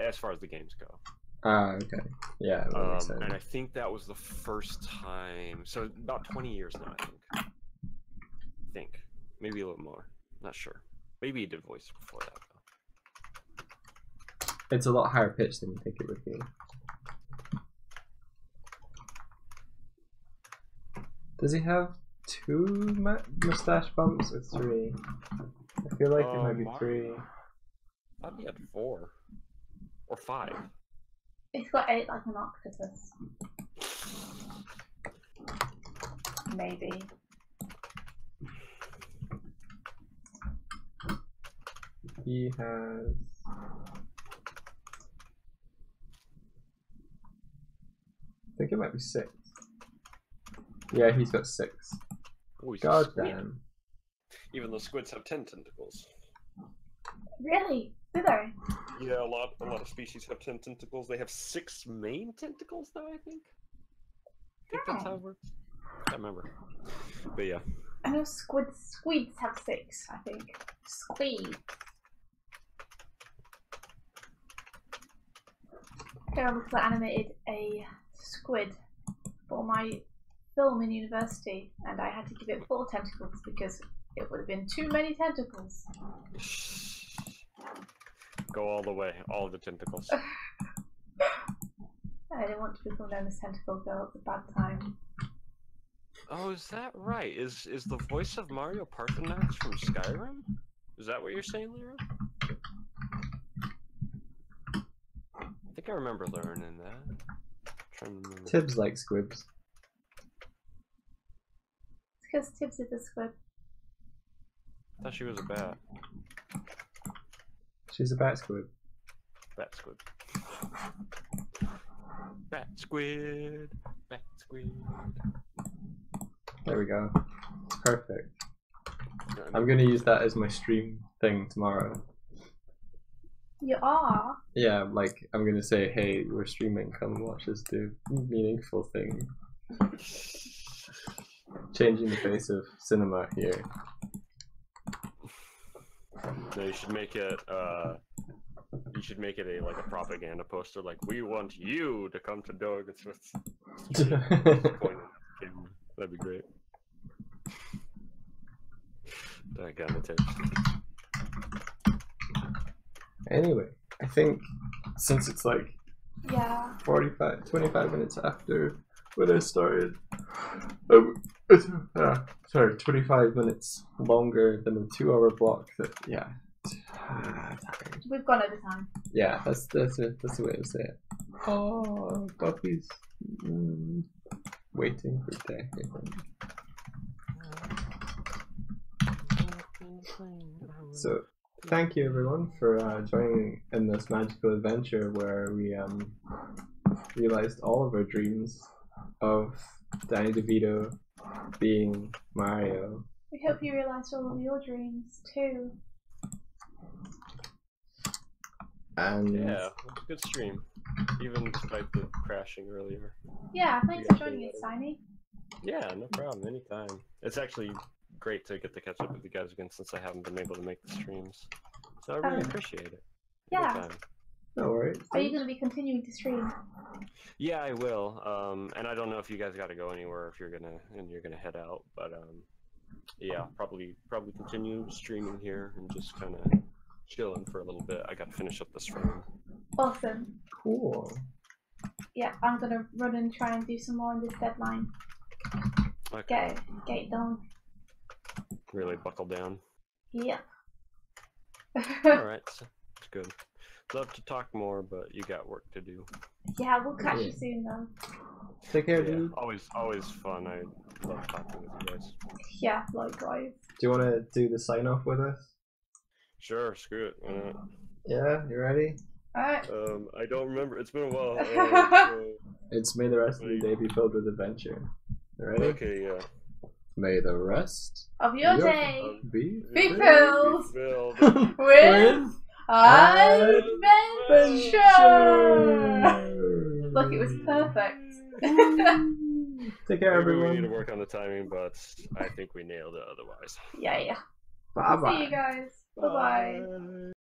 as far as the games go. Ah, okay. Yeah, that makes sense. And I think that was the first time. So about 20 years now, I think. Maybe a little more. Not sure. Maybe he did voice before that, though. It's a lot higher pitched than you think it would be. Does he have 2 mustache bumps or 3? I feel like it might be 3. I thought he had 4 or 5. It's got 8 like an octopus. Maybe. He has... I think it might be 6. Yeah, he's got 6. Oh, God damn. Even the squids have 10 tentacles. Really? Do they? Yeah, a lot of species have 10 tentacles. They have 6 main tentacles, though. I think that's how it works. I can't remember, but yeah. I know squids have 6. I think squid. Yeah, because I animated a squid for my film in university, and I had to give it 4 tentacles because it would have been too many tentacles. Go all the way, all the tentacles. I didn't want to become known as Tentacle Girl at the bad time. Oh, is that right? Is the voice of Mario Parthenax from Skyrim? Is that what you're saying, Lyra? I think I remember learning that. Tibbs likes squibs. It's because Tibbs is a squid. I thought she was a bat. She's a bat squid. Bat squid. Bat squid. Bat squid. There we go. It's perfect. I'm gonna use that as my stream thing tomorrow. You are? Yeah, like I'm gonna say, hey, we're streaming, come watch us do meaningful thing. Changing the face of cinema here. No, you should make it a like a propaganda poster, like we want you to come to Doig. It's that'd be great. That kind of tips. Anyway, I think since it's like Yeah. 25 minutes after when I started, sorry, 25 minutes longer than the 2-hour block. That yeah, tired. We've gone over time. Yeah, that's the way to say it. Oh, Buffy's waiting for day. So thank you everyone for joining in this magical adventure where we realized all of our dreams of Danny DeVito being Mario. We hope you realised all of your dreams too. And yeah, it was a good stream, even despite the crashing earlier. Yeah, thanks for joining us, Tiny. Yeah, no problem, anytime. It's actually great to get to catch up with you guys again since I haven't been able to make the streams. So I really appreciate it. Yeah. Anytime. no worries. Are you going to be continuing to stream? Yeah, I will. And I don't know if you guys got to go anywhere, if you're gonna head out, but yeah, probably continue streaming here and just kind of chilling for a little bit. I got to finish up this frame. Awesome. Cool. Yeah, I'm going to run and try and do some more on this deadline. Okay. Get it done. Really buckle down. Yeah. Alright, so it's good. Love to talk more, but you got work to do. Yeah, we'll catch you soon though. Take care, Yeah, dude. always fun. I love talking with you guys. Yeah, likewise. Do you want to do the sign off with us? Sure, screw it. Why not? Yeah, you ready? Alright. I don't remember. It's been a while. It's may the rest of the day be filled with adventure. You ready? Okay, yeah. May the rest Of your day be be filled Filled. with adventure! adventure. Look, it was perfect. Take care, Maybe everyone. we need to work on the timing, but I think we nailed it otherwise. Yeah. Bye bye. See you guys. Bye bye.